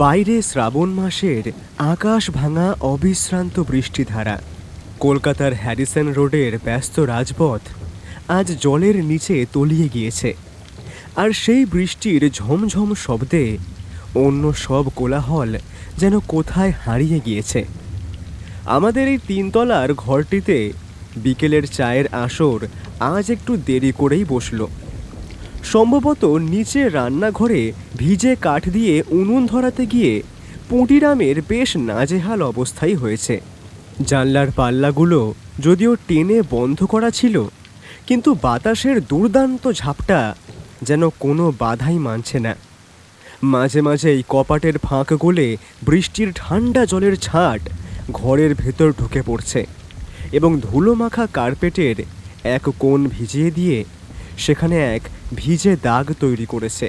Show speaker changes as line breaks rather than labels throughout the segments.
বাইরে শ্রাবণ মাসের আকাশ ভাঙা অবিশ্রান্ত বৃষ্টিধারা। কলকাতার হ্যারিসন রোডের ব্যস্ত রাজপথ আজ জলের নিচে তলিয়ে গিয়েছে। আর সেই বৃষ্টির ঝমঝম শব্দে অন্য সব কোলাহল যেন কোথায় হারিয়ে গিয়েছে। আমাদের এই তিনতলার ঘরটিতে বিকেলের চায়ের আসর আজ একটু দেরি করেই বসল। সম্ভবত নিচে রান্নাঘরে ভিজে কাঠ দিয়ে উনুন ধরাতে গিয়ে পুঁটিরামের বেশ নাজেহাল অবস্থাই হয়েছে। জানলার পাল্লাগুলো যদিও টেনে বন্ধ করা ছিল, কিন্তু বাতাসের দুর্দান্ত ঝাপটা যেন কোনো বাধাই মানছে না। মাঝে মাঝেই কপাটের ফাঁক গলে বৃষ্টির ঠান্ডা জলের ছাট ঘরের ভেতর ঢুকে পড়ছে এবং ধুলো মাখা কার্পেটের এক কোণ ভিজিয়ে দিয়ে সেখানে এক ভিজে দাগ তৈরি করেছে।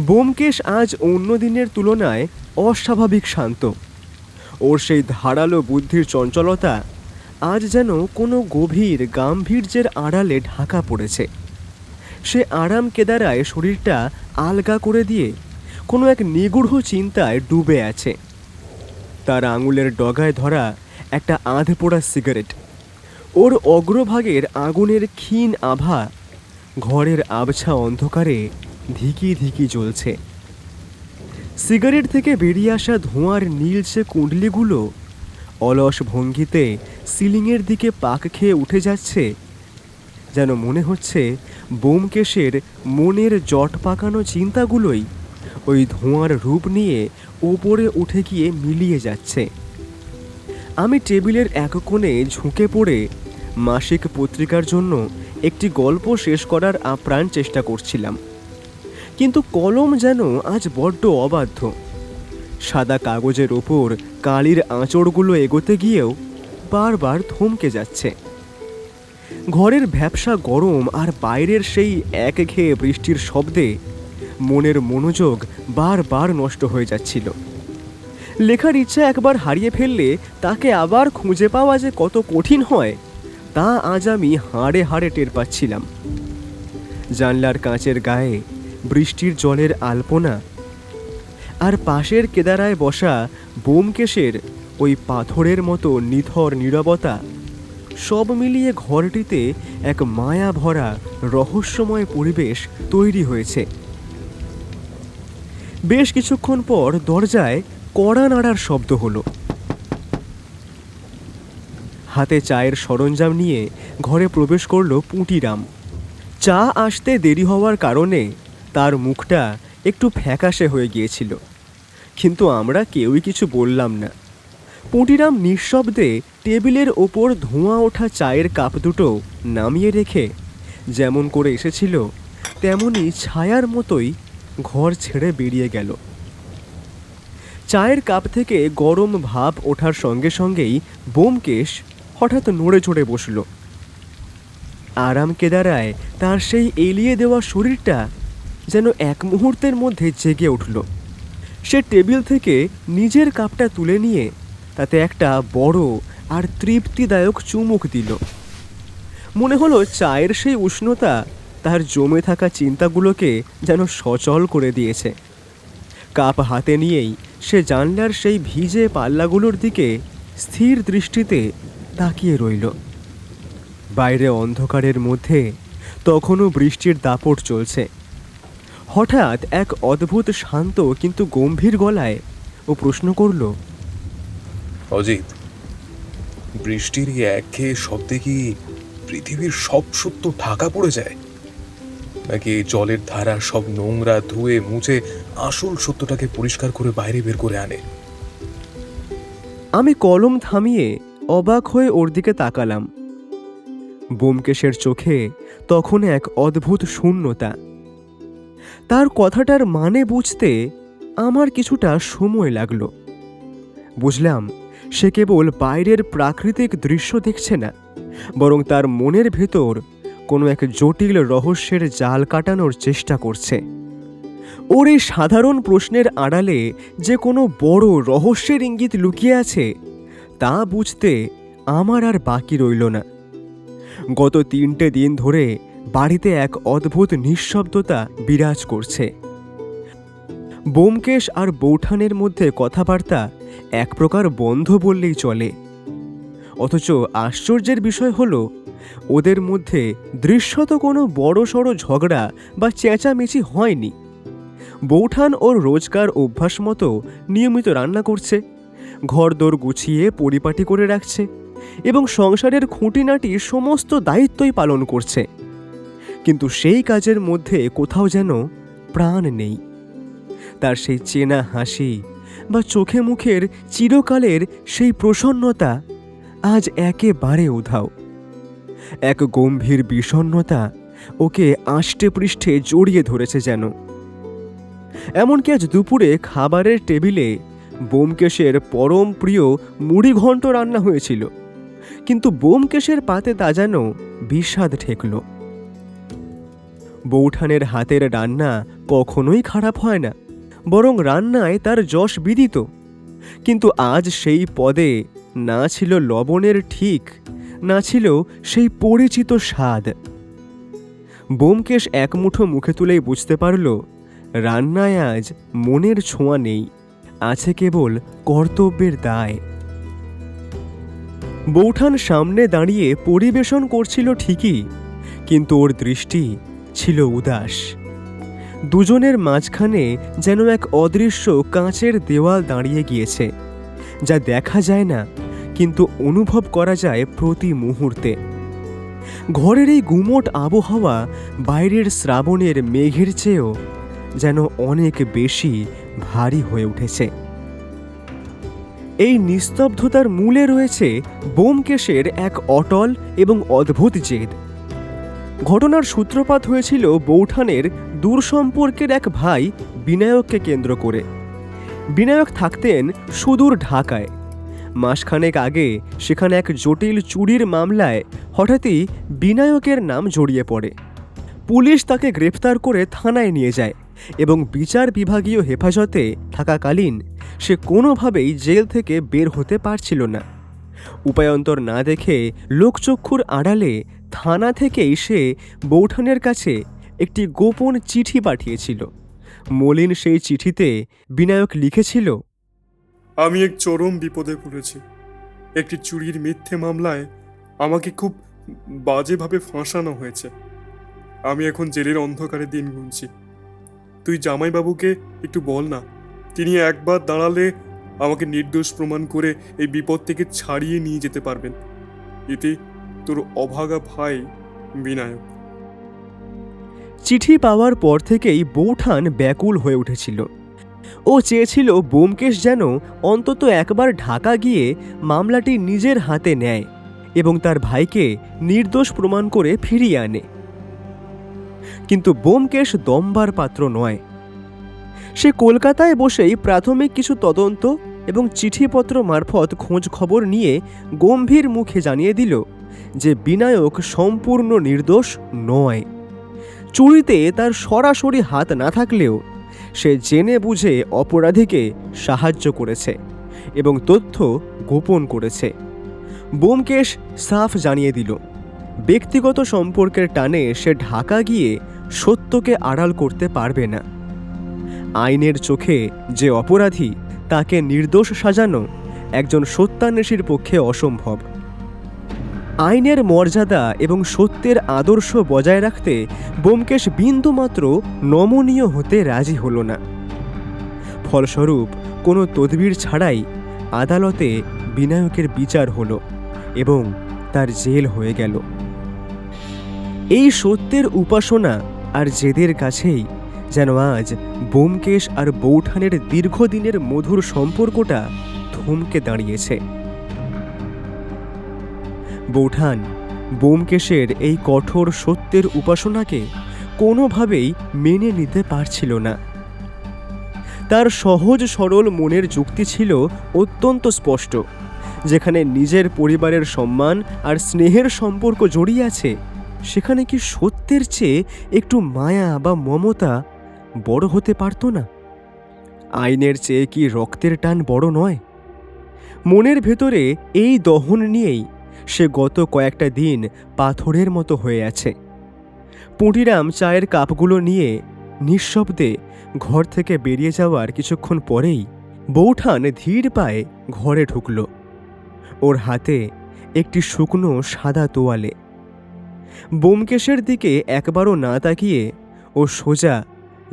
ব্যোমকেশ আজ অন্য দিনের তুলনায় অস্বাভাবিক শান্ত। ওর সেই ধারালো বুদ্ধির চঞ্চলতা আজ যেন কোনো গভীর গাম্ভীর্যের আড়ালে ঢাকা পড়েছে। সে আরাম কেদারায় শরীরটা আলগা করে দিয়ে কোনো এক নিগূঢ় চিন্তায় ডুবে আছে। তার আঙুলের ডগায় ধরা একটা আধপোড়া সিগারেট, ওর অগ্রভাগের আগুনের ক্ষীণ আভা ঘরের আবছা অন্ধকারে ধিকি ধিকি জ্বলছে। সিগারেট থেকে বেরিয়ে আসা ধোঁয়ার নীলচে কুণ্ডলিগুলো অলস ভঙ্গিতে সিলিংয়ের দিকে পাক খেয়ে উঠে যাচ্ছে, যেন মনে হচ্ছে ব্যোমকেশের মনের জট পাকানো চিন্তাগুলোই ওই ধোঁয়ার রূপ নিয়ে ওপরে উঠে গিয়ে মিলিয়ে যাচ্ছে। আমি টেবিলের এক কোণে ঝুঁকে পড়ে মাসিক পত্রিকার জন্য একটি গল্প শেষ করার আপ্রাণ চেষ্টা করছিলাম, কিন্তু কলম যেন আজ বড্ড অবাধ্য। সাদা কাগজের ওপর কালির আঁচড়গুলো এগোতে গিয়েও বারবার থমকে যাচ্ছে। ঘরের ভ্যাপসা গরম আর বাইরের সেই একঘেয়ে বৃষ্টির শব্দে মনের মনোযোগ বারবার নষ্ট হয়ে যাচ্ছিল। লেখার ইচ্ছা একবার হারিয়ে ফেললে তাকে আবার খুঁজে পাওয়া যে কত কঠিন হয় তা আজ আমি হাড়ে হাড়ে টের পাচ্ছিলাম। জানলার কাঁচের গায়ে বৃষ্টির জলের আলপনা আর পাশের কেদারায় বসা ব্যোমকেশের ওই পাথরের মতো নিথর নীরবতা সব মিলিয়ে ঘরটিতে এক মায়া ভরা রহস্যময় পরিবেশ তৈরি হয়েছে। বেশ কিছুক্ষণ পর দরজায় কড়া নাড়ার শব্দ হলো। হাতে চায়ের সরঞ্জাম নিয়ে ঘরে প্রবেশ করল পুঁটিরাম। চা আসতে দেরি হওয়ার কারণে তার মুখটা একটু ফ্যাকাশে হয়ে গিয়েছিল, কিন্তু আমরা কেউই কিছু বললাম না। পুঁটিরাম নিঃশব্দে টেবিলের ওপর ধোঁয়া ওঠা চায়ের কাপ দুটো নামিয়ে রেখে যেমন করে এসেছিল তেমনি ছায়ার মতোই ঘর ছেড়ে বেরিয়ে গেল। চায়ের কাপ থেকে গরম ভাপ ওঠার সঙ্গে সঙ্গেই ব্যোমকেশ হঠাৎ নড়ে চড়ে বসল। আরাম কেদারায় তার সেই এলিয়ে দেওয়া শরীরটা যেন এক মুহূর্তের মধ্যে জেগে উঠল। সে টেবিল থেকে নিজের কাপটা তুলে নিয়ে তাতে একটা বড় আর তৃপ্তিদায়ক চুমুক দিল। মনে হলো চায়ের সেই উষ্ণতা তার জমে থাকা চিন্তাগুলোকে যেন সচল করে দিয়েছে। কাপ হাতে নিয়েই সে জানলার সেই ভিজে পাল্লাগুলোর দিকে স্থির দৃষ্টিতে তাকিয়ে রইল। বাইরে অন্ধকারের মধ্যে তখনও বৃষ্টির দাপট চলছে। হঠাৎ এক অদ্ভুত শান্ত কিন্তু গম্ভীর গলায় ও প্রশ্ন করল,
অজিত, বৃষ্টির এই একঘেয়ে শব্দে কি পৃথিবীর সব সত্য ঢাকা পড়ে যায়, নাকি জলের ধারা সব নোংরা ধুয়ে মুছে আসল সত্যটাকে পরিষ্কার করে বাইরে বের করে আনে?
আমি কলম থামিয়ে অবাক হয়ে ওর দিকে তাকালাম। ব্যোমকেশের চোখে তখন এক অদ্ভুত শূন্যতা। তার কথাটার মানে বুঝতে আমার কিছুটা সময় লাগলো। বুঝলাম সে কেবল বাইরের প্রাকৃতিক দৃশ্য দেখছে না, বরং তার মনের ভেতর কোনো এক জটিল রহস্যের জাল কাটানোর চেষ্টা করছে। ওর এই সাধারণ প্রশ্নের আড়ালে যে কোনো বড় রহস্যের ইঙ্গিত লুকিয়ে আছে তা বুঝতে আমার আর বাকি রইল না। গত 3টে দিন ধরে বাড়িতে এক অদ্ভুত নিঃশব্দতা বিরাজ করছে। ব্যোমকেশ আর বৌঠানের মধ্যে কথাবার্তা এক প্রকার বন্ধ বললেই চলে। অথচ আশ্চর্যের বিষয় হলো, ওদের মধ্যে দৃশ্যত কোনো বড়সড় ঝগড়া বা চেঁচামেচি হয়নি। বৌঠান ওর রোজকার অভ্যাস মতো নিয়মিত রান্না করছে, ঘরদোর গুছিয়ে পরিপাটি করে রাখছে এবং সংসারের খুঁটিনাটি সমস্ত দায়িত্বই পালন করছে। কিন্তু সেই কাজের মধ্যে কোথাও যেন প্রাণ নেই। তার সেই চেনা হাসি বা চোখে মুখের চিরকালের সেই প্রসন্নতা আজ একেবারে উধাও। এক গম্ভীর বিষণ্ণতা ওকে আষ্টে পৃষ্ঠে জড়িয়ে ধরেছে যেন। এমনকি আজ দুপুরে খাবারের টেবিলে ব্যোমকেশের পরম প্রিয় মুড়িঘণ্ট রান্না হয়েছিল, কিন্তু ব্যোমকেশের পাতে তা যেন বিস্বাদ ঠেকল। বৌঠানের হাতের রান্না কখনোই খারাপ হয় না, বরং রান্নায় তার যশ বিদিত। কিন্তু আজ সেই পদে না ছিল লবণের ঠিক, না ছিল সেই পরিচিত স্বাদ। ব্যোমকেশ এক মুঠো মুখে তুলেই বুঝতে পারল, রান্নায় আজ মনের ছোঁয়া নেই, আছে কেবল কর্তব্যের দায়। বৌঠান সামনে দাঁড়িয়ে পরিবেশন করছিল ঠিকই, কিন্তু ওর দৃষ্টি ছিল উদাস। দুজনের মাঝখানে যেন এক অদৃশ্য কাঁচের দেওয়াল দাঁড়িয়ে গিয়েছে, যা দেখা যায় না কিন্তু অনুভব করা যায় প্রতি মুহূর্তে। ঘরের এই গুমোট আবহাওয়া বাইরের শ্রাবণের মেঘের চেয়েও যেন অনেক বেশি ভারী হয়ে উঠেছে। এই নিস্তব্ধতার মূলে রয়েছে ব্যোমকেশের এক অটল এবং অদ্ভুত জেদ। ঘটনার সূত্রপাত হয়েছিল বৌঠানের দূর সম্পর্কের এক ভাই বিনায়ককে কেন্দ্র করে। বিনায়ক থাকতেন সুদূর ঢাকায়। মাসখানেক আগে সেখানে এক জটিল চুরির মামলায় হঠাৎই বিনায়কের নাম জড়িয়ে পড়ে। পুলিশ তাকে গ্রেফতার করে থানায় নিয়ে যায় এবং বিচার বিভাগীয় হেফাজতে থাকাকালীন সে কোনোভাবেই জেল থেকে বের হতে পারছিল না। উপায়ন্তর না দেখে লোকচক্ষুর আড়ালে থানা থেকেই সে বৌঠানের কাছে একটি গোপন চিঠি পাঠিয়েছিল। মলিন সেই চিঠিতে বিনায়ক লিখেছিল,
আমি এক চরম বিপদে পড়েছি। একটি চুরির মিথ্যে মামলায় আমাকে খুব বাজেভাবে ফাঁসানো হয়েছে। আমি এখন জেলের অন্ধকারে দিন গুনছি। তুই জামাইবাবুকে একটু বল না, তিনি একবার দাঁড়ালে আমাকে নির্দোষ প্রমাণ করে এই বিপদ থেকে ছাড়িয়ে নিয়ে যেতে পারবেন। এতে তোর অভাগা ভাই বিনায়ক।
চিঠি পাওয়ার পর থেকেই বৌঠান ব্যাকুল হয়ে উঠেছিল। ও চেয়েছিল ব্যোমকেশ যেন অন্তত একবার ঢাকা গিয়ে মামলাটি নিজের হাতে নেয় এবং তার ভাইকে নির্দোষ প্রমাণ করে ফিরিয়ে আনে। কিন্তু ব্যোমকেশ দমবার পাত্র নয়। সে কলকাতায় বসেই প্রাথমিক কিছু তদন্ত এবং চিঠিপত্র মারফত খোঁজ খবর নিয়ে গম্ভীর মুখে জানিয়ে দিল যে বিনায়ক সম্পূর্ণ নির্দোষ নয়। চুরিতে তার সরাসরি হাত না থাকলেও সে জেনে বুঝে অপরাধীকে সাহায্য করেছে এবং তথ্য গোপন করেছে। ব্যোমকেশ সাফ জানিয়ে দিল, ব্যক্তিগত সম্পর্কের টানে সে ঢাকা গিয়ে সত্যকে আড়াল করতে পারবে না। আইনের চোখে যে অপরাধী তাকে নির্দোষ সাজানো একজন সত্যান্বেষীর পক্ষে অসম্ভব। আইনের মর্যাদা এবং সত্যের আদর্শ বজায় রাখতে ব্যোমকেশ বিন্দুমাত্র নমনীয় হতে রাজি হল না। ফলস্বরূপ কোনো তদবির ছাড়াই আদালতে বিনায়কের বিচার হলো এবং তার জেল হয়ে গেল। এই সত্যের উপাসনা আর জেদের কাছেই যেন আজ ব্যোমকেশ আর বৌঠানের দীর্ঘদিনের মধুর সম্পর্কটা থমকে দাঁড়িয়েছে। বৌঠান ব্যোমকেশের এই কঠোর সত্যের উপাসনাকে কোনোভাবেই মেনে নিতে পারছিল না। তার সহজ সরল মনের যুক্তি ছিল অত্যন্ত স্পষ্ট, যেখানে নিজের পরিবারের সম্মান আর স্নেহের সম্পর্ক জড়িয়ে আছে, সেখানে কি সত্যের চেয়ে একটু মায়া বা মমতা বড় হতে পারত না? আইনের চেয়ে কি রক্তের টান বড় নয়? মনের ভেতরে এই দহন নিয়েই সে গত কয়েকটা দিন পাথরের মতো হয়ে আছে। পুঁটিরাম চায়ের কাপগুলো নিয়ে নিঃশব্দে ঘর থেকে বেরিয়ে যাওয়ার কিছুক্ষণ পরেই বৌঠান ধীর পায়ে ঘরে ঢুকল। ওর হাতে একটি শুকনো সাদা তোয়ালে। ব্যোমকেশের দিকে একবারও না তাকিয়ে ও সোজা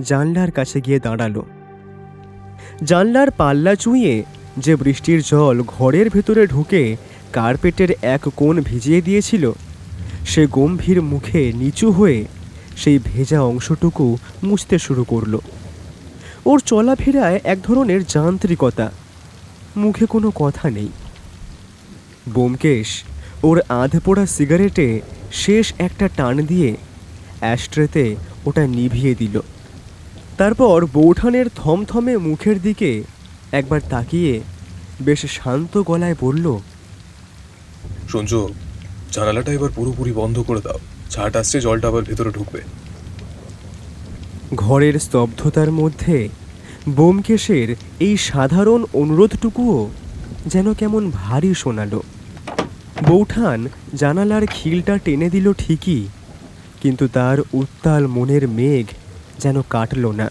জানলার কাছে গিয়ে দাঁড়ালো। জানলার পাল্লা চুঁইয়ে যে বৃষ্টির জল ঘরের ভেতরে ঢুকে কার্পেটের এক কোণ ভিজিয়ে দিয়েছিল, সে গম্ভীর মুখে নিচু হয়ে সেই ভেজা অংশটুকু মুছতে শুরু করলো। ওর চলাফেরায় এক ধরনের যান্ত্রিকতা, মুখে কোনো কথা নেই। ব্যোমকেশ ওর আধপোড়া সিগারেটে শেষ একটা টান দিয়ে অ্যাশট্রেতে ওটা নিভিয়ে দিল। তারপর বৌঠানের থমথমে মুখের দিকে একবার তাকিয়ে বেশ শান্ত গলায় বলল,
সঞ্জু, জানালাটা এবার পুরোপুরি বন্ধ করে দাও, ছাট আসছে, জলটা আবার ভেতরে ঢুকবে।
ঘরের স্তব্ধতার মধ্যে ব্যোমকেশের এই সাধারণ অনুরোধটুকুও যেন কেমন ভারী শোনালো। বৌঠান জানালার খিলটা টেনে দিল ঠিকই, কিন্তু তার উত্তাল মনের মেঘ যেন কাটল না।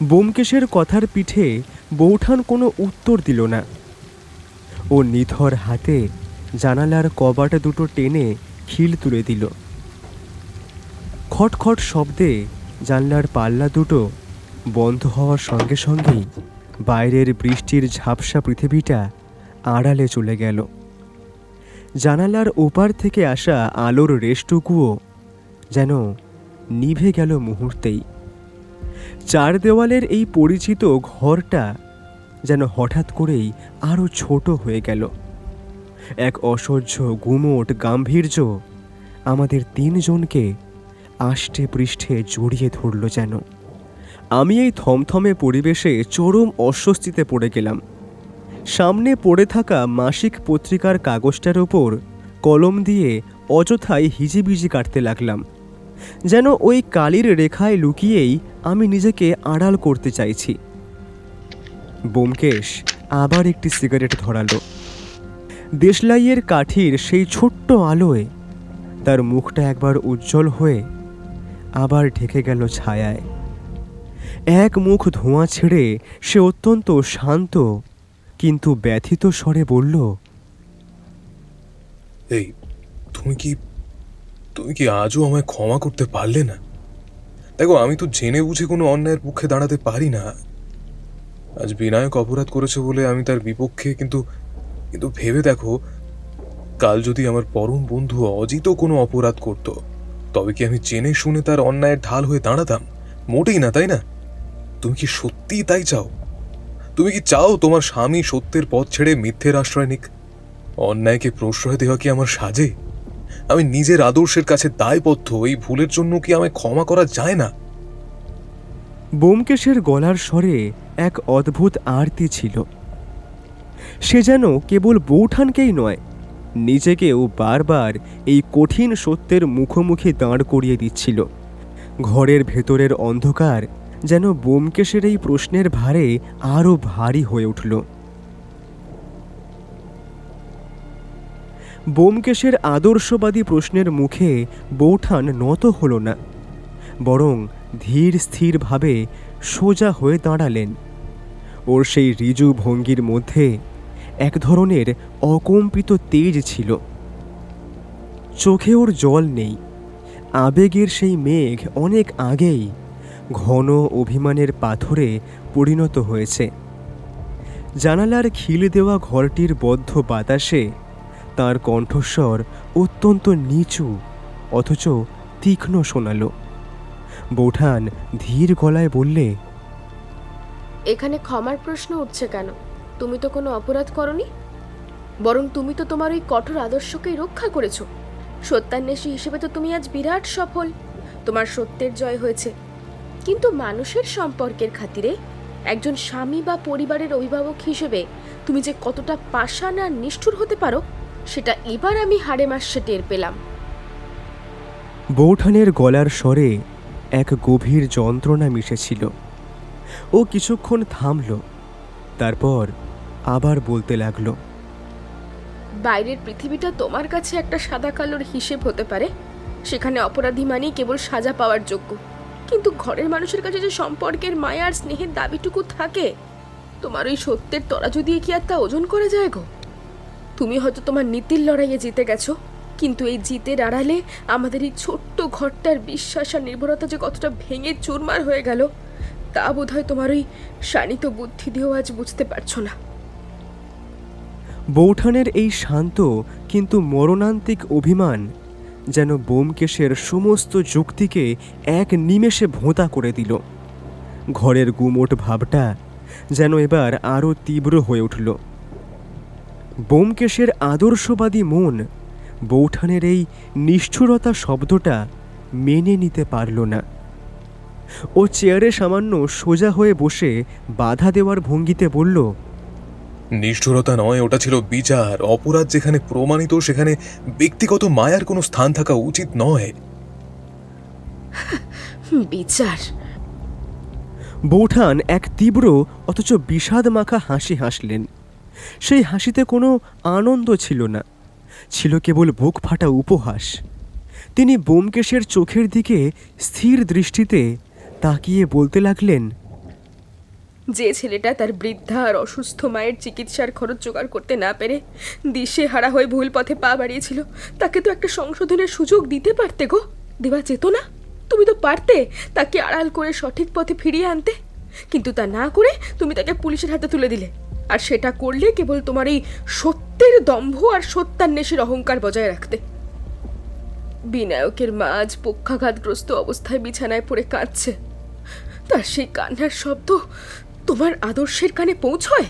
ব্যোমকেশের কথার পিঠে বৌঠান কোনো উত্তর দিল না। ও নিথর হাতে জানালার কবাট দুটো টেনে খিল তুলে দিল। খটখট শব্দে জানলার পাল্লা দুটো বন্ধ হওয়ার সঙ্গে সঙ্গেই বাইরের বৃষ্টির ঝাপসা পৃথিবীটা আড়ালে চলে গেল। জানালার ওপার থেকে আসা আলোর রেশটুকুও যেন নিভে গেল মুহূর্তেই। চার দেওয়ালের এই পরিচিত ঘরটা যেন হঠাৎ করেই আরও ছোট হয়ে গেল। এক অসহ্য গুমোট গাম্ভীর্য আমাদের তিনজনকে আষ্টে পৃষ্ঠে জড়িয়ে ধরল যেন। আমি এই থমথমে পরিবেশে চরম অস্বস্তিতে পড়ে গেলাম। সামনে পড়ে থাকা মাসিক পত্রিকার কাগজটার ওপর কলম দিয়ে অযথাই হিজিবিজি কাটতে লাগলাম, যেন ওই কালির রেখায় লুকিয়েই আমি নিজেকে আড়াল করতে চাইছি। ব্যোমকেশ আবার একটি সিগারেট ধরালো। দেশলাইয়ের কাঠির সেই ছোট্ট আলোয় তার মুখটা একবার উজ্জ্বল হয়ে আবার ঢেকে গেল ছায়ায়। এক মুখ ধোঁয়া ছেড়ে সে অত্যন্ত শান্ত কিন্তু ব্যথিত স্বরে বলল,
এই, তুমি কি আজও আমায় ক্ষমা করতে পারলে না? দেখো, আমি তো জেনে বুঝে কোনো অন্যায়ের পক্ষে দাঁড়াতে পারি না। আজ বিনায়ক অপরাধ করেছে বলে আমি তার বিপক্ষে, কিন্তু কিন্তু ভেবে দেখো, কাল যদি আমার পরম বন্ধু অজিতও কোনো অপরাধ করত, তবে কি আমি জেনে শুনে তার অন্যায়ের ঢাল হয়ে দাঁড়াতাম? মোটেই না, তাই না? তুমি কি সত্যিই তাই চাও? তুমি কি চাও তোমার স্বামী সত্যের পথ ছেড়ে মিথ্যের আশ্রয় নিক? অন্যায়কে প্রশ্রয় দেওয়া কি আমার সাজে? আমি নিজের আদর্শের কাছে দায়বদ্ধ। এই ভুলের জন্য কি আমায় ক্ষমা করা যায় না?
ব্যোমকেশের গলার স্বরে এক অদ্ভুত আরতি ছিল। সে যেন কেবল বৌঠানকেই নয়, নিজেকেও বারবার এই কঠিন সত্যের মুখোমুখি দাঁড় করিয়ে দিচ্ছিল। ঘরের ভেতরের অন্ধকার যেন ব্যোমকেশের এই প্রশ্নের ভারে আরও ভারী হয়ে উঠল। ব্যোমকেশের আদর্শবাদী প্রশ্নের মুখে বৌঠান নত হল না, বরং ধীর স্থিরভাবে সোজা হয়ে দাঁড়ালেন। ওর সেই ঋজু ভঙ্গির মধ্যে এক ধরনের অকম্পিত তেজ ছিল। চোখে ওর জল নেই। আবেগের সেই মেঘ অনেক আগেই ঘন অভিমানের পাথরে পরিণত হয়েছে। জানালার খিল দেওয়া ঘরটির বদ্ধ বাতাসে তার কণ্ঠস্বর অত্যন্ত নিচু অথচ তীক্ষ্ণ শোনালো। বৌঠান ধীর গলায় বললে,
এখানে ক্ষমার প্রশ্ন উঠছে কেন? তুমি তো কোনো অপরাধ করনি, বরং তুমি তো তোমার ওই কঠোর আদর্শকেই রক্ষা করেছো। সত্যান্বেষী হিসেবে তো তুমি আজ বিরাট সফল, তোমার সত্যের জয় হয়েছে। কিন্তু মানুষের সম্পর্কের খাতিরে একজন স্বামী বা পরিবারের অভিভাবক হিসেবে তুমি যে কতটা পাষাণ আর নিষ্ঠুর হতে পারো, সেটা এবার আমি হাড়ে মাসে টের পেলাম।
বৌঠানের গলার স্বরে এক গভীর যন্ত্রণা মিশেছিল। ও কিছুক্ষণ থামল, তারপর আবার বলতে লাগলো,
বাইরের পৃথিবীটা তোমার কাছে একটা সাদা কালোর হিসেব হতে পারে, সেখানে অপরাধী মানেই কেবল সাজা পাওয়ার যোগ্য। কিন্তু ঘরের মানুষের কাছে যে সম্পর্কের মায়া আর স্নেহের দাবিটুকু থাকে, তোমার ওই সত্যের তরাজু দিয়ে কি আর তা ওজন করা যায় গো? তুমি হয়তো তোমার নীতির লড়াইয়ে জিতে গেছো, কিন্তু এই জিতের আড়ালে আমাদের এই ছোট্ট ঘরটার বিশ্বাস আর নির্ভরতা যে কতটা ভেঙে চুরমার হয়ে গেল, তা বোধহয় তোমার ওই শানিত বুদ্ধি দিয়েও আজ বুঝতে পারছো না।
বৌঠানের এই শান্ত কিন্তু মরণান্তিক অভিমান যেন ব্যোমকেশের সমস্ত যুক্তিকে এক নিমেষে ভোঁতা করে দিল। ঘরের গুমোট ভাবটা যেন এবার আরও তীব্র হয়ে উঠল। ব্যোমকেশের আদর্শবাদী মন বৌঠানের এই নিষ্ঠুরতা শব্দটা মেনে নিতে পারল না। ও চেয়ারে সামান্য সোজা হয়ে বসে বাধা দেওয়ার ভঙ্গিতে বলল,
নিষ্ঠুরতা নয়, ওটা ছিল বিচার। অপরাধ যেখানে প্রমাণিত সেখানে ব্যক্তিগত মায়ার কোনো স্থান থাকা উচিত নয়।
বিচার?
বৌঠান এক তীব্র অথচ বিষাদ মাখা হাসি হাসলেন। সেই হাসিতে কোনো আনন্দ ছিল না, ছিল কেবল বুক ফাটা উপহাস। তিনি ব্যোমকেশের চোখের দিকে স্থির দৃষ্টিতে তাকিয়ে বলতে লাগলেন,
যে ছেলেটা তার বৃদ্ধা আর অসুস্থ মায়ের চিকিৎসার খরচ জোগাড় করতে না পেরে দিশে হারা হয়ে ভুল পথে পা বাড়িয়েছিল, তাকে তো একটা সংশোধনের সুযোগ দিতে পারতে গো। দেওয়া যেত না? তুমি তো পারতে তাকে আড়াল করে সঠিক পথে ফিরিয়ে আনতে, কিন্তু তা না করে তুমি তাকে পুলিশের হাতে তুলে দিলে। আর সেটা করলে কেবল তোমার এই সত্যের দম্ভ আর সত্যান্বেষীর অহংকার বজায় রাখতে। বিনায়কের মা আজ পক্ষাঘাতগ্রস্ত অবস্থায় বিছানায় পড়ে কাঁদছে, তার সেই কান্নার শব্দ তোমার আদর্শের কানে পৌঁছয়?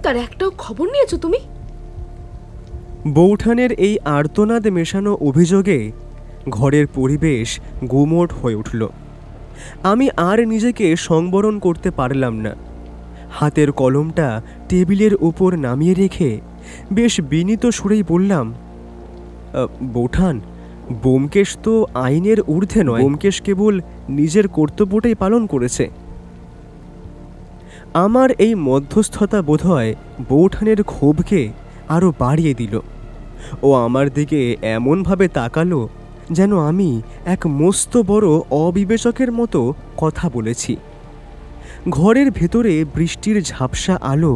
তার একটাও খবর নিয়েছো তুমি?
বৌঠানের এই আর্তনাদ মেশানো অভিযোগে ঘরের পরিবেশ গুমোট হয়ে উঠল। আমি আর নিজেকে সংবরণ করতে পারলাম না। হাতের কলমটা টেবিলের উপর নামিয়ে রেখে বেশ বিনীত সুরেই বললাম, বৌঠান, ব্যোমকেশ তো আইনের ঊর্ধ্বে নয়। ব্যোমকেশ কেবল নিজের কর্তব্যটাই পালন করেছে। আমার এই মধ্যস্থতা বোধহয় বৌঠানের ক্ষোভকে আরও বাড়িয়ে দিল। ও আমার দিকে এমনভাবে তাকালো যেন আমি এক মস্ত বড় অবিবেচকের মতো কথা বলেছি। ঘরের ভেতরে বৃষ্টির ঝাপসা আলো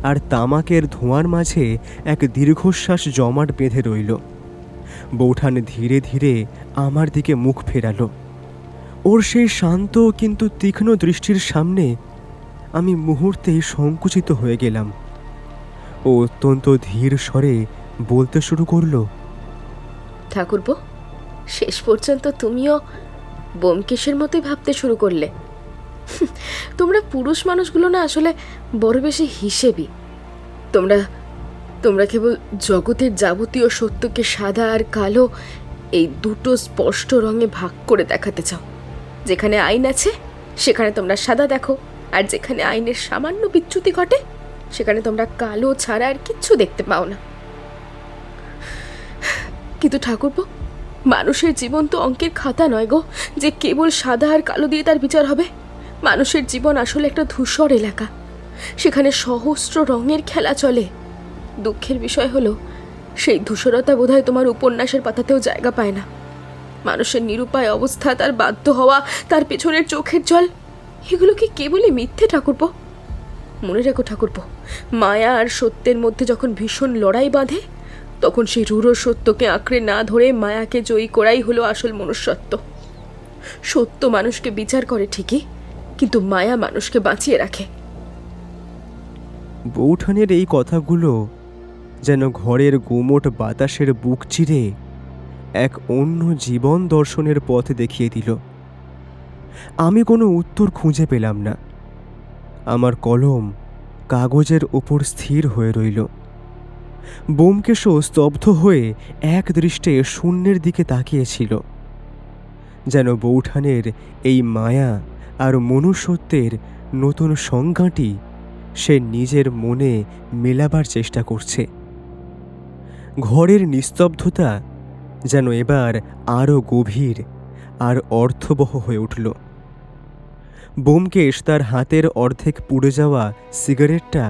আর তামাকের ধোঁয়ার মাঝে এক দীর্ঘশ্বাস জমাট বেঁধে রইল। বৌঠান ধীরে ধীরে আমার দিকে মুখ ফেরালো। ওর সেই শান্ত কিন্তু তীক্ষ্ণ দৃষ্টির সামনে আমি মুহূর্তেই সংকুচিত হয়ে গেলাম। ও অত্যন্ত ধীর স্বরে বলতে শুরু করলো,
ঠাকুরপো, শেষ পর্যন্ত তুমিও ব্যোমকেশের মতোই ভাবতে শুরু করলে। তোমরা পুরুষ মানুষগুলো না আসলে বড় বেশি হিসেবি। তোমরা কেবল জগতের যাবতীয় সত্যকে সাদা আর কালো এই দুটো স্পষ্ট রঙে ভাগ করে দেখাতে চাও। যেখানে আইন আছে সেখানে তোমরা সাদা দেখো, আর যেখানে আইনের সামান্য বিচ্যুতি ঘটে সেখানে তোমরা কালো ছাড়া আর কিচ্ছু দেখতে পাও না। কিন্তু ঠাকুরপো, মানুষের জীবন তো অঙ্কের খাতা নয় গো, যে কেবল সাদা আর কালো দিয়ে তার বিচার হবে। মানুষের জীবন আসলে একটা ধূসর এলাকা, সেখানে সহস্র রঙের খেলা চলে। দুঃখের বিষয় হলো সেই ধূসরতা বোধহয় তোমার উপন্যাসের পাতাতেও জায়গা পায় না। মানুষের নিরুপায় অবস্থা, তার বাধ্য হওয়া, তার পেছনের চোখের জল, এগুলো কি কেবলই মিথ্যে ঠাকুরপো? মনে রেখো ঠাকুরপো, মায়া আর সত্যের মধ্যে যখন ভীষণ লড়াই বাঁধে, তখন সেই রূঢ় সত্যকে আঁকড়ে না ধরে মায়াকে জয়ী করাই হলো আসল মনুষ্যত্ব। সত্য মানুষকে বিচার করে ঠিকই, কিন্তু মায়া মানুষকে বাঁচিয়ে রাখে।
বৌঠানের এই কথাগুলো যেন ঘরের গুমোট বাতাসের বুক চিরে এক অন্য জীবন দর্শনের পথ দেখিয়ে দিল। আমি কোনো উত্তর খুঁজে পেলাম না। আমার কলম কাগজের ওপর স্থির হয়ে রইল। ব্যোমকেশও স্তব্ধ হয়ে এক দৃষ্টে শূন্যের দিকে তাকিয়েছিল, যেন বৌঠানের এই মায়া আর মনুষ্যত্বের নতুন সংজ্ঞাটি সে নিজের মনে মেলাবার চেষ্টা করছে। ঘরের নিস্তব্ধতা যেন এবার আরও গভীর আর অর্থবহ হয়ে উঠল। ব্যোমকেশ তার হাতের অর্ধেক পুড়ে যাওয়া সিগারেটটা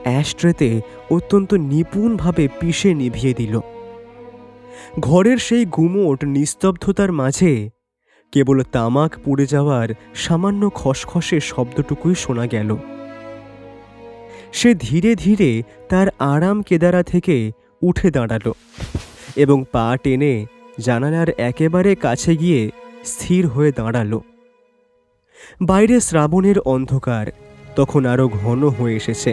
অ্যাশট্রেতে অত্যন্ত নিপুণভাবে পিষে নিভিয়ে দিল। ঘরের সেই গুমোট নিস্তব্ধতার মাঝে কেবল তামাক পুড়ে যাওয়ার সামান্য খসখসে শব্দটুকুই শোনা গেল। সে ধীরে ধীরে তার আরাম কেদারা থেকে উঠে দাঁড়ালো এবং পা টেনে জানালার একেবারে কাছে গিয়ে স্থির হয়ে দাঁড়ালো। বাইরে শ্রাবণের অন্ধকার তখন আরো ঘন হয়ে এসেছে।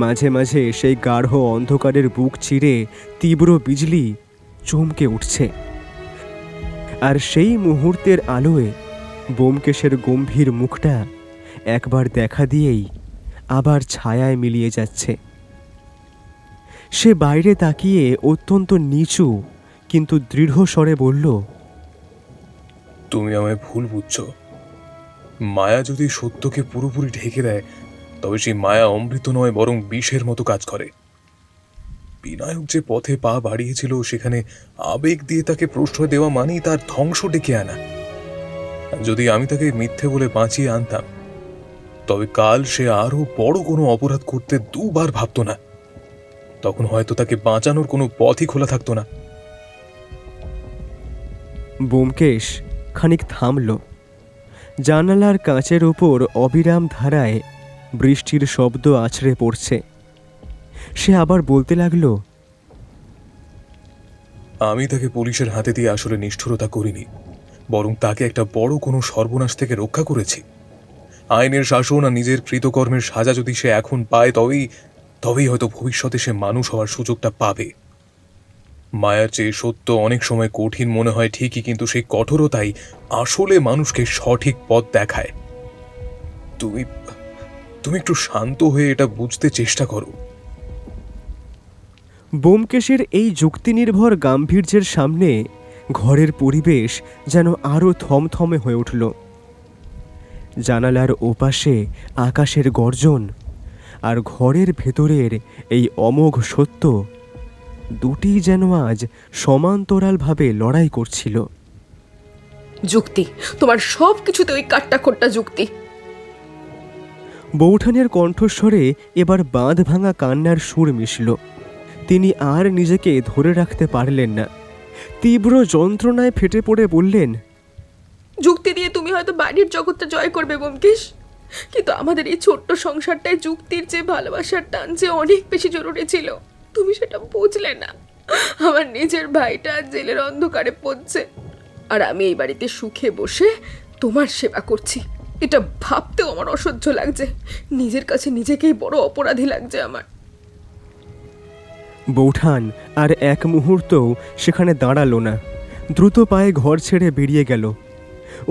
মাঝে মাঝে সেই গাঢ় অন্ধকারের বুক চিরে তীব্র বিজলি চমকে উঠছে, আর সেই মুহূর্তের আলোয় ব্যোমকেশের গম্ভীর মুখটা একবার দেখা দিয়েই আবার ছায়ায় মিলিয়ে যাচ্ছে। সে বাইরে তাকিয়ে অত্যন্ত নিচু কিন্তু দৃঢ় স্বরে বলল,
তুমি আমায় ভুল বুঝছো। মায়া যদি সত্যকে পুরোপুরি ঢেকে দেয়, তবে সেই মায়া অমৃত নয়, বরং বিষের মতো কাজ করে। বিনায়ক যে পথে পা বাড়িয়েছিল, সেখানে আবেগ দিয়ে তাকে প্রশ্রয় দেওয়া মানেই তার ধ্বংস ডেকে আনা। যদি আমি তাকে মিথ্যে বলে বাঁচিয়ে আনতাম, তবে কাল সে আরো বড় কোনো অপরাধ করতে দুবার ভাবতো না। তখন হয়তো তাকে বাঁচানোর কোনো পথই খোলা থাকতো না।
ব্যোমকেশ খানিক থামল। জানালার কাঁচের ওপর অবিরাম ধারায় বৃষ্টির শব্দ আছড়ে পড়ছে। সে আবার বলতে লাগলো,
আমি তাকে পুলিশের হাতে দিয়ে আসলে নিষ্ঠুরতা করিনি, বরং তাকে একটা বড় কোনো সর্বনাশ থেকে রক্ষা করেছি। আইনের শাসন আর নিজের কৃতকর্মের সাজা যদি সে এখন পায়, তবেই হয়তো ভবিষ্যতে সে মানুষ হওয়ার সুযোগটা পাবে। মায়ার চেয়ে সত্য অনেক সময় কঠিন মনে হয় ঠিকই, কিন্তু সেই কঠোরতাই আসলে মানুষকে সঠিক পথ দেখায়। তুমি একটু শান্ত হয়ে এটা বুঝতে চেষ্টা করো।
ব্যোমকেশের এই যুক্তিনির্ভর গাম্ভীর্যের সামনে ঘরের পরিবেশ যেন আরও থমথমে হয়ে উঠল। জানালার ওপাশে আকাশের গর্জন আর ঘরের ভেতরের এই অমোঘ সত্য, দুটি যেন আজ সমান্তরালভাবে লড়াই করছিল।
যুক্তি, তোমার সব কিছুতে ওই কাট্টা খোট্টা যুক্তি।
বৌঠানের কণ্ঠস্বরে এবার বাঁধ ভাঙা কান্নার সুর মিশল। তিনি আর নিজেকে ধরে রাখতে পারলেন না। তীব্র যন্ত্রণায় ফেটে পড়ে বললেন,
যুক্তি দিয়ে তুমি হয়তো বাড়ির জগৎটা জয় করবে ব্যোমকেশ, কিন্তু আমাদের এই ছোট্ট সংসারটায় যুক্তির চেয়ে ভালোবাসার টান যে অনেক বেশি জরুরি ছিল। তুমি সেটা বুঝলে না। আমার নিজের ভাইটা জেলের অন্ধকারে পড়ছে, আর আমি এই বাড়িতে সুখে বসে তোমার সেবা করছি। এটা ভাবতেও আমার অসহ্য লাগছে। নিজের কাছে নিজেকেই বড় অপরাধী লাগছে আমার।
বৌঠান আর এক মুহূর্তও সেখানে দাঁড়ালো না। দ্রুত পায়ে ঘর ছেড়ে বেরিয়ে গেল।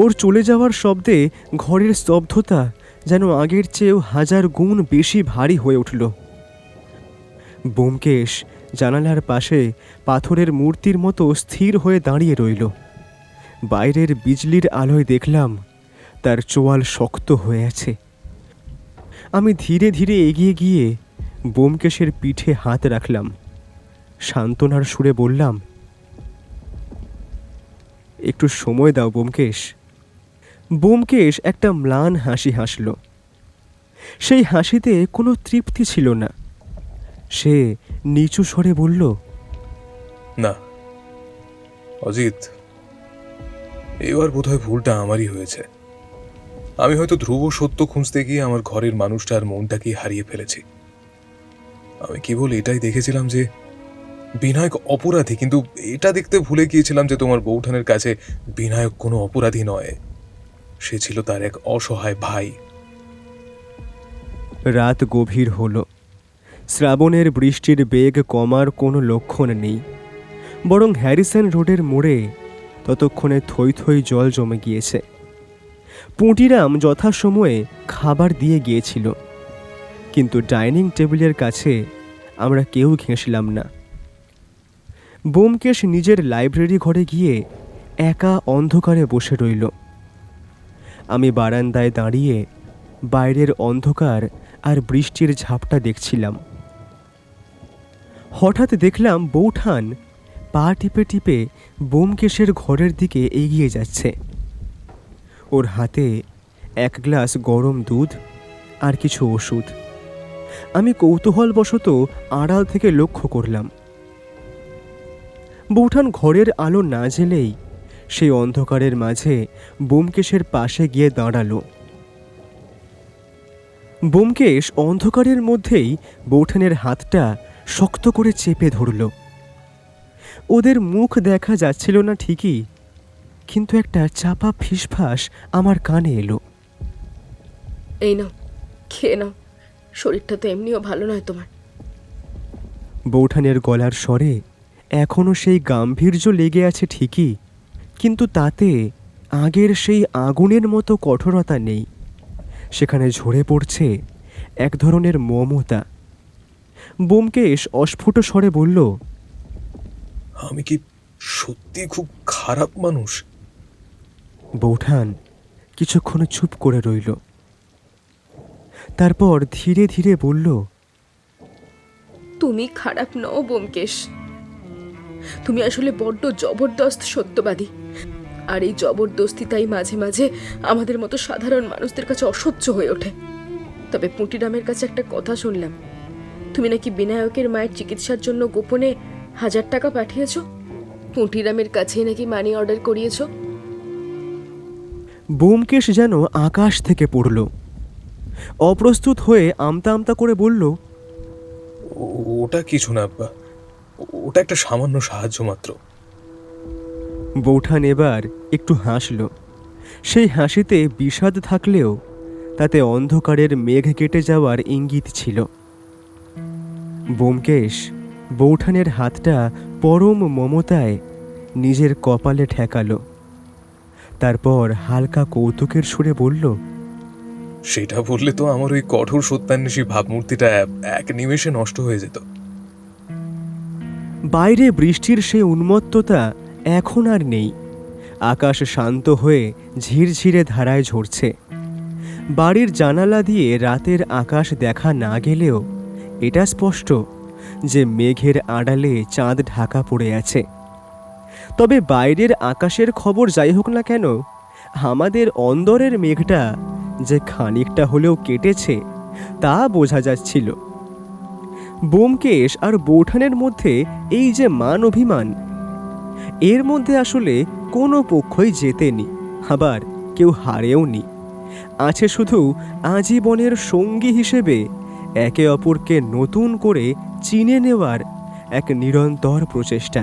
ওর চলে যাওয়ার শব্দে ঘরের স্তব্ধতা যেন আগের চেয়েও 1000 গুণ বেশি ভারী হয়ে উঠল। ব্যোমকেশ জানালার পাশে পাথরের মূর্তির মতো স্থির হয়ে দাঁড়িয়ে রইল। বাইরের বিজলির আলোয় দেখলাম তার চোয়াল শক্ত হয়ে আছে। আমি ধীরে ধীরে এগিয়ে গিয়ে ব্যোমকেশের পিঠে হাত রাখলাম। সান্ত্বনার সুরে বললাম, একটু সময় দাও ব্যোমকেশ। ব্যোমকেশ একটা ম্লান হাসি হাসল। সেই হাসিতে কোনো তৃপ্তি ছিল না। সে নিচু স্বরে বলল,
না অজিত, এবার বোধহয় ভুলটা আমারই হয়েছে। আমি হয়তো ধ্রুব সত্য খুঁজতে গিয়ে আমার ঘরের মানুষটার মনটাকে হারিয়ে ফেলেছি। আমি কেবল এটাই দেখেছিলাম যে বিনায়ক অপরাধী, কিন্তু এটা দেখতে ভুলে গিয়েছিলাম যে তোমার বৌঠানের কাছে বিনায়ক কোনো অপরাধী নয়, সে ছিল তার এক অসহায় ভাই।
রাত গভীর হল। শ্রাবণের বৃষ্টির বেগ কমার কোনো লক্ষণ নেই, বরং হ্যারিসন রোডের মোড়ে ততক্ষণে থই থই জল জমে গিয়েছে। পুঁটিরাম যথাসময়ে খাবার দিয়ে গিয়েছিল, কিন্তু ডাইনিং টেবিলের কাছে আমরা কেউ ঘেঁষলাম না। ব্যোমকেশ নিজের লাইব্রেরি ঘরে গিয়ে একা অন্ধকারে বসে রইল। আমি বারান্দায় দাঁড়িয়ে বাইরের অন্ধকার আর বৃষ্টির ঝাপটা দেখছিলাম। হঠাৎ দেখলাম বৌঠান পা টিপে টিপে ব্যোমকেশের ঘরের দিকে এগিয়ে যাচ্ছে। ওর হাতে 1 গ্লাস গরম দুধ আর কিছু ওষুধ। আমি কৌতূহলবশত আড়াল থেকে লক্ষ্য করলাম। বৌঠান ঘরের আলো না জ্বেলেই সেই অন্ধকারের মাঝে ব্যোমকেশের পাশে গিয়ে দাঁড়ালো। ব্যোমকেশ অন্ধকারের মধ্যেই বৌঠানের হাতটা শক্ত করে চেপে ধরল। ওদের মুখ দেখা যাচ্ছিল না ঠিকই, কিন্তু একটা চাপা ফিসফাস আমার কানে এলো।
এই নাও, খেয়ে নাও, শরীরটা তো এমনিও ভালো নয় তোমার।
বৌঠানের গলার স্বরে এখনও সেই গাম্ভীর্য লেগে আছে ঠিকই, কিন্তু তাতে আগের সেই আগুনের মতো কঠোরতা নেই। সেখানে ঝরে পড়ছে এক ধরনের মমতা। ব্যোমকেশ অস্ফুট স্বরে বলল,
আমি কি সত্যি খুব খারাপ মানুষ?
বৌঠান কিছুক্ষণ চুপ করে রইল, তারপর ধীরে ধীরে বলল,
তুমি খারাপ নও ব্যোমকেশ, তুমি আসলে বড্ড জবরদস্ত সত্যবাদী। আর এই জবরদস্তিতাই মাঝে মাঝে আমাদের মতো সাধারণ মানুষদের কাছে অসহ্য হয়ে ওঠে। তবে পুঁটিরামের কাছে একটা কথা শুনলাম, তুমি নাকি বিনায়কের মায়ের চিকিৎসার জন্য গোপনে 1000 টাকা পাঠিয়েছো। পুঁটিরামের কাছেই নাকি মানি অর্ডার করিয়েছো।
ব্যোমকেশ যেন আকাশ থেকে পড়ল। অপ্রস্তুত হয়ে আমতা আমতা করে বলল,
ওটা কিছু না আব্বা, ওটা একটা সামান্য সাহায্য মাত্র।
বৌঠান এবার একটু হাসল। সেই হাসিতে বিষাদ থাকলেও তাতে অন্ধকারের মেঘ কেটে যাওয়ার ইঙ্গিত ছিল। ব্যোমকেশ বৌঠানের হাতটা পরম মমতায় নিজের কপালে ঠেকালো। তারপর হালকা কৌতুকের সুরে বলল,
সেটা বললে তো আমার ওই কঠোর সত্যান্বেষী ভাবমূর্তিটা এক নিমেষে নষ্ট হয়ে যেত।
বাইরে বৃষ্টির সেই উন্মত্ততা এখন আর নেই। আকাশ শান্ত হয়ে ঝিরঝিরে ধারায় ঝরছে। বাড়ির জানালা দিয়ে রাতের আকাশ দেখা না গেলেও এটা স্পষ্ট যে মেঘের আড়ালে চাঁদ ঢাকা পড়ে আছে। তবে বাইরের আকাশের খবর যাই হোক না কেন, আমাদের অন্দরের মেঘটা যে খানিকটা হলেও কেটেছে তা বোঝা যাচ্ছিল। ব্যোমকেশ আর বৌঠানের মধ্যে এই যে মান অভিমান, এর মধ্যে আসলে কোনো পক্ষই জেতেনি, আবার কেউ হারেও নি। আছে শুধু আজীবনের সঙ্গী হিসেবে একে অপরকে নতুন করে চিনে নেওয়ার এক নিরন্তর প্রচেষ্টা।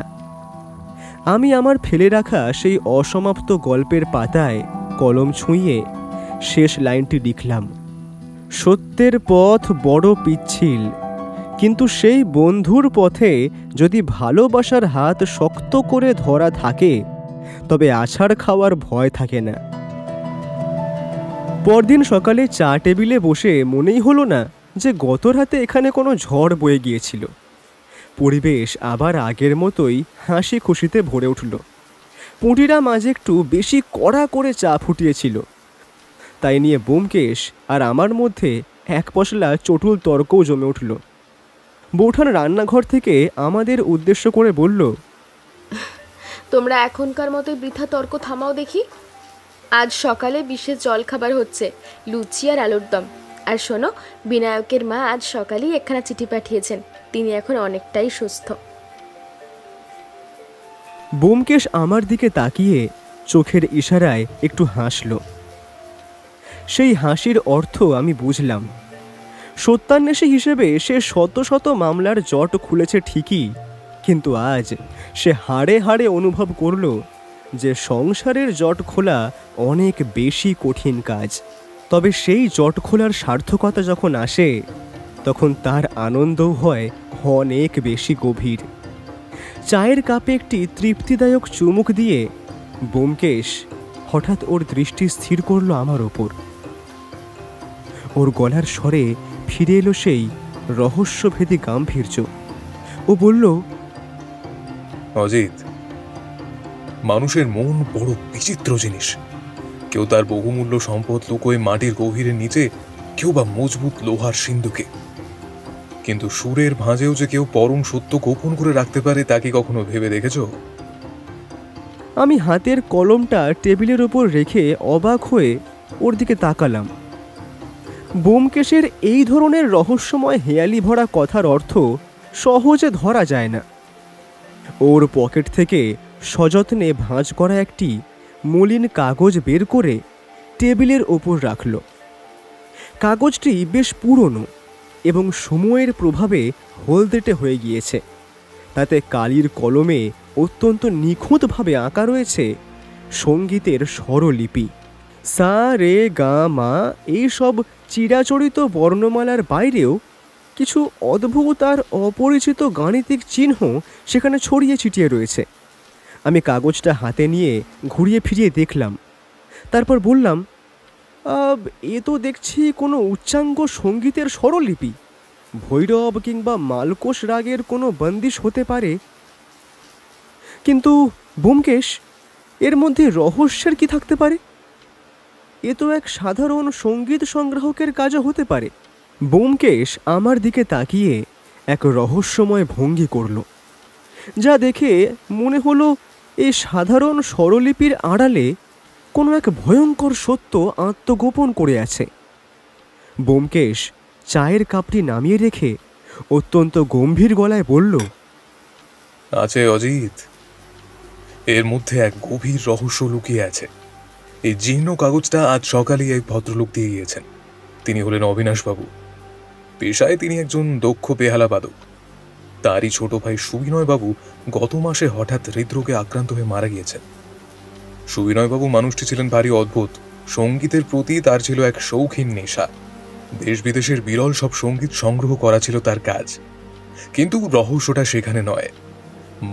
আমি আমার ফেলে রাখা সেই অসমাপ্ত গল্পের পাতায় কলম ছুঁয়ে শেষ লাইনটি লিখলাম, সত্যের পথ বড় পিচ্ছিল, কিন্তু সেই বন্ধুর পথে যদি ভালোবাসার হাত শক্ত করে ধরা থাকে তবে আছাড় খাওয়ার ভয় থাকে না। পরদিন সকালে চা টেবিলে বসে মনেই হলো না যে গত রাতে এখানে কোনো ঝড় বয়ে গিয়েছিল। পরিবেশ আবার আগের মতোই হাসি খুশিতে ভরে উঠল। পুঁটিরাম আজ একটু বেশি কড়া করে চা ফুটিয়েছিল, তাই নিয়ে ব্যোমকেশ আর আমার মধ্যে এক পশলা চটুল তর্কও জমে উঠল। বৌঠান রান্নাঘর থেকে আমাদের উদ্দেশ্য করে বলল,
তোমরা এখনকার মতো বৃথা তর্ক থামাও দেখি। আজ সকালে বিশেষ জলখাবার হচ্ছে, লুচি আর আলুর দম। আর শোনো, বিনায়কের মা আজ সকালেই একখানা চিঠি পাঠিয়েছেন, তিনি এখন অনেকটাই সুস্থ।
ব্যোমকেশ আমার দিকে তাকিয়ে চোখের ইশারায় একটু হাসল। সেই হাসির অর্থ আমি বুঝলাম। সত্যান্বেষী হিসেবে সে শত শত মামলার জট খুলেছে ঠিকই, কিন্তু আজ সে হাড়ে হাড়ে অনুভব করল যে সংসারের জট খোলা অনেক বেশি কঠিন কাজ। তবে সেই জট খোলার সার্থকতা যখন আসে তখন তার আনন্দও হয় অনেক বেশি গভীর। চায়ের কাপে একটি তৃপ্তিদায়ক চুমুক দিয়ে ব্যোমকেশ হঠাৎ ওর দৃষ্টি স্থির করল আমার ওপর। ওর গলার স্বরে ফিরে এলো সেই রহস্যভেদী গাম্ভীর্য। ও বলল,
অজিত, মানুষের মন বড় বিচিত্র জিনিস। কেউ তার বহুমূল্য সম্পদ লুকোয় মাটির গভীরের নিচে, কেউ বা মজবুত লোহার সিন্ধুকে। কিন্তু সুরের ভাঁজেও যে কেউ পরম সত্য গোপন করে রাখতে পারে তা কি কখনো ভেবে দেখেছ?
আমি হাতের কলমটা টেবিলের ওপর রেখে অবাক হয়ে ওর দিকে তাকালাম। ব্যোমকেশের এই ধরনের রহস্যময় হেয়ালি ভরা কথার অর্থ সহজে ধরা যায় না। ওর পকেট থেকে সযত্নে ভাঁজ করা একটি মলিন কাগজ বের করে টেবিলের ওপর রাখল। কাগজটি বেশ পুরনো এবং সময়ের প্রভাবে হলদেটে হয়ে গিয়েছে। তাতে কালির কলমে অত্যন্ত নিখুঁতভাবে আঁকা রয়েছে সঙ্গীতের স্বরলিপি। সা রে গা মা এইসব চিরাচরিত বর্ণমালার বাইরেও কিছু অদ্ভুত আর অপরিচিত গাণিতিক চিহ্ন সেখানে ছড়িয়ে ছিটিয়ে রয়েছে। আমি কাগজটা হাতে নিয়ে ঘুরিয়ে ফিরিয়ে দেখলাম, তারপর বললাম, এ তো দেখছি কোনো উচ্চাঙ্গ সঙ্গীতের স্বরলিপি, ভৈরব কিংবা মালকোষ রাগের কোনো বন্দিশ হতে পারে। কিন্তু ব্যোমকেশ, এর মধ্যে রহস্যের কি থাকতে পারে? এ তো এক সাধারণ সঙ্গীত সংগ্রাহকের কাজও হতে পারে। ব্যোমকেশ আমার দিকে তাকিয়ে এক রহস্যময় ভঙ্গি করল, যা দেখে মনে হলো এই সাধারণ স্বরলিপির আড়ালে কোনো এক ভয়ঙ্কর সত্য আত্মগোপন করে আছে। ব্যোমকেশ চায়ের কাপটি নামিয়ে রেখে অত্যন্ত গম্ভীর গলায় বলল,
আছে অজিত, এর মধ্যে এক গভীর রহস্য লুকিয়ে আছে। এই জীর্ণ কাগজটা আজ সকালেই এক ভদ্রলোক দিয়ে গিয়েছেন। তিনি হলেন অবিনাশবাবু। পেশায় তিনি একজন দক্ষ বেহালা বাদক। তারই ছোট ভাই সুবিনয়বাবু গত মাসে হঠাৎ হৃদরোগে আক্রান্ত হয়ে মারা গিয়েছেন। সুবিনয়বাবু মানুষটি ছিলেন ভারী অদ্ভুত। সঙ্গীতের প্রতি তার ছিল এক শৌখিন নেশা। দেশ বিদেশের বিরল সব সঙ্গীত সংগ্রহ করা ছিল তার কাজ। কিন্তু রহস্যটা সেখানে নয়।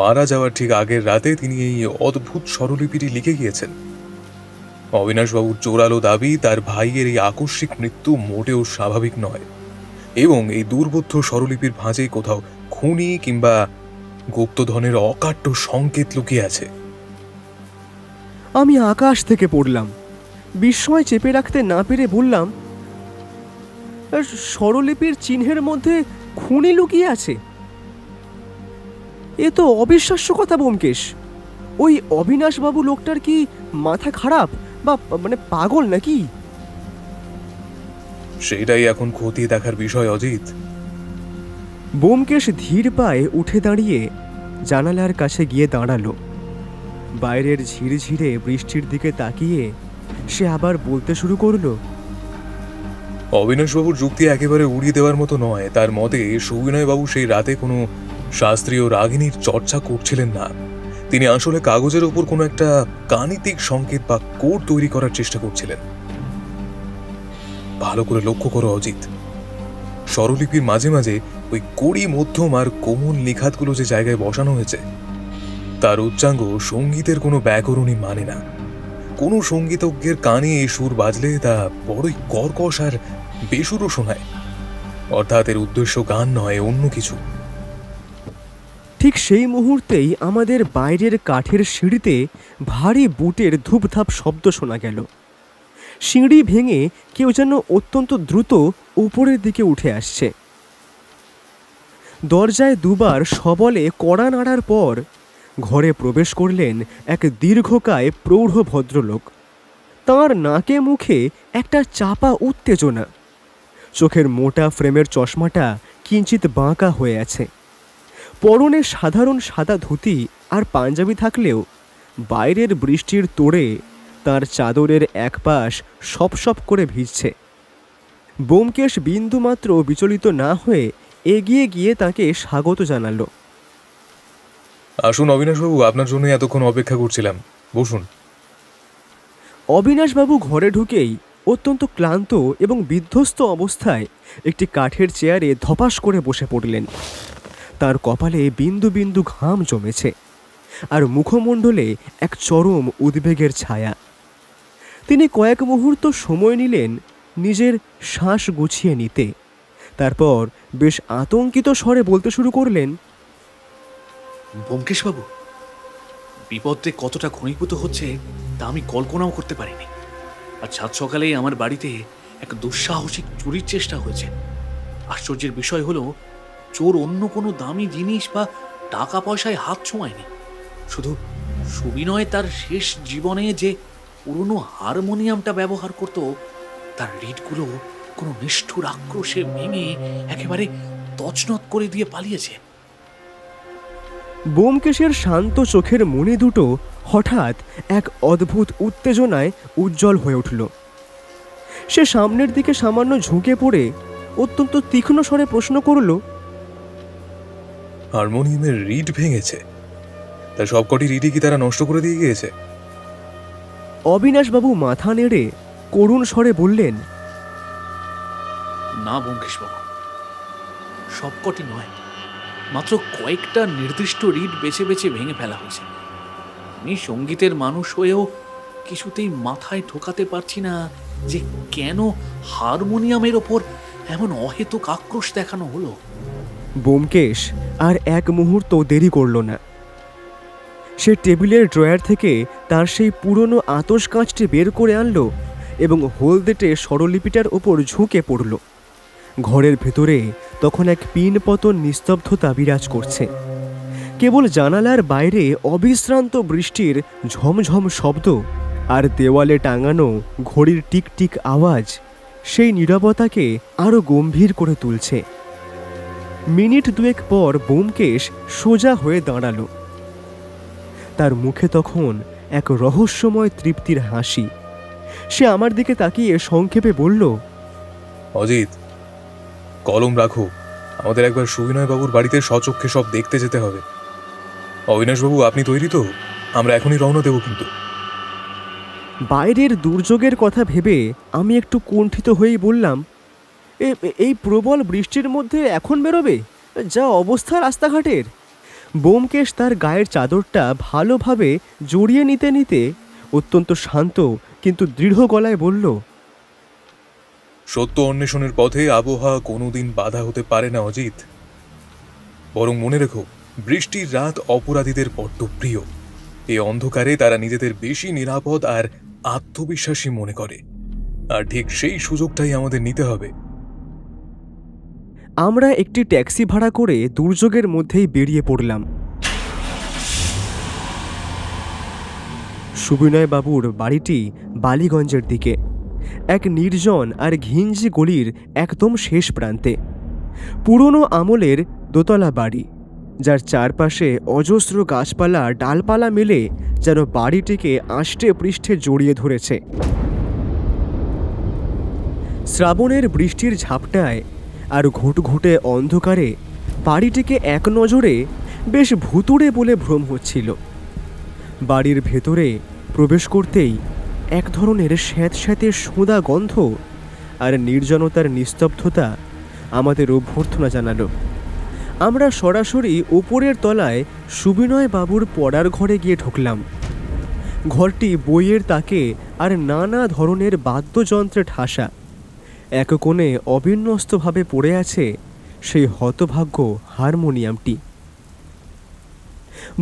মারা যাওয়ার ঠিক আগের রাতে তিনি এই অদ্ভুত স্বরলিপিটি লিখে গিয়েছেন। অবিনাশবাবুর জোরালো দাবি, তার ভাইয়ের এই আকস্মিক মৃত্যু মোটেও স্বাভাবিক নয় এবং এই দুর্বোধ্য স্বরলিপির ভাঁজে কোথাও খুনি কিংবা গুপ্তধনের অকাট্য সংকেত লুকিয়ে আছে।
আমি আকাশ থেকে পড়লাম। বিস্ময় চেপে রাখতে না পেরে বললাম, স্বরলিপির চিহ্নের মধ্যে খুনি লুকিয়ে আছে? এ তো অবিশ্বাস্য কথা ব্যোমকেশ। ওই অবিনাশবাবু লোকটার কি মাথা খারাপ বা পাগল নাকি?
সেটাই এখন খতিয়ে দেখার বিষয় অজিত।
ব্যোমকেশ ধীর পায়ে উঠে দাঁড়িয়ে জানালার কাছে গিয়ে দাঁড়ালো। বাইরের ঝিরঝিরে বৃষ্টির দিকে তাকিয়ে সে আবার বলতে শুরু করলো,
অবিনাশবাবুর যুক্তি একেবারে উড়িয়ে দেওয়ার মতো নয়। তার মতে সুবিনয়বাবু সেই রাতে কোনো শাস্ত্রীয় রাগিনীর চর্চা করছিলেন না। তিনি আসলে কাগজের ওপর কোনো একটা গাণিতিক সংকেত বা কোড তৈরি করার চেষ্টা করছিলেন। ভালো করে লক্ষ্য করো অজিত, স্বরলিপির মাঝে মাঝে ওই কড়ি, মধ্যম আর কোমল নিখাতগুলো যে জায়গায় বসানো হয়েছে, তার উচ্চাঙ্গ সঙ্গীতের কোনো ব্যাকরণই মানে না। কোনো সঙ্গীতজ্ঞের কানে এই সুর বাজলে তা বড়ই কর্কশ আর বেসুরো শোনায়। অর্থাৎ এর উদ্দেশ্য গান নয়, অন্য কিছু।
ঠিক সেই মুহূর্তেই আমাদের বাইরের কাঠের সিঁড়িতে ভারী বুটের ধূপধাপ শব্দ শোনা গেল। সিঁড়ি ভেঙে কেউ যেন অত্যন্ত দ্রুত উপরের দিকে উঠে আসছে। দরজায় দুবার সবলে কড়া নাড়ার পর ঘরে প্রবেশ করলেন এক দীর্ঘকায় প্রৌঢ় ভদ্রলোক। তাঁর নাকে মুখে একটা চাপা উত্তেজনা। চোখের মোটা ফ্রেমের চশমাটা কিঞ্চিত বাঁকা হয়ে আছে। পরনে সাধারণ সাদা ধুতি আর পাঞ্জাবি থাকলেও বাইরের বৃষ্টির তোড়ে তার চাদরের এক পাশ সপসপ করে ভিজছে। ব্যোমকেশ বিন্দুমাত্র বিচলিত না হয়ে এগিয়ে গিয়ে তাকে স্বাগত জানালো।
আসুন অবিনাশবাবু, আপনার জন্য এতক্ষণ অপেক্ষা করছিলাম, বসুন।
অবিনাশবাবু ঘরে ঢুকেই অত্যন্ত ক্লান্ত এবং বিধ্বস্ত অবস্থায় একটি কাঠের চেয়ারে ধপাস করে বসে পড়লেন। তার কপালে বিন্দু বিন্দু ঘাম জমেছে আর মুখমণ্ডলে এক চরম উদ্বেগের ছায়া। তিনি কয়েক মুহূর্ত সময় নিলেন নিজের শ্বাস গুছিয়ে নিতে। তারপর বেশ আতঙ্কিত স্বরে বলতে শুরু করলেন,
ব্যোমকেশবাবু, বিপদে কতটা ঘনীভূত হচ্ছে তা আমি কল্পনাও করতে পারিনি। আর সাত সকালেই আমার বাড়িতে এক দুঃসাহসিক চুরির চেষ্টা হয়েছে। আশ্চর্যের বিষয় হলো, চোর অন্য কোনো দামি জিনিস বা টাকা পয়সায় হাত ছোঁয়ায়নি। শুধু সুবিনয় তার শেষ জীবনে যে পুরনো হারমোনিয়ামটা ব্যবহার করত, তার রিডগুলো কোনো নিষ্ঠুর আক্রোশে ভেঙে একেবারে তছনছ করে দিয়ে পালিয়েছে।
ব্যোমকেশের শান্ত চোখের মণি দুটো হঠাৎ এক অদ্ভুত উত্তেজনায় উজ্জ্বল হয়ে উঠল। সে সামনের দিকে সামান্য ঝুঁকে পড়ে অত্যন্ত তীক্ষ্ণ স্বরে প্রশ্ন করল,
হারমোনিয়ামের রিড ভেঙেছে? তা সবকটি রিডই কি তারা নষ্ট করে দিয়ে গিয়েছে?
অবিনাশবাবু মাথা নেড়ে করুণ স্বরে বললেন,
না ব্যোমকেশবাবু, সবকটি নয়, মাত্র কয়েকটা নির্দিষ্ট রিড বেছে বেছে ভেঙে ফেলা হয়েছে। আমি সঙ্গীতের মানুষ হয়েও কিছুতেই মাথায় ঢোকাতে পারছি না যে কেন হারমোনিয়ামের ওপর এমন অহেতুক আক্রোশ দেখানো হলো।
ব্যোমকেশ আর এক মুহূর্ত দেরি করল না। সে টেবিলের ড্রয়ার থেকে তার সেই পুরনো আতস কাঁচটি বের করে আনলো এবং হলদেটে স্বরলিপিটার ওপর ঝুঁকে পড়ল। ঘরের ভেতরে তখন এক পিনপতন নিস্তব্ধতা বিরাজ করছে। কেবল জানালার বাইরে অবিশ্রান্ত বৃষ্টির ঝমঝম শব্দ আর দেওয়ালে টাঙানো ঘড়ির টিকটিক আওয়াজ সেই নীরবতাকে আরও গম্ভীর করে তুলছে। মিনিট দুয়েক পর ব্যোমকেশ সোজা হয়ে দাঁড়ালো। তার মুখে তখন এক রহস্যময় তৃপ্তির হাসি। সে আমার দিকে তাকিয়ে সংক্ষেপে বলল,
অজিত, কলম রাখো, আমাদের একবার সুবিনয় বাবুর বাড়িতে স্বচক্ষে সব দেখতে যেতে হবে। অবিনাশবাবু, আপনি তৈরি তো? আমরা এখনই রওনা দেব কিন্তু।
বাইরের দুর্যোগের কথা ভেবে আমি একটু কুণ্ঠিত হয়েই বললাম, এই প্রবল বৃষ্টির মধ্যে এখন বেরোবে? যা অবস্থা রাস্তাঘাটের! ব্যোমকেশ তার গায়ের চাদরটা ভালোভাবে জড়িয়ে নিতে নিতে অত্যন্ত শান্ত কিন্তু দৃঢ় গলায় বলল,
সত্য অন্বেষণের পথে আবহাওয়া কোনোদিন বাধা হতে পারে না অজিত। বরং মনে রেখো, বৃষ্টির রাত অপরাধীদের বড্ড প্রিয়। এই অন্ধকারে তারা নিজেদের বেশি নিরাপদ আর আত্মবিশ্বাসী মনে করে, আর ঠিক সেই সুযোগটাই আমাদের নিতে হবে।
আমরা একটি ট্যাক্সি ভাড়া করে দুর্যোগের মধ্যেই বেরিয়ে পড়লাম। সুবিনয় বাবুর বাড়িটি বালিগঞ্জের দিকে, এক নির্জন আর ঘিঞ্জি গলির একদম শেষ প্রান্তে। পুরনো আমলের দোতলা বাড়ি, যার চারপাশে অজস্র গাছপালা ডালপালা মেলে যেন বাড়িটিকে আষ্টে পৃষ্ঠে জড়িয়ে ধরেছে। শ্রাবণের বৃষ্টির ঝাপটায় আর ঘুটঘুটে অন্ধকারে বাড়িটিকে এক নজরে বেশ ভুতুড়ে বলে ভ্রম হচ্ছিল। বাড়ির ভেতরে প্রবেশ করতেই এক ধরনের স্যাঁতস্যাঁতে সোঁদা গন্ধ আর নির্জনতার নিস্তব্ধতা আমাদের অভ্যর্থনা জানালো। আমরা সরাসরি ওপরের তলায় সুবিনয় বাবুর পড়ার ঘরে গিয়ে ঢুকলাম। ঘরটি বইয়ের তাকে আর নানা ধরনের বাদ্যযন্ত্রে ঠাসা। এক কোণে অবিন্যস্তভাবে পড়ে আছে সেই হতভাগ্য হারমোনিয়ামটি।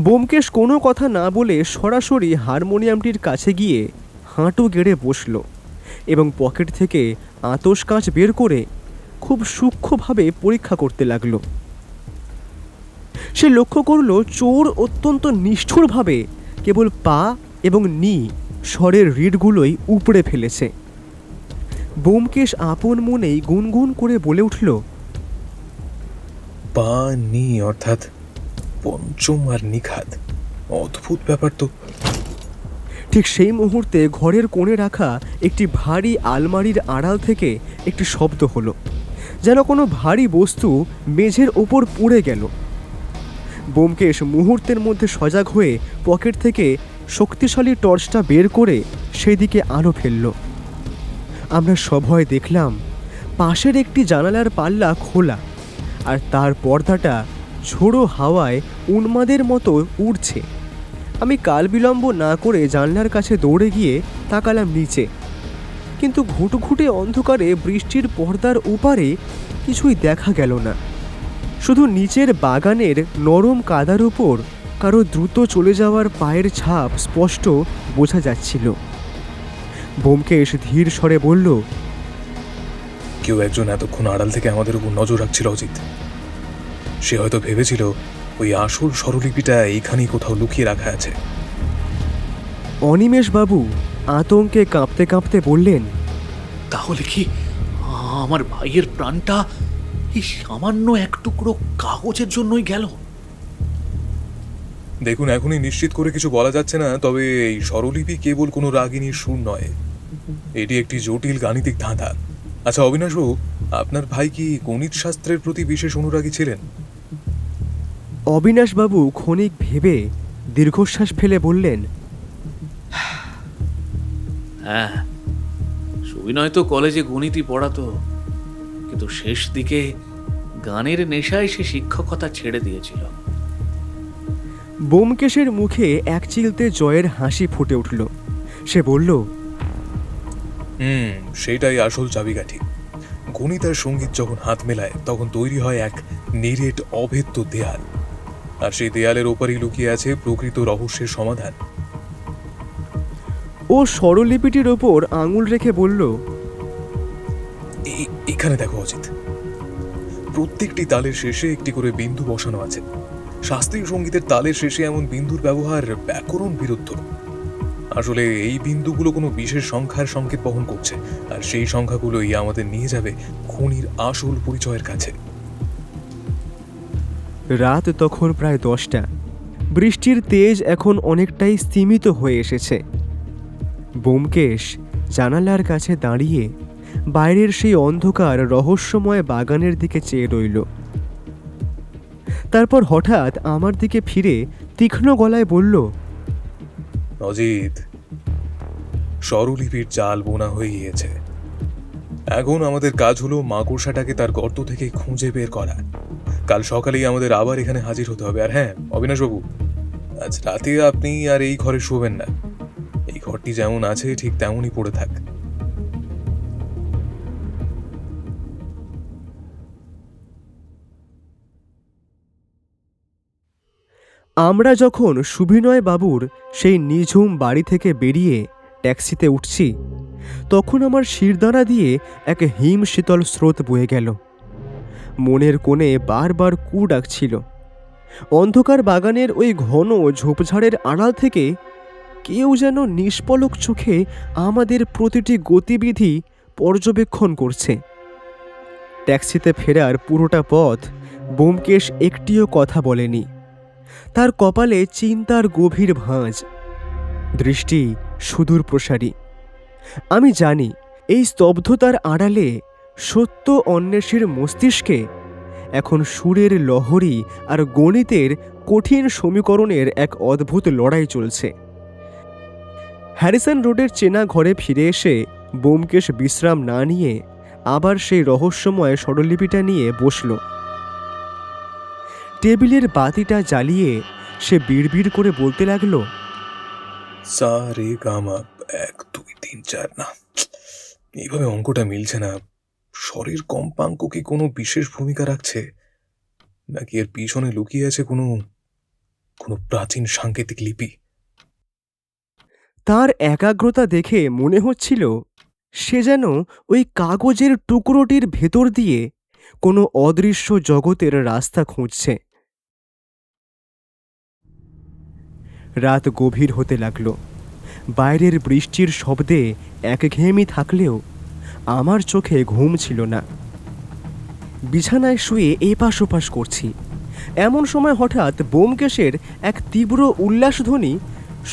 ব্যোমকেশ কোনো কথা না বলে সরাসরি হারমোনিয়ামটির কাছে গিয়ে হাঁটু গেড়ে বসল এবং পকেট থেকে আতস কাঁচ বের করে খুব সূক্ষ্মভাবে পরীক্ষা করতে লাগলো। সে লক্ষ্য করল চোর অত্যন্ত নিষ্ঠুরভাবে কেবল পা এবং নি স্বরের রিডগুলোই উপড়ে ফেলেছে। ব্যোমকেশ আপন মনেই গুনগুন করে বলে উঠল,
পা নি অর্থাৎ পঞ্চম আর নিখাত। অদ্ভুত ব্যাপার তো।
ঠিক সেই মুহূর্তে ঘরের কোণে রাখা একটি ভারী আলমারির আড়াল থেকে একটি শব্দ হলো, যেন কোনো ভারী বস্তু মেঝের ওপর পড়ে গেল। ব্যোমকেশ মুহূর্তের মধ্যে সজাগ হয়ে পকেট থেকে শক্তিশালী টর্চটা বের করে সেদিকে আলো ফেলল। আমরা সভয়ে দেখলাম পাশের একটি জানালার পাল্লা খোলা, আর তার পর্দাটা ঝোড়ো হাওয়ায় উন্মাদের মতো উড়ছে। আমি কাল বিলম্ব না করে জানলার কাছে দৌড়ে গিয়ে তাকালাম নিচে, কিন্তু ঘুটঘুটে অন্ধকারে বৃষ্টির পর্দার ওপারে কিছুই দেখা গেল না। শুধু নিচের বাগানের নরম কাদার উপর কারো দ্রুত চলে যাওয়ার পায়ের ছাপ স্পষ্ট বোঝা যাচ্ছিল। ব্যোমকেশ ধীর স্বরে বলল,
কেউ একজন এতক্ষণ আড়াল থেকে আমাদের উপর নজর রাখছিল অজিত। সে হয়তো ভেবেছিল ওই আসল স্বরলিপিটা এইখানেই কোথাও লুকিয়ে রাখা আছে।
অনিমেষবাবু আতঙ্কে কাঁপতে কাঁপতে বললেন,
তাহলে কি আমার ভাইয়ের প্রাণটা এই সামান্য এক টুকরো কাগজের জন্যই গেল?
দেখুন, এখনই নিশ্চিত করে কিছু বলা যাচ্ছে না, তবে এই স্বরলিপি কেবল কোনো রাগিনীর সুর নয়, এটি একটি জটিল গাণিতিক ধাঁধা। আচ্ছা অবিনাশবাবু, আপনার ভাই কি গণিত শাস্ত্রের প্রতি বিশেষ অনুরাগী ছিলেন?
অবিনাশবাবু ক্ষণিক ভেবে দীর্ঘশ্বাস ফেলে বললেন,
হ্যাঁ, সুবিনয় তো কলেজে গণিতই পড়াতো, কিন্তু শেষ দিকে গানের নেশায় সে শিক্ষকতা ছেড়ে দিয়েছিল।
ব্যোমকেশের মুখে এক চিলতে জয়ের হাসি ফুটে উঠল। সে বলল,
সেটাই আসল চাবিকাঠি। গণিত আর সঙ্গীত যখন হাত মেলায় তখন তৈরি হয় এক নিরেট অভেদ্য দেয়াল, আর সেই দেয়ালের ওপারেই লুকিয়ে আছে প্রকৃত রহস্যের সমাধান।
ও স্বরলিপিটির ওপর আঙুল রেখে বলল,
এখানে দেখো অজিত, প্রত্যেকটি তালের শেষে একটি করে বিন্দু বসানো আছে। শাস্ত্রীয় সঙ্গীতের তালের শেষে এমন বিন্দুর ব্যবহার ব্যাকরণ বিরুদ্ধ। আসলে এই বিন্দুগুলো কোনো বিশেষ সংখ্যার সংকেত বহন করছে, আর সেই সংখ্যাগুলোই আমাদের নিয়ে যাবে খুনির আসল পরিচয়ের কাছে।
রাত তখন প্রায় 10টা। বৃষ্টির তেজ এখন অনেকটাই স্তিমিত হয়ে এসেছে। ব্যোমকেশ জানালার কাছে দাঁড়িয়ে বাইরের সেই অন্ধকার রহস্যময় বাগানের দিকে চেয়ে রইল। তারপর হঠাৎ আমার দিকে ফিরে তীক্ষ্ণ গলায় বলল,
অজিত, স্বরলিপির চাল বোনা হয়ে গিয়েছে। এখন আমাদের কাজ হলো মাকড়সাটাকে তার গর্ত থেকে খুঁজে বের করা। কাল সকালেই আমাদের আবার এখানে হাজির হতে হবে। আর হ্যাঁ অবিনাশবাবু, আজ রাতে আপনি আর এই ঘরে শোবেন না। এই ঘরটি যেমন আছে ঠিক তেমনই পড়ে থাক।
আমরা যখন সুবিনয় বাবুর সেই নিঝুম বাড়ি থেকে বেরিয়ে ট্যাক্সিতে উঠছি, তখন আমার শিরদাঁড়া দিয়ে এক হিম শীতল স্রোত বয়ে গেল। মনের কোণে বারবার কু ডাকছিল। অন্ধকার বাগানের ওই ঘন ঝোপঝাড়ের আড়াল থেকে কেউ যেন নিষ্পলক চোখে আমাদের প্রতিটি গতিবিধি পর্যবেক্ষণ করছে। ট্যাক্সিতে ফেরার পুরোটা পথ ব্যোমকেশ একটিও কথা বলেনি। তার কপালে চিন্তার গভীর ভাঁজ, দৃষ্টি সুদূর প্রসারী। আমি জানি এই স্তব্ধতার আড়ালে সত্য অন্বেষীর মস্তিষ্কে এখন সুরের লহরী আর গণিতের কঠিন সমীকরণের এক অদ্ভুত লড়াই চলছে। হ্যারিসন রোডের চেনা ঘরে ফিরে এসে ব্যোমকেশ বিশ্রাম না নিয়ে আবার সেই রহস্যময় স্বরলিপিটা নিয়ে বসল। টেবিলের বাতিটা জ্বালিয়ে সে বিড়বিড় করে বলতে লাগলো,
সা রে গা মা 1 2 3 4। না, এইভাবে অঙ্কটা মিলছে না। স্বরের কম্পাঙ্ক কি কোনো বিশেষ ভূমিকা রাখছে, নাকি এর পিছনে লুকিয়ে আছে কোনো কোনো প্রাচীন সাংকেতিক লিপি?
তার একাগ্রতা দেখে মনে হচ্ছিল সে যেন ওই কাগজের টুকরোটির ভেতর দিয়ে কোনো অদৃশ্য জগতের রাস্তা খুঁজছে। রাত গভীর হতে লাগল। বাইরের বৃষ্টির শব্দে একঘেয়েমি থাকলেও আমার চোখে ঘুম ছিল না। বিছানায় শুয়ে এপাশ ওপাশ করছি, এমন সময় হঠাৎ ব্যোমকেশের এক তীব্র উল্লাসধ্বনি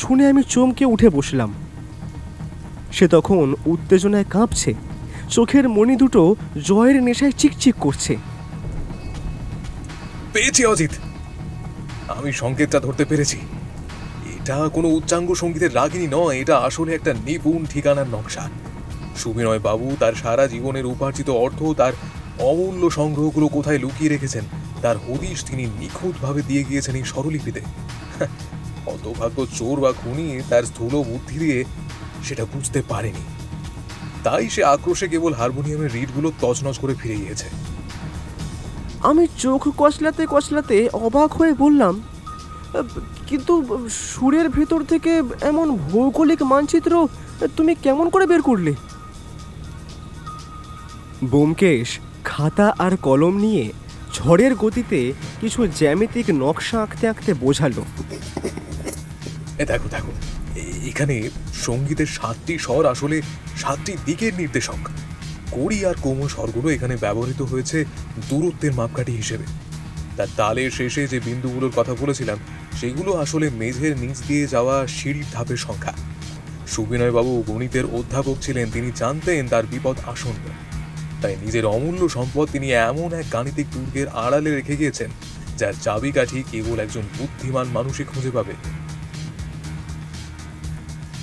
শুনে আমি চমকে উঠে বসলাম। সে তখন উত্তেজনায় কাঁপছে, চোখের মণি দুটো জয়ের নেশায় চিকচিক করছে।
পেয়েছি অজিত, আমি সংকেতটা ধরতে পেরেছি। এটা কোনো উচ্চাঙ্গ সঙ্গীতের রাগিনী নয়, এটা আসলে একটা নিপুণ ঠিকানার নকশা। সুবিনয় বাবু তার সারা জীবনের উপার্জিত অর্থ, তার অমূল্য সংগ্রহগুলো কোথায় লুকিয়ে রেখেছেন তার হদিশ তিনি নিখুঁতভাবে দিয়ে গিয়েছেন এই স্বরলিপিতে। হতভাগ্য চোর বা খুনি তার স্থূল বুদ্ধি দিয়ে সেটা বুঝতে পারেনি, তাই সে আক্রোশে কেবল হারমোনিয়ামের রিডগুলো তছনছ করে ফিরে গিয়েছে।
আমি চোখ কচলাতে কচলাতে অবাক হয়ে বললাম, কিন্তু সুরের ভেতর থেকে এমন ভৌগোলিক মানচিত্র তুমি কেমন করে বের করলে? ব্যোমকেশ খাতা আর কলম নিয়ে ঝড়ের গতিতে কিছু জ্যামিতিক নকশা আঁকতে আঁকতে বোঝালো।
দেখো দেখো, এখানে সঙ্গীতের 7টি স্বর আসলে 7টি দিকের নির্দেশক। কড়ি আর কোমল স্বরগুলো এখানে ব্যবহৃত হয়েছে দূরত্বের মাপকাঠি হিসেবে। তার তালের শেষে যে বিন্দুগুলোর কথা বলেছিলাম সেগুলো আসলে মেঝের নিচ দিয়ে যাওয়া সিঁড়ির ধাপের সংখ্যা। সুবিনয়বাবু গণিতের অধ্যাপক ছিলেন, তিনি জানতেন তার বিপদ আসন্ন। তাই নিজের অমূল্য সম্পদ তিনি এমন এক গাণিতিক দুর্গের আড়ালে রেখে গিয়েছেন, যার চাবিকাঠি কেবল একজন বুদ্ধিমান মানুষই খুঁজে পাবে।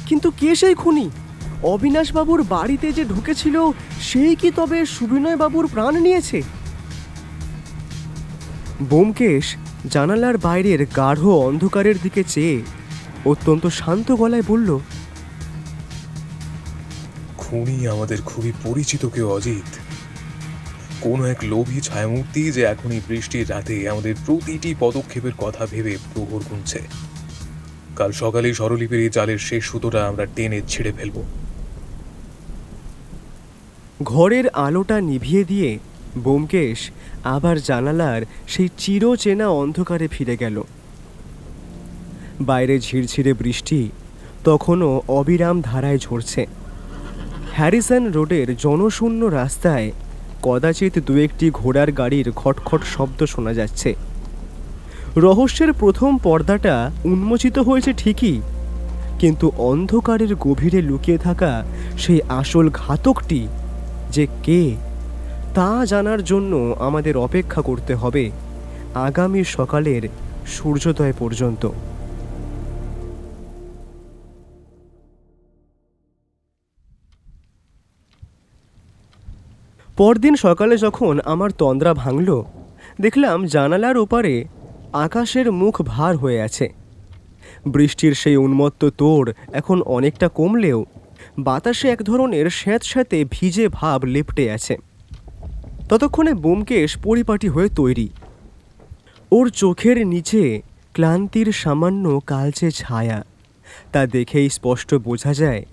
কিন্তু কে সেই খুনি? অবিনাশবাবুর বাড়িতে যে ঢুকেছিল সেই কি তবে সুবিনয়বাবুর প্রাণ নিয়েছে? ব্যোমকেশ জানালার বাইরের গাঢ় অন্ধকারের দিকে চেয়ে অত্যন্ত শান্ত গলায় বলল,
খুনি আমাদের খুবই পরিচিত কেউ, অজিত। কোন এক লোভী ছায়ামূর্তি যে এখনই বৃষ্টির রাতে আমাদের প্রতিটি পদক্ষেপের কথা ভেবে প্রহর গুনছে। কাল সকালেই স্বরলিপির এই জালের শেষ সুতোটা আমরা টেনে ছিঁড়ে ফেলব।
ঘরের আলোটা নিভিয়ে দিয়ে ব্যোমকেশ আবার জানালার সেই চিরচেনা অন্ধকারে ফিরে গেল। বাইরে ঝিরঝিরে বৃষ্টি তখনও অবিরাম ধারায় ঝরছে। হ্যারিসন রোডের জনশূন্য রাস্তায় কদাচিৎ দু একটি ঘোড়ার গাড়ির খটখট শব্দ শোনা যাচ্ছে। রহস্যের প্রথম পর্দাটা উন্মোচিত হয়েছে ঠিকই, কিন্তু অন্ধকারের গভীরে লুকিয়ে থাকা সেই আসল ঘাতকটি যে কে তা জানার জন্য আমাদের অপেক্ষা করতে হবে আগামী সকালের সূর্যোদয় পর্যন্ত। পরদিন সকালে যখন আমার তন্দ্রা ভাঙল, দেখলাম জানালার ওপারে আকাশের মুখ ভার হয়ে আছে। বৃষ্টির সেই উন্মত্ত তোড় এখন অনেকটা কমলেও বাতাসে এক ধরনের স্যাঁতস্যাঁতে ভিজে ভাব লেপ্টে আছে। ততক্ষণে ব্যোমকেশ পরিপাটি হয়ে তৈরি। ওর চোখের নিচে ক্লান্তির সামান্য কালচে ছায়া, তা দেখেই স্পষ্ট বোঝা যায়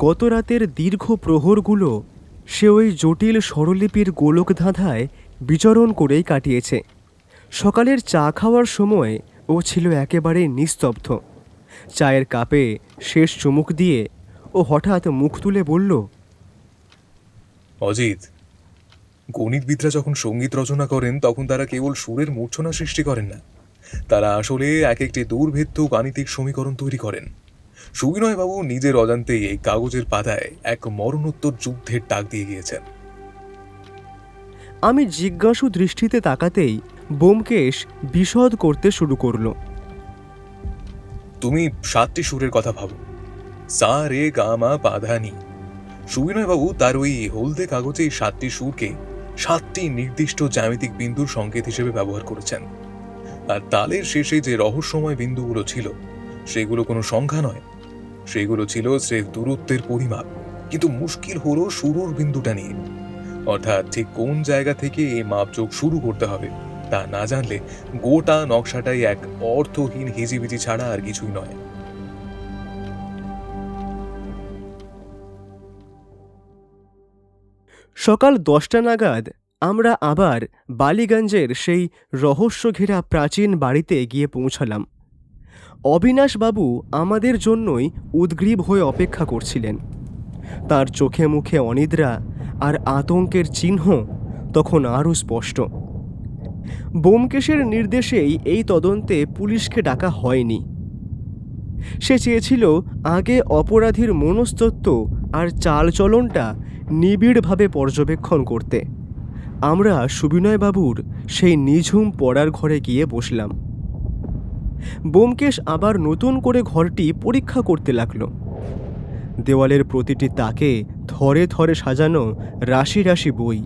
গত রাতের দীর্ঘ প্রহরগুলো সে ওই জটিল স্বরলিপির গোলক ধাঁধায় বিচরণ করেই কাটিয়েছে। সকালের চা খাওয়ার সময় ও ছিল একেবারে নিস্তব্ধ। চায়ের কাপে শেষ চুমুক দিয়ে ও হঠাৎ মুখ তুলে বলল,
অজিত, গণিতবিদরা যখন সঙ্গীত রচনা করেন তখন তারা কেবল সুরের মূর্ছনা সৃষ্টি করেন না, তারা আসলে এক একটি দুর্ভেদ্য গাণিতিক সমীকরণ তৈরি করেন। সুবিনয়বাবু নিজের অজান্তেই এই কাগজের পাতায় এক মরণোত্তর যুদ্ধের ডাক দিয়ে গিয়েছেন।
আমি জিজ্ঞাসু দৃষ্টিতে তাকাতেই ব্যোমকেশ বিশদ করতে শুরু করলো।
তুমি 7টি সুরের কথা ভাবো, সা রে গা মা পা ধা নি। সুবিনয়বাবু তার ওই হলদে কাগজে এই 7টি সুরকে 7টি নির্দিষ্ট জ্যামিতিক বিন্দুর সংকেত হিসেবে ব্যবহার করেছেন। আর তালের শেষে যে রহস্যময় বিন্দুগুলো ছিল সেগুলো কোনো সংখ্যা নয়, সেগুলো ছিল স্রেফ দূরত্বের পরিমাপ। কিন্তু মুশকিল হলো শুরুর বিন্দুটা নিয়ে, অর্থাৎ ঠিক কোন জায়গা থেকে এই মাপযোগ শুরু করতে হবে তা না জানলে গোটা নকশাটাই এক অর্থহীন হিজিবিজি ছাড়া আর কিছুই নয়।
সকাল 10টা নাগাদ আমরা আবার বালিগঞ্জের সেই রহস্য ঘেরা প্রাচীন বাড়িতে গিয়ে পৌঁছালাম। অবিনাশবাবু আমাদের জন্যই উদ্গ্রীব হয়ে অপেক্ষা করছিলেন। তার চোখে মুখে অনিদ্রা আর আতঙ্কের চিহ্ন তখন আরও স্পষ্ট। ব্যোমকেশের নির্দেশেই এই তদন্তে পুলিশকে ডাকা হয়নি। সে চেয়েছিল আগে অপরাধীর মনস্তত্ত্ব আর চালচলনটা নিবিড়ভাবে পর্যবেক্ষণ করতে। আমরা সুবিনয়বাবুর সেই নিঝুম পড়ার ঘরে গিয়ে বসলাম। ব্যোমকেশ আবার নতুন করে ঘরটি পরীক্ষা করতে লাগলো। দেওয়ালের প্রতিটি তাকে থরে থরে সাজানো রাশি রাশি বই,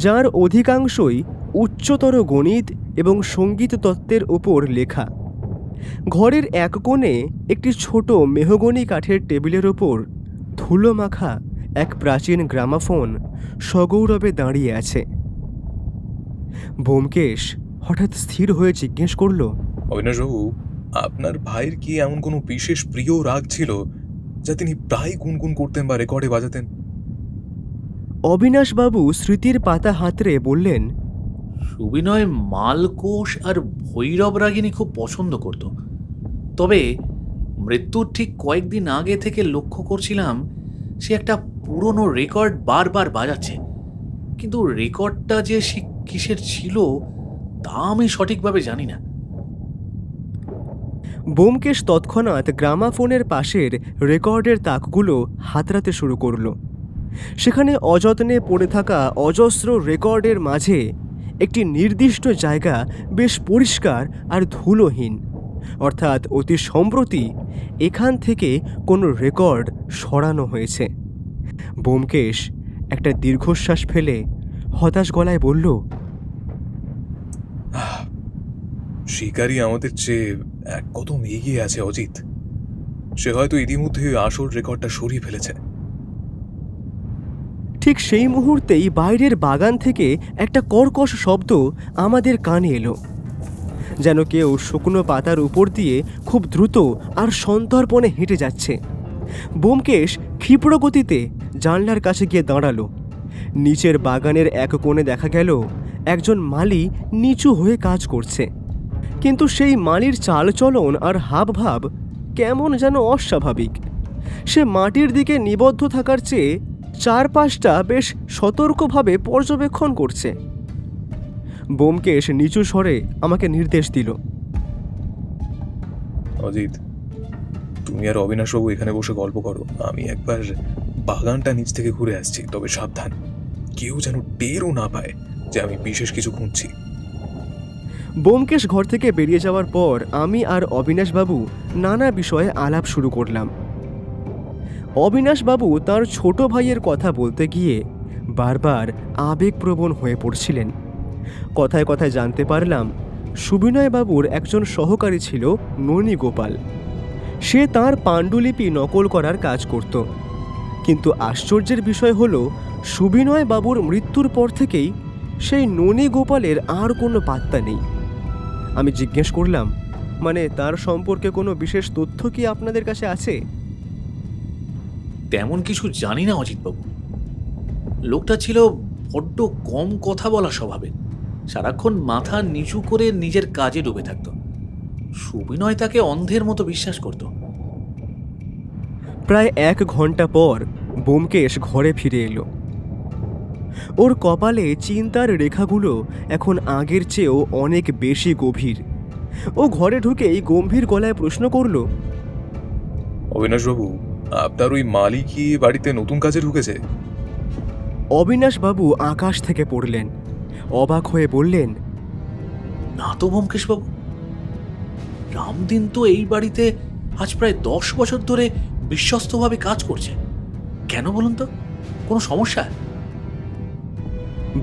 যার অধিকাংশই উচ্চতর গণিত এবং সঙ্গীত তত্ত্বের ওপর লেখা। ঘরের এক কোণে একটি ছোট মেহগনি কাঠের টেবিলের ওপর ধুলো মাখা এক প্রাচীন গ্রামাফোন সগৌরবে দাঁড়িয়ে আছে। ব্যোমকেশ হঠাৎ স্থির হয়ে জিজ্ঞেস করল,
অবিনাশবাবু, আপনার ভাইয়ের কি এমন কোনো বিশেষ প্রিয় রাগ ছিল যা তিনি প্রায় গুনগুন করতেন বা রেকর্ডে বাজাতেন?
অবিনাশবাবু স্মৃতির পাতা হাতড়ে বললেন,
সুবিনয় মালকোষ আর ভৈরব রাগিনী খুব পছন্দ করত। তবে মৃত্যুর ঠিক কয়েকদিন আগে থেকে লক্ষ্য করছিলাম সে একটা পুরনো রেকর্ড বারবার বাজাচ্ছে, কিন্তু রেকর্ডটা যে সে কিসের ছিল তা আমি সঠিকভাবে জানি না।
ব্যোমকেশ তৎক্ষণাৎ গ্রামাফোনের পাশের রেকর্ডের তাকগুলো হাতড়াতে শুরু করলো। সেখানে অযত্নে পড়ে থাকা অজস্র রেকর্ডের মাঝে একটি নির্দিষ্ট জায়গা বেশ পরিষ্কার আর ধুলোহীন, অর্থাৎ অতি সম্প্রতি এখান থেকে কোনো রেকর্ড সরানো হয়েছে। ব্যোমকেশ একটা দীর্ঘশ্বাস ফেলে হতাশ গলায় বলল,
শিকারী আমাদের চেয়ে এক কদম এগিয়ে আছে অজিত। সে হয়তো ইতিমধ্যে আসল রেকর্ডটা সরিয়ে ফেলেছে।
ঠিক সেই মুহূর্তেই বাইরের বাগান থেকে একটা কর্কশ শব্দ আমাদের কানে এলো, যেন কেউ শুকনো পাতার উপর দিয়ে খুব দ্রুত আর সন্তর্পণে হেঁটে যাচ্ছে। ব্যোমকেশ ক্ষিপ্র গতিতে জানলার কাছে গিয়ে দাঁড়ালো। নিচের বাগানের এক কোণে দেখা গেল একজন মালি নিচু হয়ে কাজ করছে, কিন্তু সেই মালির চালচলন আর হাবভাব কেমন যেন অস্বাভাবিক। সে মাটির দিকে নিবদ্ধ থাকার চেয়ে চারপাশটা বেশ সতর্কভাবে পর্যবেক্ষণ করছে। ব্যোমকেশ নিচু স্বরে আমাকে নির্দেশ দিল,
অজিত, তুমি আর অবিনাশবাবু এখানে বসে গল্প করো। আমি একবার বাগানটা নিচ থেকে ঘুরে আসছি। তবে সাবধান, কেউ যেন টেরও না পায় যে আমি বিশেষ কিছু খুঁজছি।
ব্যোমকেশ ঘর থেকে বেরিয়ে যাওয়ার পর আমি আর অবিনাশবাবু নানা বিষয়ে আলাপ শুরু করলাম। অবিনাশবাবু তার ছোট ভাইয়ের কথা বলতে গিয়ে বারবার আবেগপ্রবণ হয়ে পড়ছিলেন। কথায় কথায় জানতে পারলাম সুবিনয়বাবুর একজন সহকারী ছিল ননী গোপাল। সে তার পাণ্ডুলিপি নকল করার কাজ করত, কিন্তু আশ্চর্যের বিষয় হলো সুবিনয়বাবুর মৃত্যুর পর থেকেই সেই ননী গোপালের আর কোনো পাত্তা নেই। আমি জিজ্ঞেস করলাম, মানে তার সম্পর্কে কোনো বিশেষ তথ্য কি আপনাদের কাছে আছে?
তেমন কিছু জানি না অজিতবাবু। লোকটা ছিল বড্ড কম কথা বলা স্বভাবের, সারাক্ষণ মাথা নিচু করে নিজের কাজে ডুবে থাকত। সুবিনয় তাকে অন্ধের মতো বিশ্বাস করত।
প্রায় 1 ঘন্টা পর ব্যোমকেশ ঘরে ফিরে এলো। ওর কপালে চিন্তার রেখাগুলো এখন আগের চেয়েও অনেক বেশি গভীর। ও ঘরে ঢুকেই গম্ভীর গলায় প্রশ্ন করল,
অবিনাশবাবু, আপনার ওই মালি কি বাড়িতে নতুন কাজে ঢুকেছে?
অবিনাশবাবু আকাশ থেকে পড়লেন। অবাক হয়ে বললেন,
না তো ব্যোমকেশবাবু, রামদিন তো এই বাড়িতে আজ প্রায় 10 বছর ধরে বিশ্বস্তভাবে কাজ করছে। কেন বলুন তো, কোনো সমস্যা?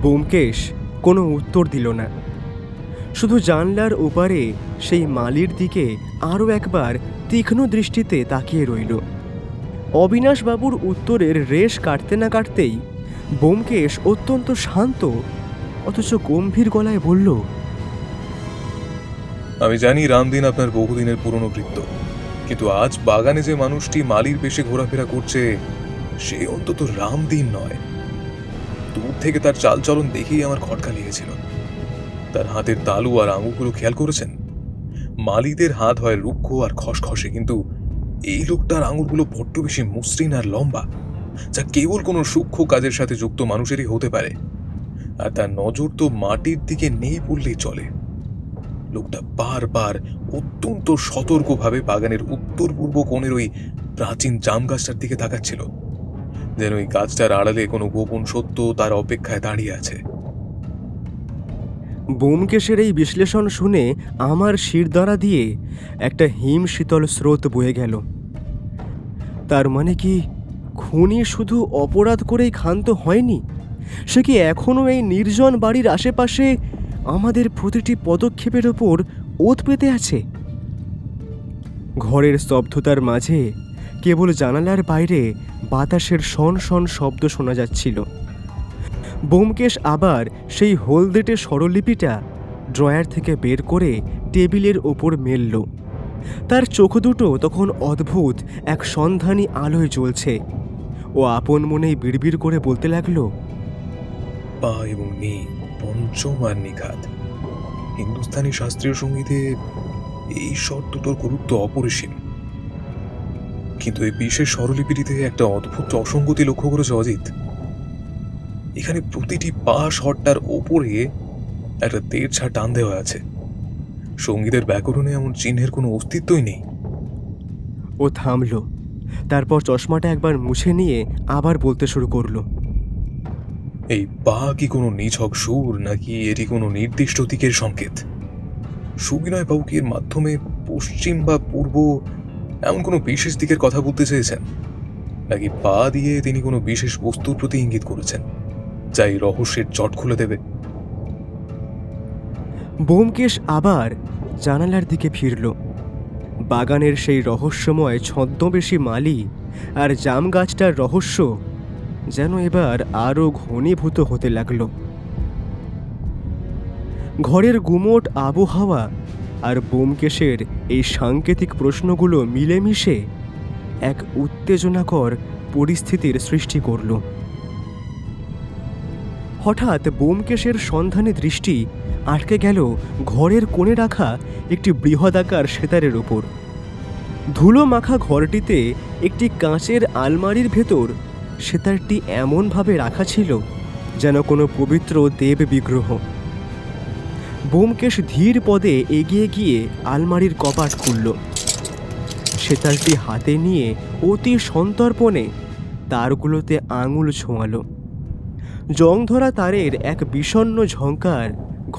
ব্যোমকেশ কোনো উত্তর দিল না, শুধু জানলার ওপারে সেই মালির দিকে আরও একবার তীক্ষ্ণ দৃষ্টিতে তাকিয়ে রইল। অবিনাশবাবুর উত্তরের রেশ কাটতে না কাটতেই ব্যোমকেশ অত্যন্ত শান্ত অথচ গম্ভীর গলায় বলল,
আমি জানি রামদিন আপনার বহুদিনের পুরনো বৃত্ত, কিন্তু আজ বাগানে যে মানুষটি মালির বেশে ঘোরাফেরা করছে সে অন্তত রামদিন নয়। দূর থেকে তার চালচলন দেখেই আমার খটকা লেগেছিল। তার হাতের তালু আর আঙুলগুলো খেয়াল করেছেন? মালিদের হাত হয় রুক্ষ আর খসখসে, কিন্তু এই লোকটার আঙুলগুলো বড্ড বেশি মসৃণ আর লম্বা, যা কেবল কোনো সূক্ষ্ম কাজের সাথে যুক্ত মানুষেরই হতে পারে। আর তার নজর তো মাটির দিকে নেই বললেই চলে। লোকটা বারবার অত্যন্ত সতর্কভাবে বাগানের উত্তর পূর্ব কোণের ওই প্রাচীন জাম গাছটার দিকে তাকাচ্ছিল, যেন ওই গাছটার আড়ালে কোনো গোপন সত্য তার অপেক্ষায় দাঁড়িয়ে আছে।
ব্যোমকেশের এই বিশ্লেষণ শুনে আমার শিরদাঁড়া দিয়ে একটা হিম শীতল স্রোত বয়ে গেল। তার মানে কি খুনি শুধু অপরাধ করেই ক্ষান্ত হয়নি? সে কি এখনও এই নির্জন বাড়ির আশেপাশে আমাদের প্রতিটি পদক্ষেপের ওপর ওত পেতে আছে? ঘরের স্তব্ধতার মাঝে কেবল জানালার বাইরে বাতাসের শন শন শব্দ শোনা যাচ্ছিল। ব্যোমকেশ আবার সেই হলদেটে স্বরলিপিটা ড্রয়ার থেকে বের করে টেবিলের ওপর মেলল। তার চোখ দুটো তখন অদ্ভুত এক সন্ধানী আলোয় জ্বলছে। ও আপন মনেই বিড়বিড় করে বলতে লাগলো,
পা এবং নি পঞ্চম আর নিঘাত। হিন্দুস্তানি শাস্ত্রীয় সঙ্গীতে এই স্বর দুটোর গুরুত্ব অপরিসীম, কিন্তু এই বিশেষ স্বরলিপিটিতে একটা অদ্ভুত অসঙ্গতি লক্ষ্য করেছে অজিত। এখানে প্রতিটি পা স্বরটার ওপরে একটা 1.5 টান দেওয়া আছে, সঙ্গীতের ব্যাকরণে এমন চিহ্নের কোনো অস্তিত্বই নেই।
ও থামল, তারপর চশমাটা একবার মুছে নিয়ে আবার বলতে শুরু করলো।
এই পা কি কোনো নিছক সুর, নাকি এটি কোনো নির্দিষ্ট দিকের সংকেত? সুবিনয় বাবু কি এর মাধ্যমে পশ্চিম বা পূর্ব এমন কোনো বিশেষ দিকের কথা বলতে চেয়েছেন, নাকি পা দিয়ে তিনি কোনো বিশেষ বস্তুর প্রতি ইঙ্গিত করেছেন যা এই রহস্যের জট খুলে দেবে?
ব্যোমকেশ আবার জানালার দিকে ফিরল। বাগানের সেই রহস্যময় ছদ্মবেশী মালি আর জাম গাছটার রহস্য যেন এবার আরও ঘনীভূত হতে লাগল। ঘরের গুমোট আবহাওয়া আর ব্যোমকেশের এই সাংকেতিক প্রশ্নগুলো মিলেমিশে এক উত্তেজনাকর পরিস্থিতির সৃষ্টি করল। হঠাৎ ব্যোমকেশের সন্ধানী দৃষ্টি আটকে গেল ঘরের কোণে রাখা একটি বৃহদাকার সেতারের ওপর। ধুলো মাখা ঘরটিতে একটি কাঁচের আলমারির ভেতর সেতারটি এমনভাবে রাখা ছিল যেন কোনো পবিত্র দেব বিগ্রহ। ব্যোমকেশ ধীর পদে এগিয়ে গিয়ে আলমারির কপাট খুলল। সেতারটি হাতে নিয়ে অতি সন্তর্পণে তারগুলোতে আঙুল ছোঁয়ালো। জংধরা তারের এক বিষণ্ণ ঝংকার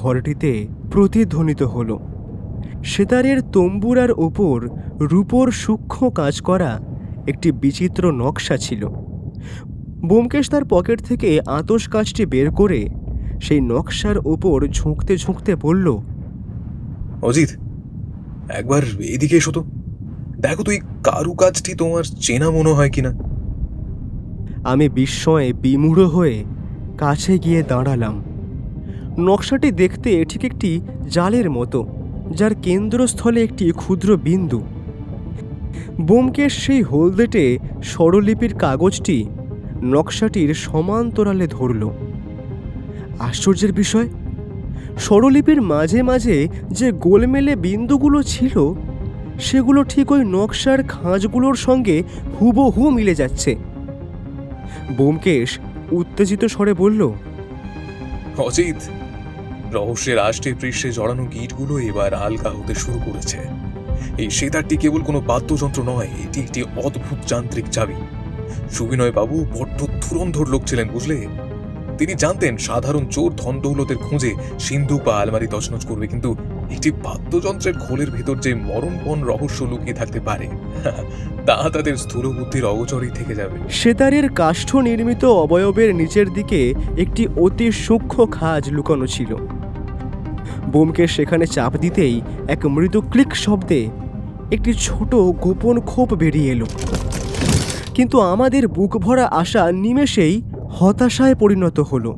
ঘরটিতে প্রতিধ্বনিত হল। সেতারের তম্বুরার ওপর রূপোর সূক্ষ্ম কাজ করা একটি বিচিত্র নকশা ছিল। ব্যোমকেশ তার পকেট থেকে আতস কাজটি বের করে সেই নকশার ওপর ঝুঁকতে ঝুঁকতে বলল,
অজিত, একবার এদিকে এসো তো, দেখো তো এই কারুকাজটি তোমার চেনা মনে হয় কিনা।
আমি বিস্ময়ে বিমূঢ় হয়ে কাছে গিয়ে দাঁড়ালাম। নকশাটি দেখতে ঠিক একটি জালের মতো, যার কেন্দ্রস্থলে একটি ক্ষুদ্র বিন্দু। ব্যোমকেশ সেই হলদেটে স্বরলিপির কাগজটি নকশাটির সমান্তরালে ধরল। আশ্চর্যের বিষয়, স্বরলিপির মাঝে মাঝে যে গোলমেলে বিন্দুগুলো ছিল সেগুলো ঠিক ওই নকশার খাঁজগুলোর সঙ্গে হুবহু মিলে যাচ্ছে। ব্যোমকেশ উত্তেজিত স্বরে বলল,
অজিত, রহস্যের আষ্টে পৃষ্ঠে জড়ানো গিঁটগুলো এবার হালকা হতে শুরু করেছে। এই সেতারটি কেবল কোনো বাদ্যযন্ত্র নয়, এটি একটি অদ্ভুত যান্ত্রিক চাবি। সুবিনয় বাবু বড্ড ধুরন্ধর লোক ছিলেন, বুঝলে। তিনি জানতেন সাধারণ চোর ধন দৌলতের খোঁজে সিন্ধুক বা আলমারি তছনছ করবে, কিন্তু একটি বাদ্যযন্ত্রের খোলের ভেতর যে মরণপণ রহস্য লুকিয়ে থাকতে পারে তা তাদের স্থূল বুদ্ধির অগোচরেই থেকে যাবে।
সেতারের কাষ্ঠ নির্মিত অবয়বের নিচের দিকে একটি অতি সূক্ষ্ম খাঁজ লুকানো ছিল। ব্যোমকেশ সেখানে চাপ দিতেই এক মৃদু ক্লিক শব্দে একটি ছোট গোপন খোপ বেরিয়ে এলো। কিন্তু আমাদের বুক ভরা আশা নিমেষেই হতাশায় পরিণত হলো।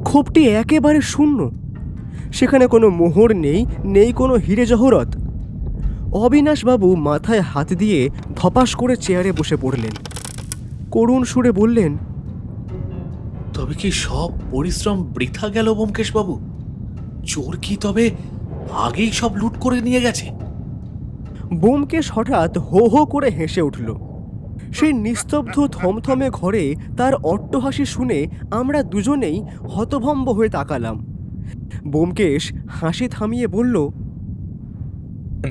খোপটি একেবারে শূন্য। সেখানে কোনো মোহর নেই, নেই কোনো হিরে জহরত। অবিনাশবাবু মাথায় হাত দিয়ে ধপাস করে চেয়ারে বসে পড়লেন। করুণ সুরে বললেন,
তবে কি সব পরিশ্রম বৃথা গেল ব্যোমকেশ বাবু? চোর কি তবে আগেই সব লুট করে নিয়ে গেছে?
ব্যোমকেশ হঠাৎ হো হো করে হেসে উঠল। সেই নিস্তব্ধ থমথমে ঘরে তার অট্টহাসি শুনে আমরা দুজনেই হতভম্ব হয়ে তাকালাম। ব্যোমকেশ হাসি থামিয়ে বলল,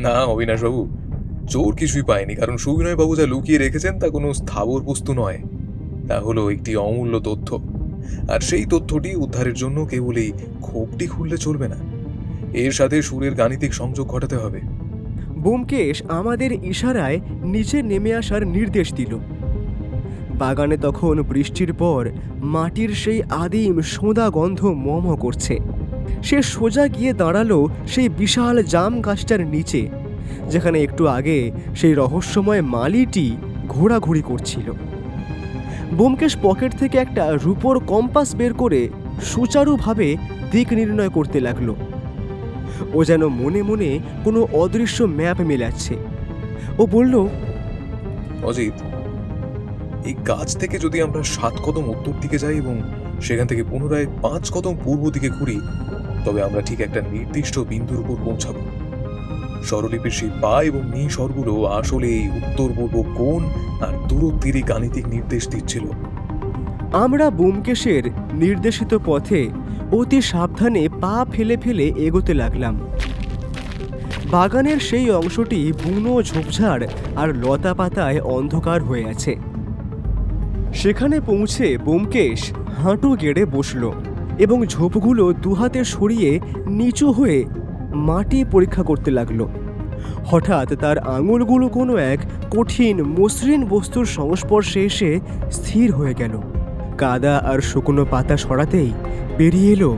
না অবিনাশবাবু, চোর কিছুই পায়নি, কারণ সুবিনয় বাবু যা লুকিয়ে রেখেছেন তা কোনো স্থাবর বস্তু নয়। তা হলো একটি অমূল্য তথ্য, আর সেই তথ্যটি উদ্ধারের জন্য কেবল এই খোপটি খুললে চলবে না, এর সাথে সুরের গাণিতিক সংযোগ ঘটাতে হবে।
ব্যোমকেশ আমাদের ইশারায় নিচে নেমে আসার নির্দেশ দিল। বাগানে তখন বৃষ্টির পর মাটির সেই আদিম সোঁদা গন্ধ মম করছে। সে সোজা গিয়ে দাঁড়ালো সেই বিশাল জাম গাছটার নিচে, যেখানে একটু আগে সেই রহস্যময় মালিটি ঘোরাঘুরি করছিল। ব্যোমকেশ পকেট থেকে একটা রূপোর কম্পাস বের করে সুচারুভাবে দিক নির্ণয় করতে লাগলো। ও যেন মনে মনে কোনো অদৃশ্য ম্যাপ মেলাচ্ছে। ও বলল,
অজিত, এই গাছ থেকে যদি আমরা 7 কদম উত্তর দিকে যাই এবং সেখান থেকে পুনরায় 5 কদম পূর্ব দিকে ঘুরি, তবে আমরা ঠিক একটা নির্দিষ্ট বিন্দুর উপর পৌঁছাব। স্বরলিপির সেই পা এবং নি স্বরগুলো আসলে এই উত্তর পূর্ব কোণ আর দূরত্বেরই গাণিতিক নির্দেশ দিচ্ছিল।
আমরা ব্যোমকেশের নির্দেশিত পথে অতি সাবধানে পা ফেলে ফেলে এগোতে লাগলাম। বাগানের সেই অংশটি বুনো ঝোপঝাড় আর লতা পাতায় অন্ধকার হয়ে আছে। সেখানে পৌঁছে ব্যোমকেশ হাঁটু গেড়ে বসল এবং ঝোপগুলো দুহাতে সরিয়ে নিচু হয়ে মাটি পরীক্ষা করতে লাগলো। হঠাৎ তার আঙুলগুলো কোনো এক কঠিন মসৃণ বস্তুর সংস্পর্শে এসে স্থির হয়ে গেল। কাদা আর শুকনো পাতা সরাতেই বেরিয়ে এলো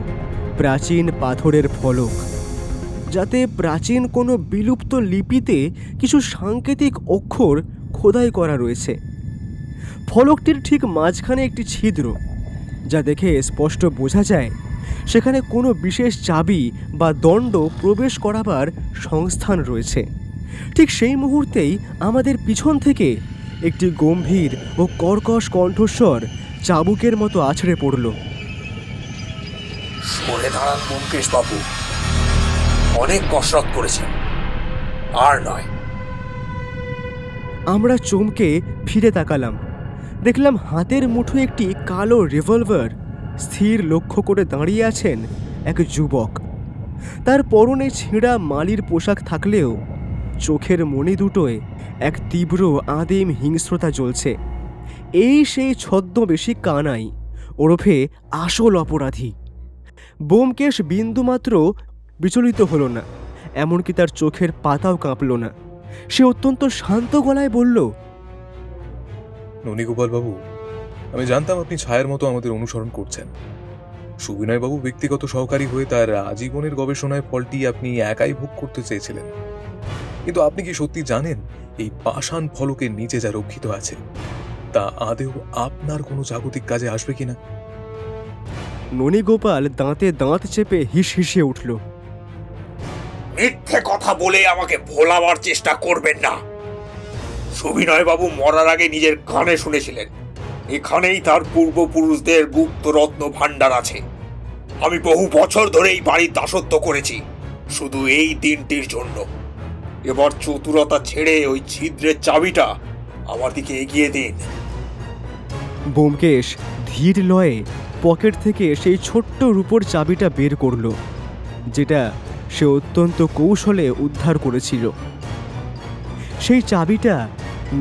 প্রাচীন পাথরের ফলক, যাতে প্রাচীন কোনো বিলুপ্ত লিপিতে কিছু সাংকেতিক অক্ষর খোদাই করা রয়েছে। ফলকটির ঠিক মাঝখানে একটি ছিদ্র, যা দেখে স্পষ্ট বোঝা যায় সেখানে কোনো বিশেষ চাবি বা দণ্ড প্রবেশ করাবার সংস্থান রয়েছে। ঠিক সেই মুহূর্তেই আমাদের পিছন থেকে একটি গম্ভীর ও কর্কশ কণ্ঠস্বর চাবুকের মতো আছড়ে পড়ল।
সরে দাঁড়ান ব্যোমকেশ বাবু, অনেক কসরত করেছেন, আর নয়।
আমরা চমকে ফিরে তাকালাম। দেখলাম হাতের মুঠো একটি কালো রিভলভার স্থির লক্ষ্য করে দাঁড়িয়ে আছেন এক যুবক। তার পরনে ছেঁড়া মালির পোশাক থাকলেও চোখের মণি দুটোয় এক তীব্র আদিম হিংস্রতা জ্বলছে। এই সেই ছদ্মবেশী কানাই ওরফে আসল অপরাধী। ব্যোমকেশ বিন্দুমাত্র বিচলিত হলো না, এমনকি তার চোখের পাতাও কাঁপল না। সে অত্যন্ত শান্ত গলায় বলল,
ননীগোপাল বাবু, আমি জানতাম আপনি ছায়ার মতো আমাদের অনুসরণ করছেন। সুবিনয় বাবু ব্যক্তিগত সহকারী হয়ে তার আজীবনের গবেষণায় ফলটি আপনি একাই ভোগ করতে চেয়েছিলেন। কিন্তু আপনি কি সত্যি জানেন এই পাষাণ ফলকের নিচে যা রক্ষিত আছে তা আদেও আপনার কোনো জাগতিক কাজে আসবে কিনা?
ননীগোপাল দাঁতে দাঁত চেপে হিসহিসিয়ে উঠল।
মিথ্যে কথা বলে আমাকে ভোলাবার চেষ্টা করবেন না। সুবিনয় বাবু মরার আগে নিজের কানে শুনেছিলেন এখানেই তার পূর্বপুরুষদের গুপ্ত রত্ন ভাণ্ডার আছে। আমি বহু বছর ধরে এই বাড়ির দাসত্ব করেছি শুধু এই দিনটির জন্য। এবার চতুরতা ছেড়ে ওই ছিদ্রের চাবিটা আমার দিকে এগিয়ে দিন।
ব্যোমকেশ ধীর লয়ে পকেট থেকে সেই ছোট্ট রূপোর চাবিটা বের করল, যেটা সে অত্যন্ত কৌশলে উদ্ধার করেছিল। সেই চাবিটা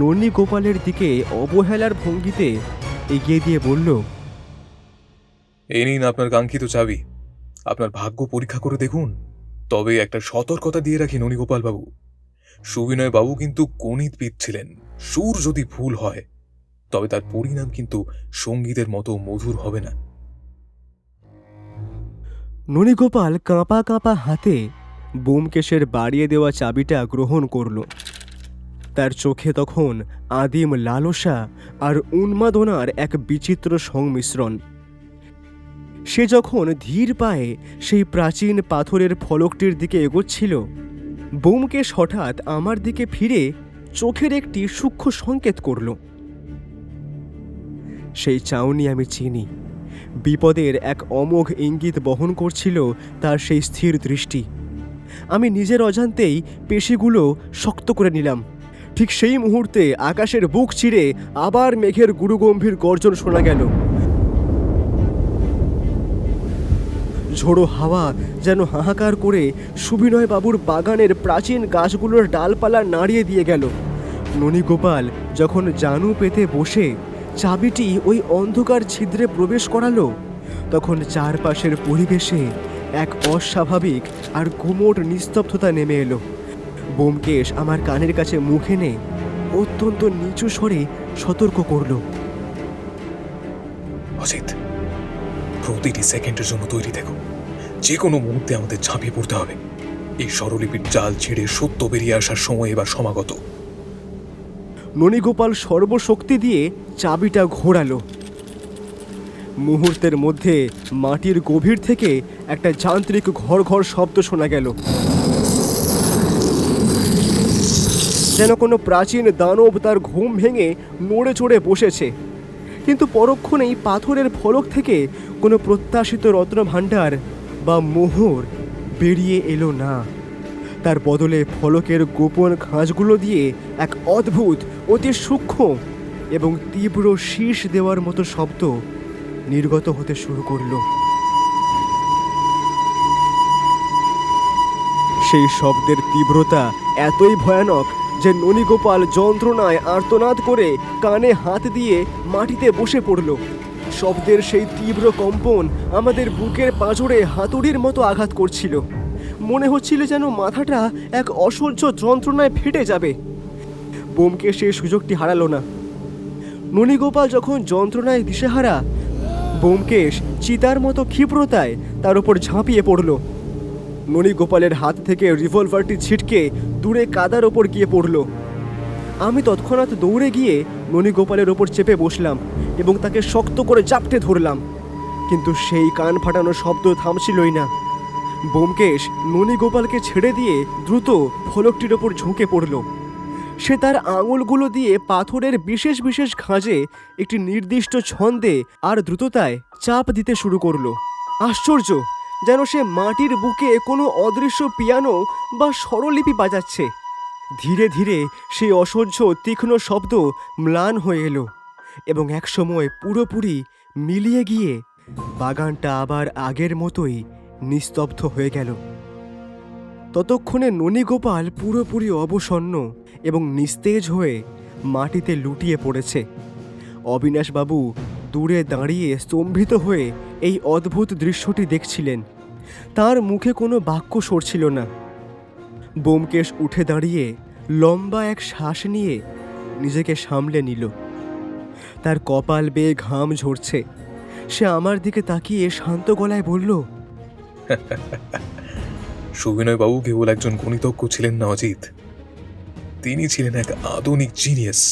ননীগোপালের দিকে অবহেলার ভঙ্গিতে এগিয়ে দিয়ে বলল,
এই নিন আপনার কাঙ্ক্ষিত চাবি। আপনার ভাগ্য পরীক্ষা করে দেখুন। তবে একটা সতর্কতা দিয়ে রাখি ননীগোপাল বাবু, সুবিনয় বাবু কিন্তু গণিতবিদ ছিলেন। সুর যদি ভুল হয় তবে তার পরিণাম কিন্তু সঙ্গীতের মতো মধুর হবে না।
ননীগোপাল কাঁপা কাঁপা হাতে ব্যোমকেশের বাড়িয়ে দেওয়া চাবিটা গ্রহণ করল। তার চোখে তখন আদিম লালসা আর উন্মাদনার এক বিচিত্র সংমিশ্রণ। সে যখন ধীর পায়ে সেই প্রাচীন পাথরের ফলকটির দিকে এগোচ্ছিল, ব্যোমকেশ হঠাৎ আমার দিকে ফিরে চোখের একটি সূক্ষ্ম সংকেত করল। সেই চাউনি আমি চিনি। বিপদের এক অমোঘ ইঙ্গিত বহন করছিল তার সেই স্থির দৃষ্টি। আমি নিজের অজান্তেই পেশিগুলো শক্ত করে নিলাম। ঠিক সেই মুহূর্তে আকাশের বুক চিরে আবার মেঘের গুরুগম্ভীর গর্জন শোনা গেল। ঝোড়ো হাওয়া যেন হাহাকার করে সুবিনয় বাবুর বাগানের প্রাচীন গাছগুলোর ডালপালা নাড়িয়ে দিয়ে গেল। ননীগোপাল যখন জানু পেতে বসে চাবিটি ওই অন্ধকার ছিদ্রে প্রবেশ করালো, তখন চারপাশের পরিবেশে এক অস্বাভাবিক আর গুমোট নিস্তব্ধতা নেমে এলো। ব্যোমকেশ আমার কানের কাছে মুখ এনে অত্যন্ত নিচু স্বরে সতর্ক করল,
অজিত, প্রতিটি সেকেন্ডের জন্য তৈরি থেকো। যে কোনো মুহূর্তে আমাদের ঝাঁপিয়ে পড়তে হবে। এই স্বরলিপির জাল ছিঁড়ে সত্য বেরিয়ে আসার সময় এবার সমাগত।
ননীগোপাল সর্বশক্তি দিয়ে চাবিটা ঘোরালো। মুহূর্তের মধ্যে মাটির গভীর থেকে একটা যান্ত্রিক ঘর ঘর শব্দ শোনা গেল, যেন কোনো প্রাচীন দানব তার ঘুম ভেঙে নড়ে চড়ে বসেছে। কিন্তু পরক্ষণেই পাথরের ফলক থেকে কোনো প্রত্যাশিত রত্নভাণ্ডার বা মোহর বেরিয়ে এলো না। তার বদলে ফলকের গোপন খাঁজগুলো দিয়ে এক অদ্ভুত, অতি সূক্ষ্ম এবং তীব্র শীষ দেওয়ার মতো শব্দ নির্গত হতে শুরু করল। সেই শব্দের তীব্রতা এতই ভয়ানক যে ননীগোপাল যন্ত্রণায় আর্তনাদ করে কানে হাত দিয়ে মাটিতে বসে পড়ল। শব্দের সেই তীব্র কম্পন আমাদের বুকের পাঁজরে হাতুড়ির মতো আঘাত করছিল। মনে হচ্ছিল যেন মাথাটা এক অসহ্য যন্ত্রণায় ফেটে যাবে। ব্যোমকেশ সেই সুযোগটি হারালো না। ননীগোপাল যখন যন্ত্রণায় দিশেহারা, ব্যোমকেশ চিতার মতো ক্ষিপ্রতায় তার উপর ঝাঁপিয়ে পড়ল। ননীগোপালের হাত থেকে রিভলভারটি ছিটকে দূরে কাদার ওপর গিয়ে পড়ল। আমি তৎক্ষণাৎ দৌড়ে গিয়ে ননীগোপালের ওপর চেপে বসলাম এবং তাকে শক্ত করে জাপটে ধরলাম। কিন্তু সেই কান ফাটানো শব্দ থামছিলই না। ব্যোমকেশ ননীগোপালকে ছেড়ে দিয়ে দ্রুত ফলকটির ওপর ঝুঁকে পড়ল। সে তার আঙুলগুলো দিয়ে পাথরের বিশেষ বিশেষ খাঁজে একটি নির্দিষ্ট ছন্দে আর দ্রুততায় চাপ দিতে শুরু করলো। আশ্চর্য, যেন সে মাটির বুকে কোনো অদৃশ্য পিয়ানো বা স্বরলিপি বাজাচ্ছে। ধীরে ধীরে সেই অসহ্য তীক্ষ্ণ শব্দ ম্লান হয়ে এলো এবং একসময় পুরোপুরি মিলিয়ে গিয়ে বাগানটা আবার আগের মতোই নিস্তব্ধ হয়ে গেল। ততক্ষণে ননীগোপাল পুরোপুরি অবসন্ন এবং নিস্তেজ হয়ে মাটিতে লুটিয়ে পড়েছে। অবিনাশবাবু দূরে দাঁড়িয়ে স্তম্ভিত হয়ে এই অদ্ভুত দৃশ্যটি দেখছিলেন। তার মুখে কোনো বাক্য সরছিল না। ব্যোমকেশ উঠে দাঁড়িয়ে লম্বা এক শ্বাস নিয়ে নিজেকে সামলে নিল। তার কপাল বেয়ে ঘাম ঝরছে। সে আমার দিকে তাকিয়ে শান্ত গলায় বলল,
সুবিনয় বাবু কেবল একজন গণিতজ্ঞ ছিলেন না অজিত, তিনি ছিলেন এক আধুনিক জিনিয়াস।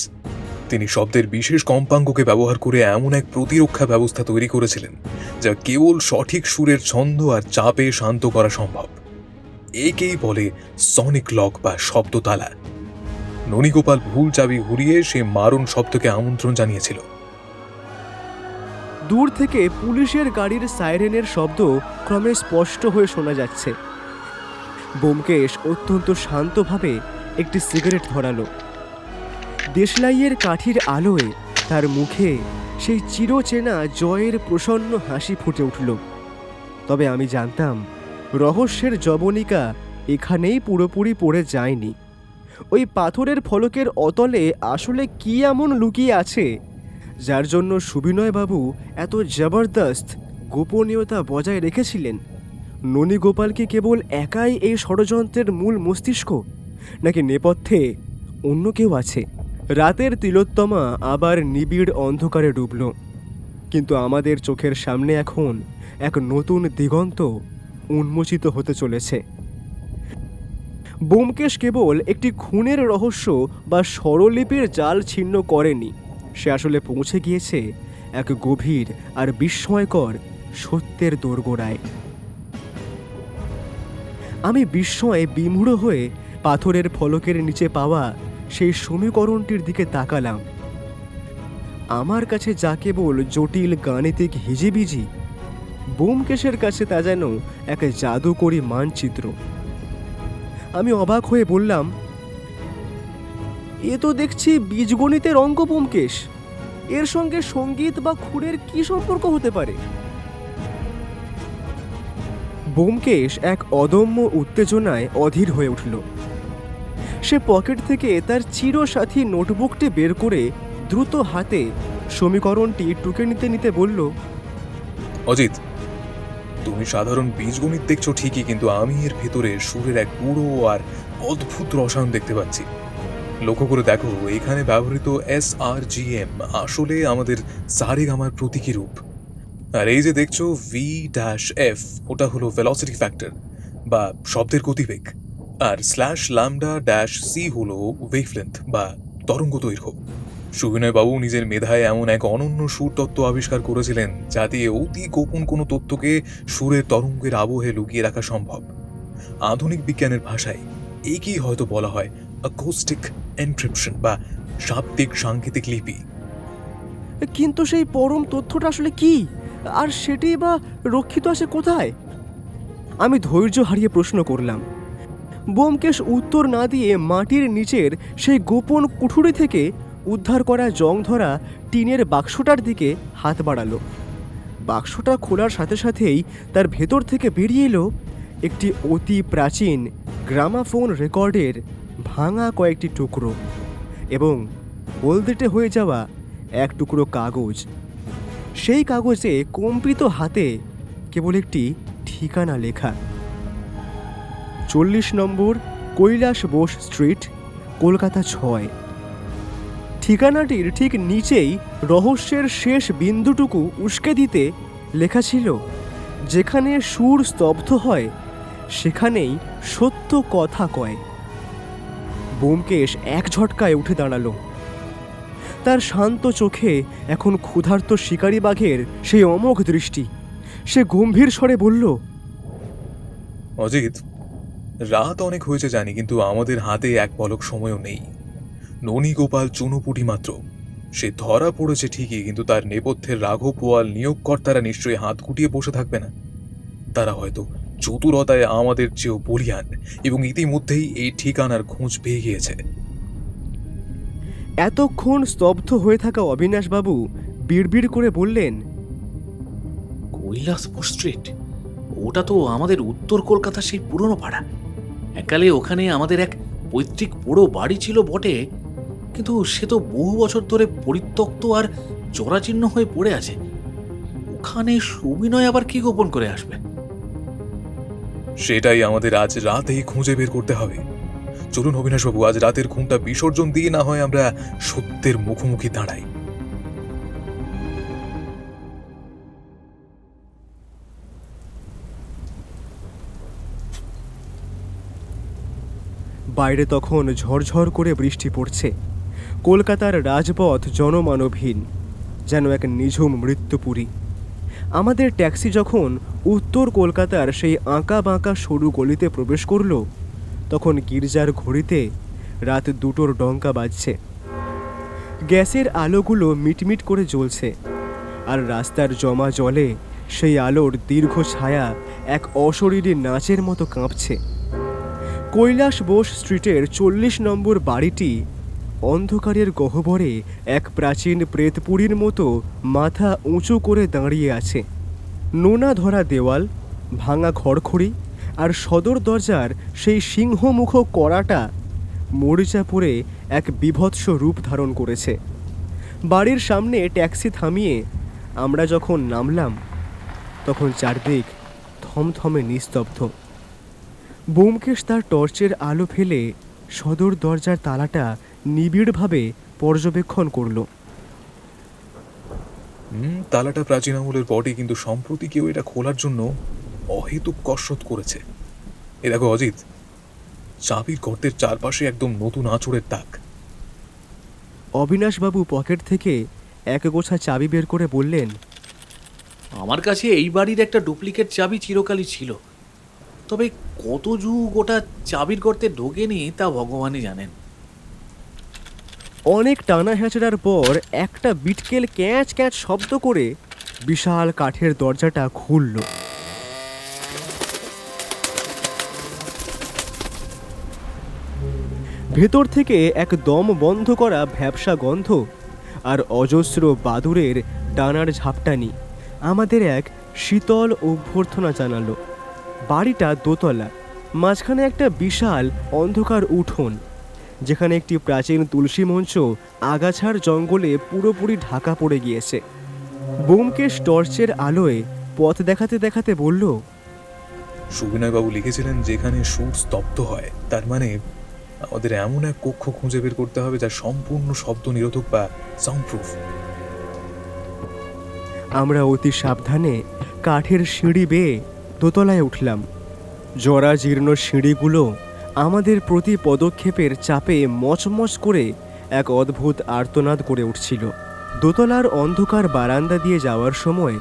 তিনি শব্দের বিশেষ কম্পাঙ্ককে ব্যবহার করে এমন এক প্রতিরক্ষা ব্যবস্থা তৈরি করেছিলেন যা কেবল সঠিক সুরের ছন্দ আর চাপে শান্ত করা সম্ভব। একেই বলে সনিক লক বা শব্দতালা। ননীগোপাল ভুল চাবি ঘুরিয়ে সে মারণ শব্দকে আমন্ত্রণ জানিয়েছিল।
দূর থেকে পুলিশের গাড়ির সাইরেনের শব্দ ক্রমে স্পষ্ট হয়ে শোনা যাচ্ছে। ব্যোমকেশ অত্যন্ত শান্তভাবে একটি সিগারেট ধরালো। দেশলাইয়ের কাঠির আলোয় তার মুখে সেই চিরচেনা জয়ের প্রসন্ন হাসি ফুটে উঠল। তবে আমি জানতাম রহস্যের জবনিকা এখানেই পুরোপুরি পড়ে যায়নি। ওই পাথরের ফলকের অতলে আসলে কি এমন লুকিয়ে আছে যার জন্য সুবিনয়বাবু এত জবরদস্ত গোপনীয়তা বজায় রেখেছিলেন। ননীগোপালকে কেবল একাই এই ষড়যন্ত্রের মূল মস্তিষ্ক, নাকি নেপথ্যে অন্য কেউ আছে? রাতের তিলোত্তমা আবার নিবিড় অন্ধকারে ডুবল, কিন্তু আমাদের চোখের সামনে এখন এক নতুন দিগন্ত উন্মোচিত হতে চলেছে। ব্যোমকেশ কেবল একটি খুনের রহস্য বা স্বরলিপির জাল ছিন্ন করেনি, সে আসলে পৌঁছে গিয়েছে এক গভীর আর বিস্ময়কর সত্যের দোরগোড়ায়। আমি বিস্ময়ে বিমূঢ় হয়ে পাথরের ফলকের নিচে পাওয়া সেই সমীকরণটির দিকে তাকালাম। আমার কাছে যা কেবল জটিল গাণিতিক হিজিবিজি, ব্যোমকেশের কাছে তা যেন এক জাদুকরী মানচিত্র। আমি অবাক হয়ে বললাম, এ তো দেখছি বীজগণিতের অঙ্ক ব্যোমকেশ। এর সঙ্গে সঙ্গীত বা খুঁড়ের কি সম্পর্ক হতে পারে? ব্যোমকেশ এক অদম্য উত্তেজনায় অধীর হয়ে উঠল। সে পকেট থেকে তার চিরসাথী নোটবুকটি বের করে দ্রুত হাতে সমীকরণটি টুকে নিতে নিতে বলল,
অজিত, তুমি সাধারণ বীজগণিত দেখছো ঠিকই, কিন্তু আমি এর ভেতরে সুরের এক পুরো আর অদ্ভুত রসায়ন দেখতে পাচ্ছি। লক্ষ্য করে দেখো, এখানে ব্যবহৃত SRGM আসলে আমাদের সারেগামার প্রতীকী রূপ। আর এই যে দেখছো V-F, ওটা হলো ভেলোসিটি ফ্যাক্টর বা শব্দের গতিবেগ। আর /λ-C হলো ওয়েভলেন্থ বা তরঙ্গ দৈর্ঘ্য। সুবিনয় বাবু নিজের মেধায় এমন এক অনন্য সুর তত্ত্ব আবিষ্কার করেছিলেন যা দিয়ে অতি গোপন কোনো তথ্যকে সুরের তরঙ্গের আবহে লুকিয়ে রাখা সম্ভব। আধুনিক বিজ্ঞানের ভাষায় একেই হয়তো বলা হয় অ্যাকোস্টিক এনক্রিপশন বা শাব্দিক সাংকেতিক লিপি।
কিন্তু সেই পরম তথ্যটা আসলে কি, আর সেটি বা রক্ষিত আছে কোথায়? আমি ধৈর্য হারিয়ে প্রশ্ন করলাম। ব্যোমকেশ উত্তর না দিয়ে মাটির নিচের সেই গোপন কুঠুরি থেকে উদ্ধার করা জং ধরা টিনের বাক্সটার দিকে হাত বাড়ালো। বাক্সটা খোলার সাথে সাথেই তার ভেতর থেকে বেরিয়ে এলো একটি অতি প্রাচীন গ্রামাফোন রেকর্ডের ভাঙা কয়েকটি টুকরো এবং হলদেটে হয়ে যাওয়া এক টুকরো কাগজ। সেই কাগজে কম্পিত হাতে কেবল একটি ঠিকানা লেখা, 40 নম্বর কৈলাস বোস স্ট্রিট, কলকাতা 6। ঠিকানাটির ঠিক নিচেই রহস্যের শেষ বিন্দুটুকু উস্কে দিতে লেখা ছিল, যেখানে সুর স্তব্ধ হয় সেখানেই সত্য কথা কয়। ব্যোমকেশ এক ঝটকায় উঠে দাঁড়ালো। তার শান্ত চোখে এখন ক্ষুধার্ত শিকারী বাঘের সেই অমোঘ দৃষ্টি। সে গম্ভীর স্বরে বলল,
অজিত, রাত অনেক হয়েছে জানি, কিন্তু আমাদের হাতে এক পলক সময়ও নেই। ননী গোপাল চুনোপুটি মাত্র। সে ধরা পড়েছে ঠিকই, কিন্তু তার নেপথ্যের রাঘব পোয়াল নিয়োগকর্তারা নিশ্চয়ই হাত গুটিয়ে বসে থাকবে না। তারা হয়তো চতুরতায় আমাদের চেয়েও বলিয়ান এবং ইতিমধ্যেই এই ঠিকানার খোঁজ পেয়ে গিয়েছে।
এতক্ষণ স্তব্ধ হয়ে থাকা অবিনাশবাবু বিড়বিড় করে বললেন,
কৈলাসপুর স্ট্রিট, ওটা তো আমাদের উত্তর কলকাতার সেই পুরনো পাড়া। এককালে ওখানে আমাদের এক পৈতৃক পোড়ো বাড়ি ছিল বটে, কিন্তু সে তো বহু বছর ধরে পরিত্যক্ত আর জরাজীর্ণ হয়ে পড়ে আছে। ওখানে সুবিনয় আবার কি গোপন করে আসবে?
সেটাই আমাদের আজ রাতেই খুঁজে বের করতে হবে। চলুন অবিনাশবাবু, আজ রাতের ঘুমটা বিসর্জন দিয়ে না হয় আমরা সত্যের মুখোমুখি দাঁড়াই।
বাইরে তখন ঝরঝর করে বৃষ্টি পড়ছে। কলকাতার রাজপথ জনমানবহীন, যেন এক নিঝুম মৃত্যুপুরী। আমাদের ট্যাক্সি যখন উত্তর কলকাতার সেই আঁকা বাঁকা সরু গলিতে প্রবেশ করল, তখন গির্জার ঘড়িতে রাত 2টোর ডঙ্কা বাজছে। গ্যাসের আলোগুলো মিটমিট করে জ্বলছে, আর রাস্তার জমা জলে সেই আলোর দীর্ঘ ছায়া এক অশরীরী নাচের মতো কাঁপছে। কৈলাস বোস স্ট্রিটের 40 নম্বর বাড়িটি অন্ধকারের গহ্বরে এক প্রাচীন প্রেতপুরীর মতো মাথা উঁচু করে দাঁড়িয়ে আছে। নোনা ধরা দেওয়াল, ভাঙা খড়খড়ি আর সদর দরজার সেই সিংহমুখ কড়াটা মরিচা পড়ে এক বীভৎস রূপ ধারণ করেছে। বাড়ির সামনে ট্যাক্সি থামিয়ে আমরা যখন নামলাম, তখন চারদিক থমথমে নিস্তব্ধ। ব্যোমকেশ তার টর্চের আলো ফেলে সদর দরজার তালাটা নিবিড়ভাবে পর্যবেক্ষণ করল।
তালাটা প্রাচীন আমলের বটে, কিন্তু সম্প্রতি কেউ এটা খোলার জন্য অহেতুক কসরত করেছে। এ দেখো অজিত, চাবির গর্তের চারপাশে একদম নতুন আঁচড়ের দাগ।
অবিনাশবাবু পকেট থেকে এক গোছা চাবি বের করে বললেন,
আমার কাছে এই বাড়ির একটা ডুপ্লিকেট চাবি চিরকালই ছিল, তবে কত যুগ ওটা চাবির গর্তে ঢোকেনি তা ভগবানই জানেন।
অনেক টানা হ্যাচড়ার পর একটা বিটকেল ক্যাঁচ ক্যাঁচ শব্দ করে বিশাল কাঠের দরজাটা খুলল। ভেতর থেকে এক দম বন্ধ করা ভ্যাপসা গন্ধ আর অজস্র বাদুড়ের ডানার ঝাপটানি আমাদের এক শীতল অভ্যর্থনা জানালো। বাড়িটা দোতলা, মাঝখানে একটা বিশাল অন্ধকার উঠোন, যেখানে একটি প্রাচীন তুলসী মঞ্চ আগাছার জঙ্গলে পুরোপুরি ঢাকা পড়ে গিয়েছে। ব্যোমকেশ টর্চের আলোয় পথ দেখাতে দেখাতে বলল,
সুবিনয়বাবু লিখেছিলেন যেখানে সুর স্তব্ধ হয়, তার মানে আমাদের এমন এক কক্ষ খুঁজে বের করতে হবে যা সম্পূর্ণ শব্দ নিরোধক বা সাউন্ডপ্রুফ।
আমরা অতি সাবধানে কাঠের সিঁড়ি বেয়ে দোতলায় উঠলাম। জরাজীর্ণ সিঁড়িগুলো আমাদের প্রতি পদক্ষেপের চাপে মচমচ করে এক অদ্ভুত আর্তনাদ করে উঠছিল। দোতলার অন্ধকার বারান্দা দিয়ে যাওয়ার সময়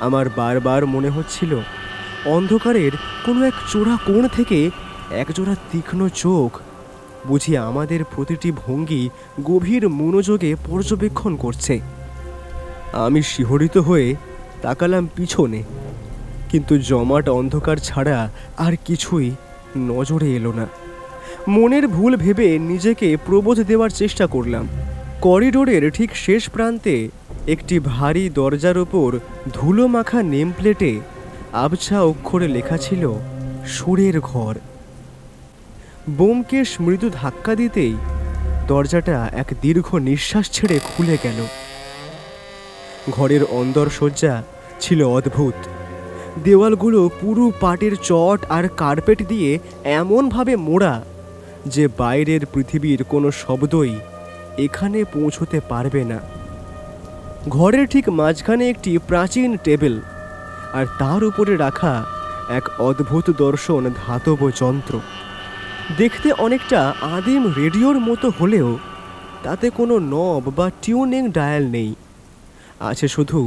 আমার বারবার মনে হচ্ছিল, অন্ধকারের কোনো এক চোরা কোণ থেকে একজোড়া তীক্ষ্ণ চোখ বুঝি আমাদের প্রতিটি ভঙ্গি গভীর মনোযোগে পর্যবেক্ষণ করছে। আমি শিহরিত হয়ে তাকালাম পিছনে, কিন্তু জমাট অন্ধকার ছাড়া আর কিছুই নজরে এলো না। মনের ভুল ভেবে নিজেকে প্রবোধ দেওয়ার চেষ্টা করলাম। করিডোরের ঠিক শেষ প্রান্তে একটি ভারী দরজার ওপর ধুলো মাখা নেমপ্লেটে আবছা অক্ষরে লেখা ছিল সুরের ঘর। ব্যোমকেশ মৃদু ধাক্কা দিতেই দরজাটা এক দীর্ঘ নিঃশ্বাস ছেড়ে খুলে গেল। ঘরের অন্দরসজ্জা ছিল অদ্ভুত। দেওয়ালগুলো পুরো পাটের চট আর কার্পেট দিয়ে এমনভাবে মোড়া যে বাইরের পৃথিবীর কোনো শব্দই এখানে পৌঁছতে পারবে না। ঘরের ঠিক মাঝখানে একটি প্রাচীন টেবিল, আর তার উপরে রাখা এক অদ্ভুত দর্শন ধাতব যন্ত্র। দেখতে অনেকটা আদিম রেডিওর মতো হলেও তাতে কোনো নব বা টিউনিং ডায়াল নেই। আছে শুধু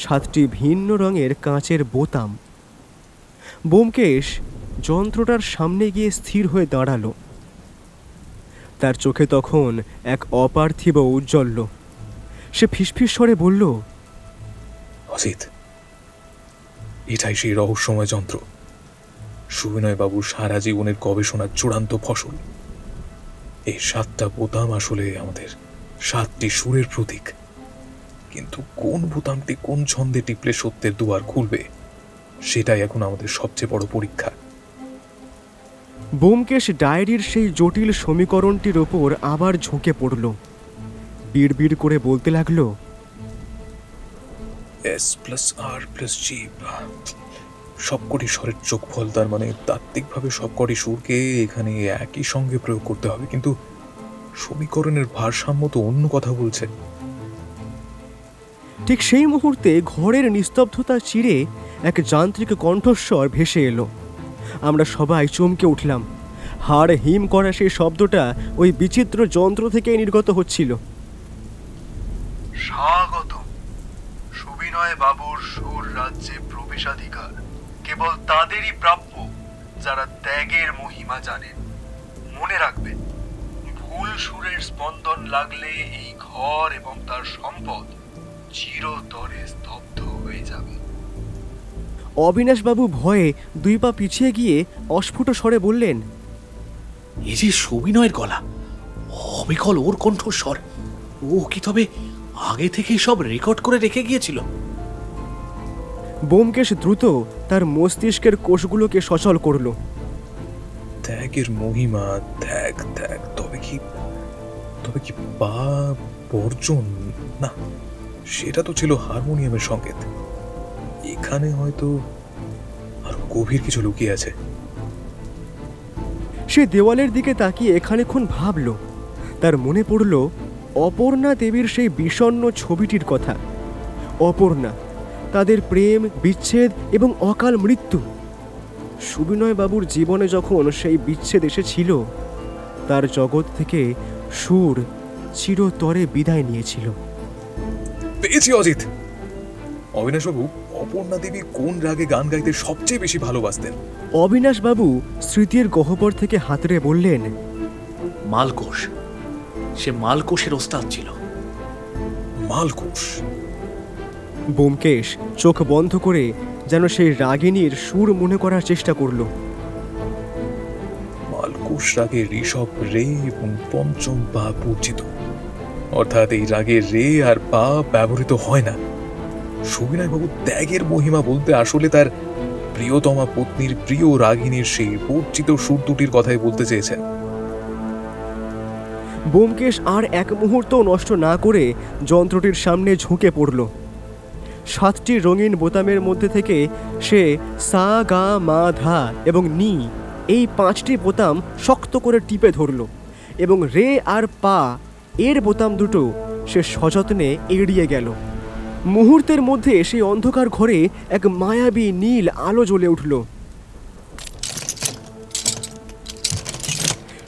7টি ভিন্ন রঙের কাঁচের বোতাম। ব্যোমকেশ যন্ত্রটার সামনে গিয়ে স্থির হয়ে দাঁড়ালো। তার চোখে তখন এক অপার্থিব ঔজ্জ্বল্য। সে ফিসফিস স্বরে বলল,
অজিত, এটাই সেই রহস্যময় যন্ত্র, সুবিনয় বাবুর সারা জীবনের গবেষণার চূড়ান্ত ফসল। এই 7টা বোতাম আসলে আমাদের 7টি সুরের প্রতীক, কিন্তু কোন বোতামটি কোন ছন্দে টিপলে সত্যের দুয়ার খুলবে সেটাই এখন আমাদের সবচেয়ে বড় পরীক্ষা।
ব্যোমকেশ ডায়েরির সেই জটিল সমীকরণটির ওপর আবার ঝুঁকে পড়ল। বিড়বিড় করে বলতে লাগলো,
S+R+G, সবকটি স্বরের যোগফল, তার মানে তাত্ত্বিকভাবে সবকটি সুরকে এখানে একই সঙ্গে প্রয়োগ করতে হবে, কিন্তু সমীকরণের ভারসাম্য তো অন্য কথা বলছে।
ঠিক সেই মুহূর্তে ঘরের নিস্তব্ধতা চিরে এক যান্ত্রিক কণ্ঠস্বর ভেসে এলো। আমরা সবাই চমকে উঠলাম। হাড় হিম করা সেই শব্দটা ওই বিচিত্র যন্ত্র থেকে নির্গত হচ্ছিল।
স্বাগত। সুবিনয় বাবুর সুর রাজ্যে প্রবেশাধিকার কেবল তাদেরই প্রাপ্য যারা ত্যাগের মহিমা জানেন। মনে রাখবেন, ভুল সুরের স্পন্দন লাগলে এই ঘর এবং তার সম্পদ চিরতরে স্তব্ধ হয়ে যাবে।
অবিনাশবাবু ভয়ে 2 পা পিছিয়ে গিয়ে অস্ফুট স্বরে বললেন,
এ যে সুবিনয়ের গলা, অবিকল ওর কণ্ঠস্বর। ও কি তবে আগে থেকেই সব রেকর্ড করে রেখে গিয়েছিল?
ব্যোমকেশ দ্রুত তার মস্তিষ্কের কোষগুলোকে সচল করল।
ত্যাগের মহিমা, ত্যাগ ত্যাগ, তবে কি পা বর্জন? না, সেটা তো ছিল হারমোনিয়ামের সংকেত। এখানে হয়তো আরো গভীর কিছু লুকিয়ে আছে।
সে দেওয়ালের দিকে তাকিয়ে খানিকক্ষণ ভাবল। তার মনে পড়ল অপর্ণা দেবীর সেই বিষণ্ণ ছবিটির কথা। অপর্ণা, তাদের প্রেম, বিচ্ছেদ এবং অকাল মৃত্যু। সুবিনয় বাবুর জীবনে যখন সেই বিচ্ছেদ এসেছিল, তার জগৎ থেকে সুর চিরতরে বিদায় নিয়েছিল।
পেয়েছি অজিত! অবিনাশবাবু, অপর্ণা দেবী কোন রাগে গান গাইতে সবচেয়ে বেশি ভালোবাসতেন?
অবিনাশবাবু স্মৃতির গহ্বর থেকে হাতড়ে বললেন,
মালকোষ। সে মালকোষের ওস্তাদ ছিল।
মালকোষ?
ব্যোমকেশ চোখ বন্ধ করে যেন সেই রাগিনীর সুর মনে করার চেষ্টা করল।
মালকোষ রাগে ঋষভ, রে এবং পঞ্চম পা পূজিত, অর্থাৎ এই রাগে রে আর পা ব্যবহৃত হয় না। সুবিনয় বাবু ত্যাগের মহিমা বলতে আসলে তার প্রিয়তমা পত্নীর প্রিয় রাগিনীর সেই পূজিত সুর দুটির কথাই বলতে চেয়েছেন।
ব্যোমকেশ আর এক মুহূর্ত নষ্ট না করে যন্ত্রটির সামনে ঝুঁকে পড়ল। 7টি রঙিন বোতামের মধ্যে থেকে সে সা, গা, মা, ধা এবং নি এই 5টি বোতাম শক্ত করে টিপে ধরল এবং রে আর পা এর বোতাম দুটো সে সযত্নে এড়িয়ে গেল। মুহূর্তের মধ্যে সেই অন্ধকার ঘরে এক মায়াবী নীল আলো জ্বলে উঠল।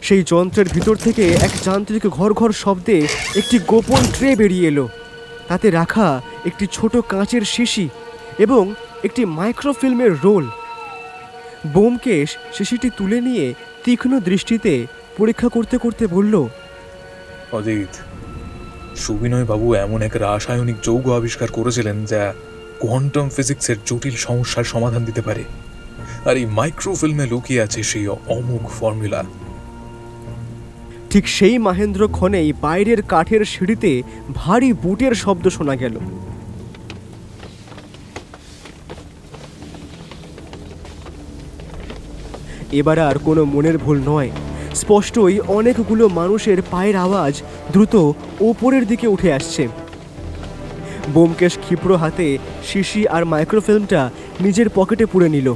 সেই যন্ত্রের ভিতর থেকে এক যান্ত্রিক ঘর ঘর শব্দে একটি গোপন ট্রে বেরিয়ে এলো। তাতে রাখা একটি ছোট কাঁচের শিশি এবং একটি মাইক্রোফিল্মের রোল। ব্যোমকেশ শিশিটি তুলে নিয়ে তীক্ষ্ণ দৃষ্টিতে পরীক্ষা করতে করতে বলল,
অজিত, সুবিনয় বাবু এমন এক রাসায়নিক যৌগ আবিষ্কার করেছিলেন যা কোয়ান্টাম ফিজিক্সের জটিল সমস্যার সমাধান দিতে পারে, আর এই মাইক্রোফিল্মে লুকিয়ে আছে সেই অমোঘ ফর্মুলা।
ঠিক সেই মাহেন্দ্র ক্ষণেই বাইরের কাঠের সিঁড়িতে ভারী বুটের শব্দ শোনা গেল। এবার আর কোনো মনের ভুল নয়। স্পষ্টই অনেকগুলো মানুষের পায়ের আওয়াজ দ্রুত ওপরের দিকে উঠে আসছে। ব্যোমকেশ ক্ষিপ্র হাতে শিশি আর মাইক্রোফিল্মটা নিজের পকেটে পুরে নিল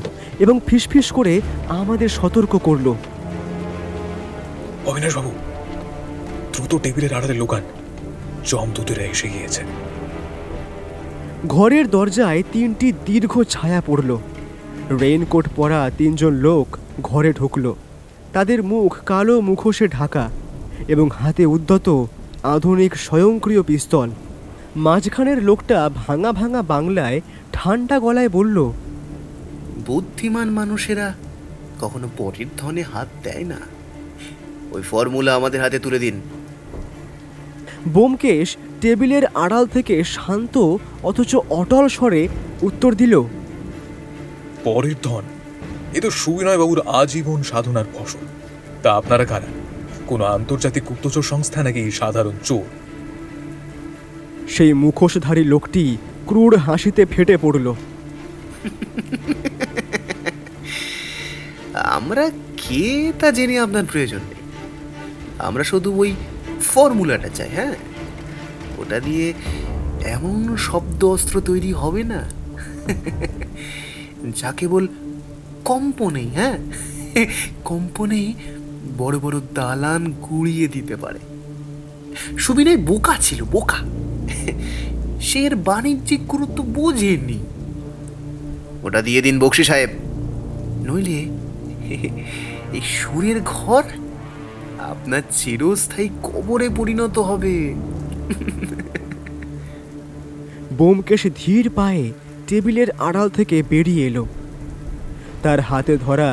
এবং ফিসফিস করে আমাদের সতর্ক করল।
অবিনাশবাবু, দ্রুত টেবিলের আড়ালে লুকান, যমদূতেরা এসে গিয়েছে।
ঘরের দরজায় 3টি দীর্ঘ ছায়া পড়ল। রেইনকোট পরা 3 জন লোক ঘরে ঢুকল। তাদের মুখ কালো মুখোশে ঢাকা এবং হাতে উদ্যত আধুনিক স্বয়ংক্রিয় পিস্তল। মাঝখানের লোকটা ভাঙা ভাঙা বাংলায় ঠান্ডা গলায় বলল,
বুদ্ধিমান মানুষেরা কখনো পরের ধনে হাত দেয় না। ওই ফর্মুলা আমাদের হাতে তুলে দিন।
ব্যোমকেশ টেবিলের আড়াল থেকে শান্ত অথচ অটল স্বরে উত্তর দিল,
পরের ধন? এ তো সুবিনয় বাবুর আজীবন সাধনার ফসল। তা আপনারা কারা? কোনো আন্তর্জাতিক গুপ্তচর সংস্থা নাকি সাধারণ চোর?
সেই মুখোশধারী লোকটি ক্রূর হাসিতে ফেটে পড়ল।
আমরা কে তা জেনে আপনার প্রয়োজন নেই। আমরা শুধু ওই ফর্মুলাটা চাই। হ্যাঁ, ওটা দিয়ে এমন শব্দ অস্ত্র তৈরি হবে না যা কেবল কম্পনেই, হ্যাঁ কম্পনেই বড় বড় দালান গুড়িয়ে দিতে পারে। সুবিনয় বোকা ছিল, বোকা। সে এর বাণিজ্যিক গুরুত্ব বোঝেনি। ওটা দিয়ে দিন বক্সি সাহেব, নইলে এই সুরের ঘর আপনার চিরস্থায়ী কবরে পরিণত হবে।
ব্যোমকেশ ধীর পায়ে টেবিলের আড়াল থেকে বেরিয়ে এলো। তার হাতে ধরা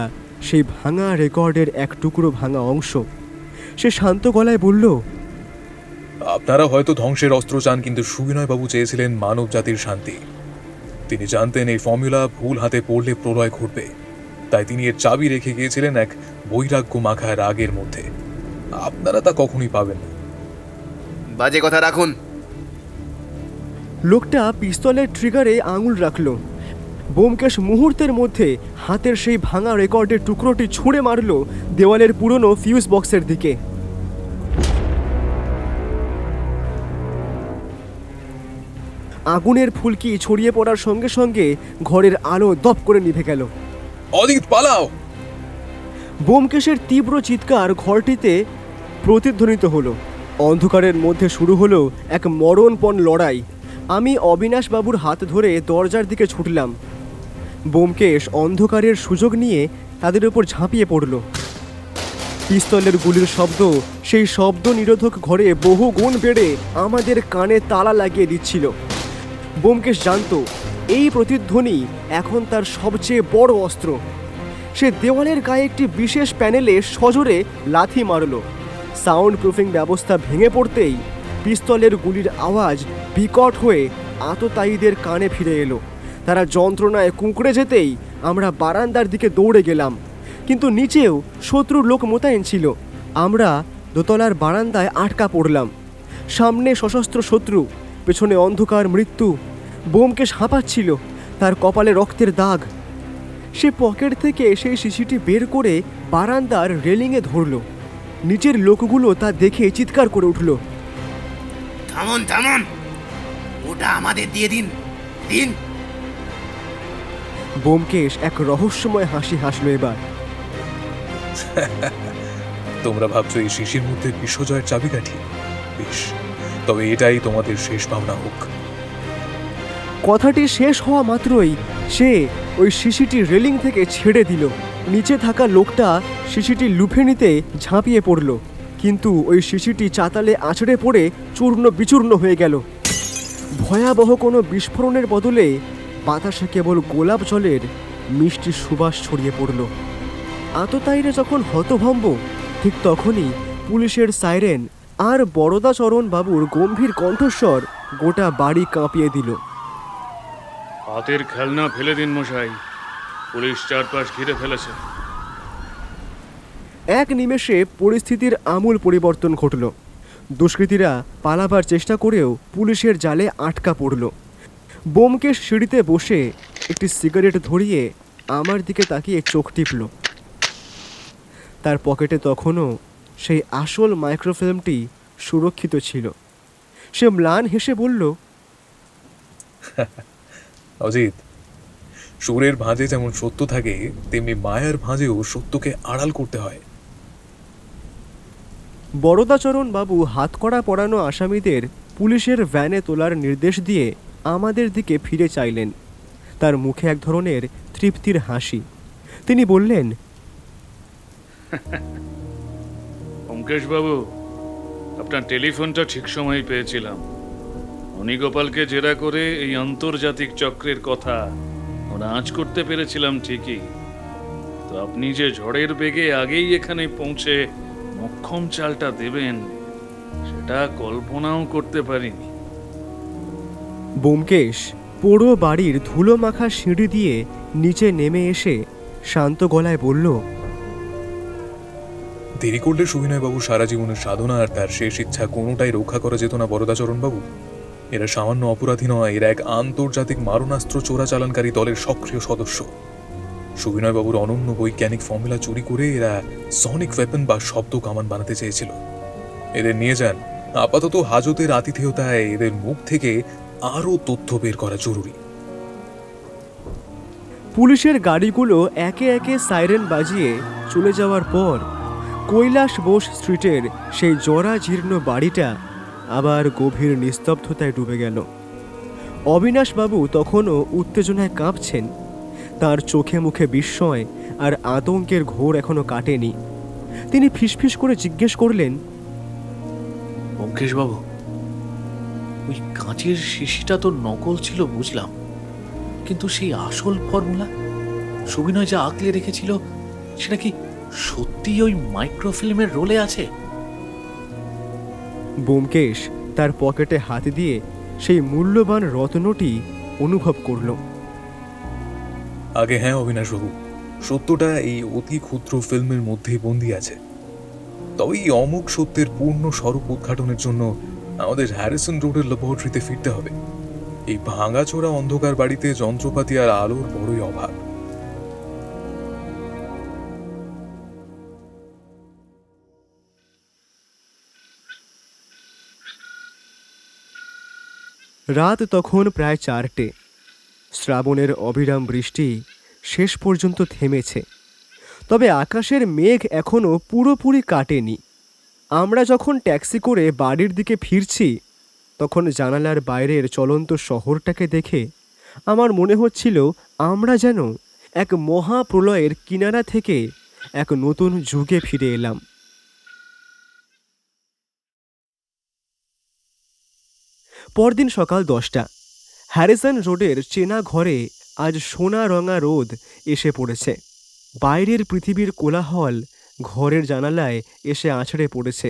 সেই ভাঙা রেকর্ডের এক টুকরো ভাঙা অংশ। সে শান্ত গলায় বলল,
আপনারা হয়তো ধ্বংসের অস্ত্র চান, কিন্তু সুবিনয় বাবু চেয়েছিলেন মানব জাতির শান্তি। তিনি জানতেন এই ফর্মুলা ভুল হাতে পড়লে প্রলয় ঘটবে, তাই তিনি এর চাবি রেখে গিয়েছিলেন এক বৈরাগ্য মাখা রাগের মধ্যে। আপনারা তা কখনোই পাবেন না।
বাজে কথা রাখুন।
লোকটা পিস্তলের ট্রিগারে আঙুল রাখল। ব্যোমকেশ মুহূর্তের মধ্যে হাতের সেই ভাঙা রেকর্ডের টুকরোটি ছুঁড়ে মারল দেওয়ালের পুরনো ফিউজ বক্সের দিকে। আগুনের ফুলকি ছড়িয়ে পড়ার সঙ্গে সঙ্গে ঘরের আলো দপ করে নিভে গেল।
অদিত, পালাও!
ব্যোমকেশের তীব্র চিৎকার ঘরটিতে প্রতিধ্বনিত হলো। অন্ধকারের মধ্যে শুরু হলো এক মরণপণ লড়াই। আমি অবিনাশবাবুর হাত ধরে দরজার দিকে ছুটলাম। ব্যোমকেশ অন্ধকারের সুযোগ নিয়ে তাদের উপর ঝাঁপিয়ে পড়ল। পিস্তলের গুলির শব্দ সেই শব্দ নিরোধক ঘরে বহু গুণ বেড়ে আমাদের কানে তালা লাগিয়ে দিচ্ছিল। ব্যোমকেশ জানত এই প্রতিধ্বনি এখন তার সবচেয়ে বড় অস্ত্র। সে দেওয়ালের গায়ে একটি বিশেষ প্যানেলে সজোরে লাথি মারল। সাউন্ড প্রুফিং ব্যবস্থা ভেঙে পড়তেই পিস্তলের গুলির আওয়াজ বিকট হয়ে আততায়ীদের কানে ফিরে এলো। তারা যন্ত্রণায় কুঁকড়ে যেতেই আমরা বারান্দার দিকে দৌড়ে গেলাম, কিন্তু নিচেও শত্রুর লোক মোতায়েন ছিল। আমরা দোতলার বারান্দায় আটকা পড়লাম। সামনে সশস্ত্র শত্রু, পেছনে অন্ধকার মৃত্যু। ব্যোমকেশ হাঁপাচ্ছিল, তার কপালে রক্তের দাগ। সে পকেট থেকে সেই শিশিটি বের করে বারান্দার রেলিংয়ে ধরল। নিচের লোকগুলো তা দেখে চিৎকার করে উঠল,
থামুন থামুন, ওটা আমাদের দিয়ে দিন, দিন।
ব্যোমকেশ এক রহস্যময় হাসি হাসল এবার।
তোমরা ভাবছো এই শিশির মধ্যে বিশ্বজয়ের চাবিকাঠি? বেশ, তবে এটাই তোমাদের শেষ ভাবনা হোক।
কথাটি শেষ হওয়া মাত্রই সে ওই শিশিটি রেলিং থেকে ছেড়ে দিল। নিচে থাকা লোকটা শিশিটি লুফে নিতে ঝাঁপিয়ে পড়ল, কিন্তু ওই শিশিটি চাতালে আছড়ে পড়ে চূর্ণ বিচূর্ণ হয়ে গেল। ভয়াবহ কোনো বিস্ফোরণের বদলে বাতাসে কেবল গোলাপ জলের মিষ্টি সুবাস ছড়িয়ে পড়ল। আততায়ীরা যখন হতভম্ব, ঠিক তখনই পুলিশের সাইরেন আর বরদাচরণ বাবুর গম্ভীর কণ্ঠস্বর গোটা বাড়ি কাঁপিয়ে দিল।
হাতের খেলনা ফেলে দিন মশাই, পুলিশ চারপাশ ঘিরে ফেলেছে।
এক নিমেষে পরিস্থিতির আমূল পরিবর্তন ঘটল। দুষ্কৃতীরা পালাবার চেষ্টা করেও পুলিশের জালে আটকা পড়ল। ব্যোমকেশ সিঁড়িতে বসে একটি সিগারেট ধরিয়ে আমার দিকে তাকিয়ে চোখ টিপল। তার পকেটে তখনও সেই আসল মাইক্রোফিল্মটি সুরক্ষিত ছিল। সে ম্লান হেসে বলল,
অজিত, সুরের ভাঁজে যেমন সত্য থাকে, তেমনি মায়ার ভাঁজেও সত্যকে আড়াল করতে হয়।
বরদাচরণ বাবু হাতকড়া পরানো আসামিদের পুলিশের ভ্যানে তোলার নির্দেশ দিয়ে আমাদের দিকে ফিরে চাইলেন। তার মুখে এক ধরনের তৃপ্তির হাসি। তিনি বললেন,
অঙ্কেশ বাবু, আপনার টেলিফোনটা ঠিক সময় পেয়েছিলাম। অনিগোপালকে জেরা করে এই আন্তর্জাতিক চক্রের কথা আমরা আঁচ করতে পেরেছিলাম ঠিকই, তো আপনি যে ঝড়ের বেগে আগেই এখানে পৌঁছে মক্ষম চালটা দেবেন সেটা কল্পনাও করতে পারিনি।
ব্যোমকেশ পোড়ো বাড়ির ধুলো মাখা সিঁড়ি দিয়ে নিচে নেমে এসে শান্ত গলায় বলল,
দেরি করলে সুবিনয়বাবু সারা জীবনের সাধনা আর তার শেষ ইচ্ছা কোনোটাই রক্ষা করা যেত না বরদাচরণবাবু। এরা সামান্য অপরাধী নয়, এরা এক আন্তর্জাতিক মারণাস্ত্র চোরাচালানকারী দলের সক্রিয় সদস্য। সুবিনয়বাবুর অনন্য বৈজ্ঞানিক ফর্মুলা চুরি করে এরা সনিক ওয়েপন বা শব্দ কামান বানাতে চেয়েছিল। এদের নিয়ে যান। আপাতত হাজতের আতিথেয়তায় এদের মুখ থেকে আরও তথ্য বের করা জরুরি।
পুলিশের গাড়িগুলো একে একে সাইরেন বাজিয়ে চলে যাওয়ার পর কৈলাস বোস স্ট্রিটের সেই জরাজীর্ণ বাড়িটা আবার গভীর নিস্তব্ধতায় ডুবে গেল। অবিনাশবাবু তখনও উত্তেজনায় কাঁপছেন। তার চোখে মুখে বিস্ময় আর আতঙ্কের ঘোর এখনো কাটেনি। তিনি ফিসফিস করে জিজ্ঞেস করলেন,
অঙ্কেশ বাবু, ওই কাঁচের শিশিটা তো নকল ছিল বুঝলাম, কিন্তু সেই আসল ফর্মুলা সুবিনয় যা আঁকলে রেখেছিল সেটা কি সত্যি ওই মাইক্রোফিল্মের রোলে আছে?
ব্যোমকেশ তার পকেটে হাত দিয়ে সেই মূল্যবান রত্নটি অনুভব করল।
আগে হ্যাঁ অবিনাশবাবু, সত্যটা এই অতি ক্ষুদ্র ফিল্মের মধ্যেই বন্দী আছে। তবে এই অমুক সত্যের পূর্ণ স্বরূপ উদ্ঘাটনের জন্য আমাদের হ্যারিসন রোডের ল্যাবরেটরিতে ফিরতে হবে। এই ভাঙাচোরা অন্ধকার বাড়িতে যন্ত্রপাতি আর আলোর বড়ই অভাব।
রাত তখন প্রায় 4টে। শ্রাবণের অবিরাম বৃষ্টি শেষ পর্যন্ত থেমেছে, তবে আকাশের মেঘ এখনও পুরোপুরি কাটেনি। আমরা যখন ট্যাক্সি করে বাড়ির দিকে ফিরছি, তখন জানালার বাইরের চলন্ত শহরটাকে দেখে আমার মনে হচ্ছিল আমরা যেন এক মহাপ্রলয়ের কিনারা থেকে এক নতুন যুগে ফিরে এলাম। পরদিন সকাল 10টা। হ্যারিসন রোডের চেনা ঘরে আজ সোনা রঙা রোদ এসে পড়েছে। বাইরের পৃথিবীর কোলাহল ঘরের জানালায় এসে আছড়ে পড়েছে।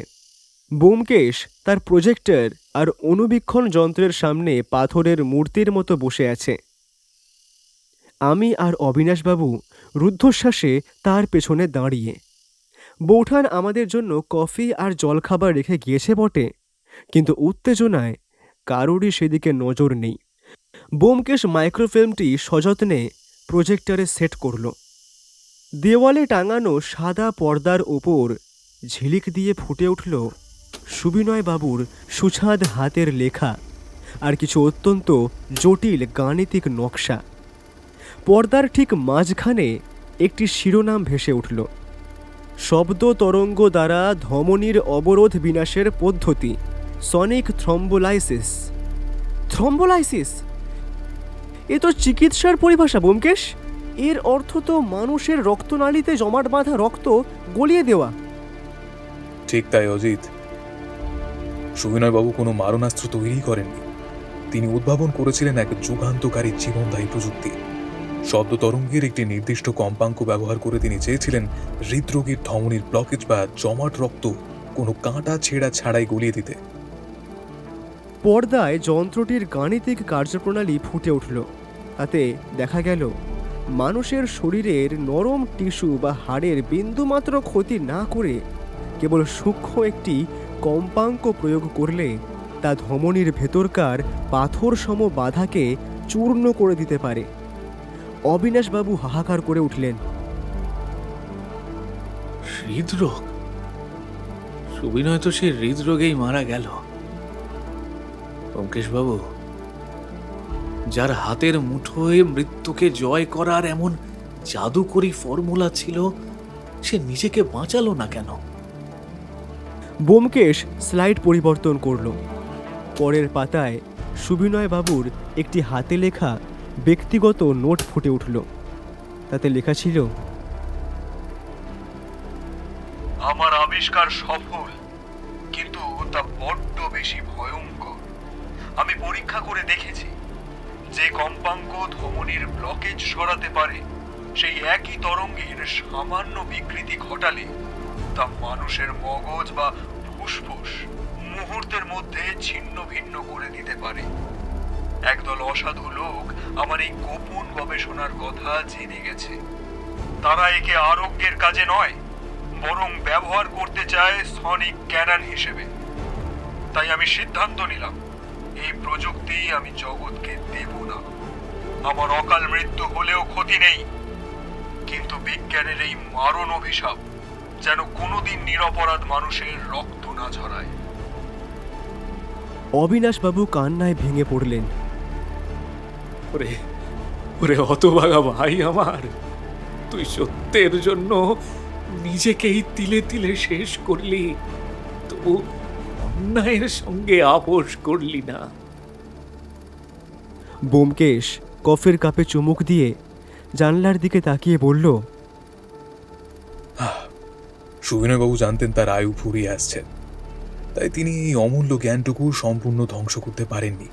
ব্যোমকেশ তার প্রজেক্টর আর অনুবীক্ষণ যন্ত্রের সামনে পাথরের মূর্তির মতো বসে আছে। আমি আর অবিনাশবাবু রুদ্ধশ্বাসে তার পেছনে দাঁড়িয়ে। বৌঠান আমাদের জন্য কফি আর জলখাবার রেখে গিয়েছে বটে, কিন্তু উত্তেজনায় কারোরই সেদিকে নজর নেই। ব্যোমকেশ মাইক্রোফিল্মটি সযত্নে প্রজেক্টরে সেট করল। দেওয়ালে টাঙানো সাদা পর্দার ওপর ঝিলিক দিয়ে ফুটে উঠল সুবিনয় বাবুর সুছাদ হাতের লেখা আর কিছু অত্যন্ত জটিল গাণিতিক নকশা। পর্দার ঠিক মাঝখানে একটি শিরোনাম ভেসে উঠল, শব্দ তরঙ্গ দ্বারা ধমনীর অবরোধ বিনাশের পদ্ধতি, সনিক থ্রম্বোলাইসিস। থ্রম্বোলাইসিস? এ তো চিকিৎসার পরিভাষা ব্যোমকেশ। এর অর্থ তো মানুষের রক্তনালীতে জমাট বাঁধা রক্ত গলিয়ে দেওয়া।
ঠিক তাই অজিত। সুবিনয়বাবু কোনো মারণাস্ত্র তৈরি করেননি। তিনি উদ্ভাবন করেছিলেন এক যুগান্তকারী জীবনদায়ী প্রযুক্তি। শব্দ তরঙ্গের একটি নির্দিষ্ট কম্পাঙ্ক ব্যবহার করে তিনি চেয়েছিলেন হৃদরোগীর ধমনীর ব্লকেজ বা জমাট রক্ত কোনো কাঁটা ছেঁড়া ছাড়াই গলিয়ে দিতে।
পর্দায় যন্ত্রটির গাণিতিক কার্যপ্রণালী ফুটে উঠল। তাতে দেখা গেল মানুষের শরীরের নরম টিস্যু বা হাড়ের বিন্দুমাত্র ক্ষতি না করে কেবল সূক্ষ্ম একটি কম্পাঙ্ক প্রয়োগ করলে তা ধমনীর ভেতরকার পাথর সম বাধাকে চূর্ণ করে দিতে পারে। অবিনাশবাবু হাহাকার করে উঠলেন,
হৃদরোগ? সুবিনয় তো সে হৃদরোগেই মারা গেল। ব্যোমকেশ বাবু, যার হাতের মুঠোয় মৃত্যুকে জয় করার এমন জাদুকরী ফর্মুলা ছিল, সে নিজেকে বাঁচালো না কেন?
ব্যোমকেশ স্লাইড পরিবর্তন করল। পরের পাতায় সুবিনয় বাবুর একটি হাতে লেখা ব্যক্তিগত নোট ফুটে উঠল। তাতে লেখা ছিল,
আমার আবিষ্কার সফল, কিন্তু তা বড্ড বেশি ভয়ঙ্কর। আমি পরীক্ষা করে দেখেছি, যে কম্পাঙ্ক ধমনীর ব্লকেজ সরাতে পারে, সেই একই তরঙ্গের সামান্য বিকৃতি ঘটালে তা মানুষের মগজ বা ফুসফুস মুহূর্তের মধ্যে ছিন্ন ভিন্ন করে দিতে পারে। একদল অসাধু লোক আমার এই গোপন গবেষণার কথা জেনে গেছে। তারা একে আরোগ্যের কাজে নয়, বরং ব্যবহার করতে চায় সনিক ক্যানন হিসেবে। তাই আমি সিদ্ধান্ত নিলাম, এই প্রযুক্তি আমি জগৎকে দেব না। আমার অকাল মৃত্যু হলেও ক্ষতি নেই, কিন্তু বিজ্ঞানের এই মারণ অভিশাপ যেন কোনোদিন নিরপরাধ মানুষের রক্ত না ঝরায়।
অবিনাশবাবু কান্নায় ভেঙে পড়লেন।
ওরে ওরে হতভাগা ভাই আমার, তুই সত্যের জন্য নিজেকেই তিলে তিলে শেষ করলি, তবু অন্যায়ের সঙ্গে আপোষ করলি না।
ব্যোমকেশ কফের কাপে চুমুক দিয়ে জানলার দিকে তাকিয়ে বলল,
সুবিনয়বাবু জানতেন তার আয়ু ফুরিয়ে আসছে, তাই তিনি এই অমূল্য জ্ঞানটুকু সম্পূর্ণ ধ্বংস করতে পারেননি।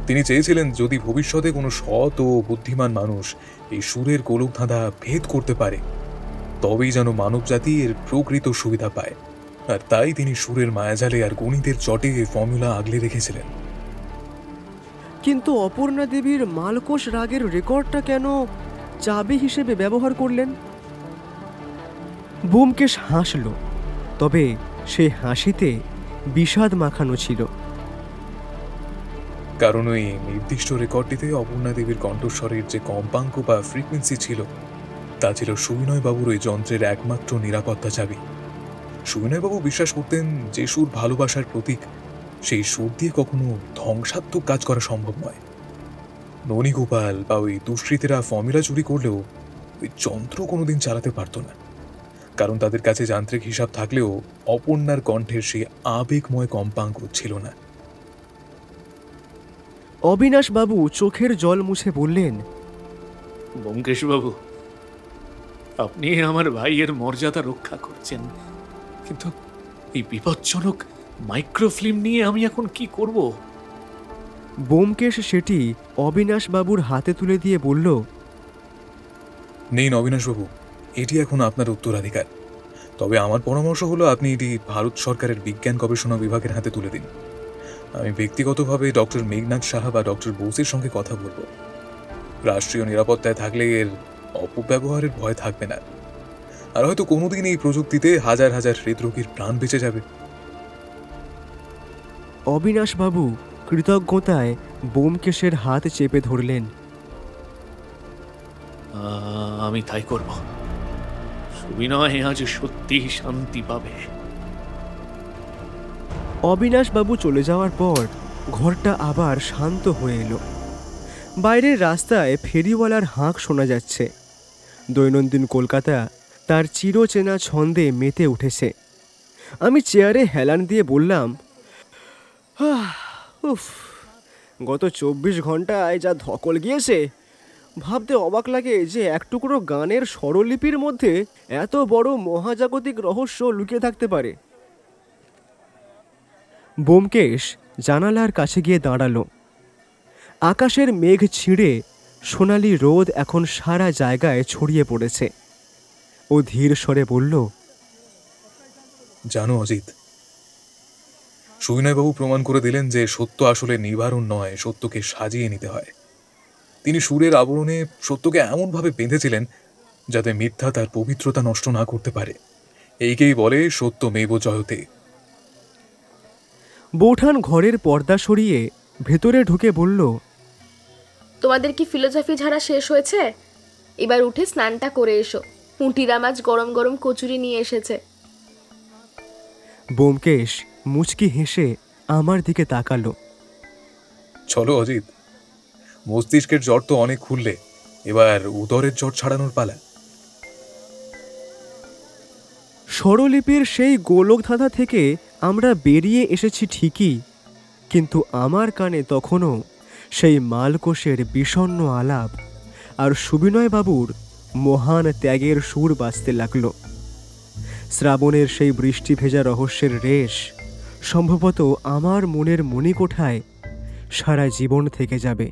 তিনি চেয়েছিলেন যদি ভবিষ্যতে কোনো সৎ ও বুদ্ধিমান মানুষ এই সুরের গোলকধাঁধা ভেদ করতে পারে, তবেই যেন মানবজাতি এর প্রকৃত সুবিধা পায়। আর তাই তিনি সুরের মায়াজালে আর গণিতের চটে ফর্মুলা আগলে রেখেছিলেন।
কিন্তু অপর্ণা দেবীর মালকোষ রাগের রেকর্ডটা কেন চাবি হিসেবে ব্যবহার করলেন? ব্যোমকেশ হাসল, তবে সেই হাসিতে বিষাদ মাখানো ছিল।
কারণ ওই নির্দিষ্ট রেকর্ডটিতে অপর্ণা দেবীর কণ্ঠস্বরের যে কম্পাঙ্ক বা ফ্রিকোয়েন্সি ছিল, তা ছিল সুবিনয়বাবুর ওই যন্ত্রের একমাত্র নিরাপত্তা চাবি। সুবিনয়বাবু বিশ্বাস করতেন যে সুর ভালোবাসার প্রতীক, সেই সুর দিয়ে কখনো ধ্বংসাত্মক কাজ করা সম্ভব নয়। ননীগোপাল বা ওই দুষ্কৃতীরা ফর্মুলা চুরি করলেও ওই যন্ত্র কোনোদিন চালাতে পারত না, কারণ তাদের কাছে যান্ত্রিক হিসাব থাকলেও অপর্ণার কণ্ঠের সেই আবেগময় কম্পাঙ্ক ছিল না।
অবিনাশবাবু চোখের জল মুছে বললেন,
ব্যোমকেশ বাবু, আপনি আমার ভাইয়ের মর্যাদা রক্ষা করছেন, কিন্তু এই বিপজ্জনক মাইক্রোফিল্ম নিয়ে আমি এখন কি করব?
ব্যোমকেশ সেটি অবিনাশবাবুর হাতে তুলে দিয়ে বলল,
নেই অবিনাশবাবু, এটি এখন আপনার উত্তরাধিকার। তবে আমার পরামর্শ হলো আপনি এটি ভারত সরকারের বিজ্ঞান গবেষণা বিভাগের হাতে তুলে দিন। আমি ব্যক্তিগতভাবে ডক্টর মেঘনাথ সাহা বা ডক্টর বোসের সঙ্গে কথা বলবো। রাষ্ট্রীয় নিরাপত্তায় থাকলে এর অপব্যবহারের ভয় থাকবে না, আর হয়তো কোনোদিন এই প্রযুক্তিতে হাজার হাজার হৃদরোগীর প্রাণ বেঁচে যাবে।
অবিনাশবাবু কৃতজ্ঞতায় ব্যোমকেশের হাত চেপে ধরলেন।
আমি তাই করব। সুবিনয় আজ সত্যি শান্তি পাবে।
অবিনাশবাবু চলে যাওয়ার পর ঘরটা আবার শান্ত হয়ে এলো। বাইরের রাস্তায় ফেরিওয়ালার হাঁক শোনা যাচ্ছে। দৈনন্দিন কলকাতা তার চিরচেনা ছন্দে মেতে উঠেছে। আমি চেয়ারে হেলান দিয়ে বললাম, উফ, গত 24 ঘন্টায় যা ধকল গিয়েছে, ভাবতে অবাক লাগে যে এক টুকরো গানের স্বরলিপির মধ্যে এত বড় মহাজাগতিক রহস্য লুকিয়ে থাকতে পারে। ব্যোমকেশ জানালার কাছে গিয়ে দাঁড়ালো। আকাশের মেঘ ছিঁড়ে সোনালি রোদ এখন সারা জায়গায় ছড়িয়ে পড়েছে। ও ধীর স্বরে বলল,
জানো অজিত, সুবিনয়বাবু প্রমাণ করে দিলেন যে সত্য আসলে নিবারণ নয়, সত্যকে সাজিয়ে নিতে হয়। তিনি সুরের আবরণে সত্যকে এমনভাবে বেঁধেছিলেন যাতে মিথ্যা তার পবিত্রতা নষ্ট না করতে পারে। এইকেই বলে সত্যমেব জয়তে।
বৌঠান ঘরের পর্দা সরিয়ে ভেতরে ঢুকে বলল,
তোমাদের কি ফিলোসফি ঝাড়া শেষ হয়েছে? এবার উঠে স্নানটা করে এসো, পুঁটিরাম আজ গরম গরম কচুরি নিয়ে এসেছে।
ব্যোমকেশ মুচকি হেসে আমার দিকে তাকালো।
চলো অজিত, মস্তিষ্কের জ্বর তো অনেক খুললে, এবার উদরের জ্বর ছাড়ানোর পালা।
স্বরলিপির সেই গোলকধাঁধা থেকে আমরা বেরিয়ে এসেছি ঠিকই, কিন্তু আমার কানে তখনও সেই মালকোষের বিষণ্ণ আলাপ আর সুবিনয়বাবুর মহান ত্যাগের সুর বাজতে লাগলো। শ্রাবণের সেই বৃষ্টি ভেজা রহস্যের রেশ সম্ভবত আমার মনের মণিকোঠায় সারা জীবন থেকে যাবে।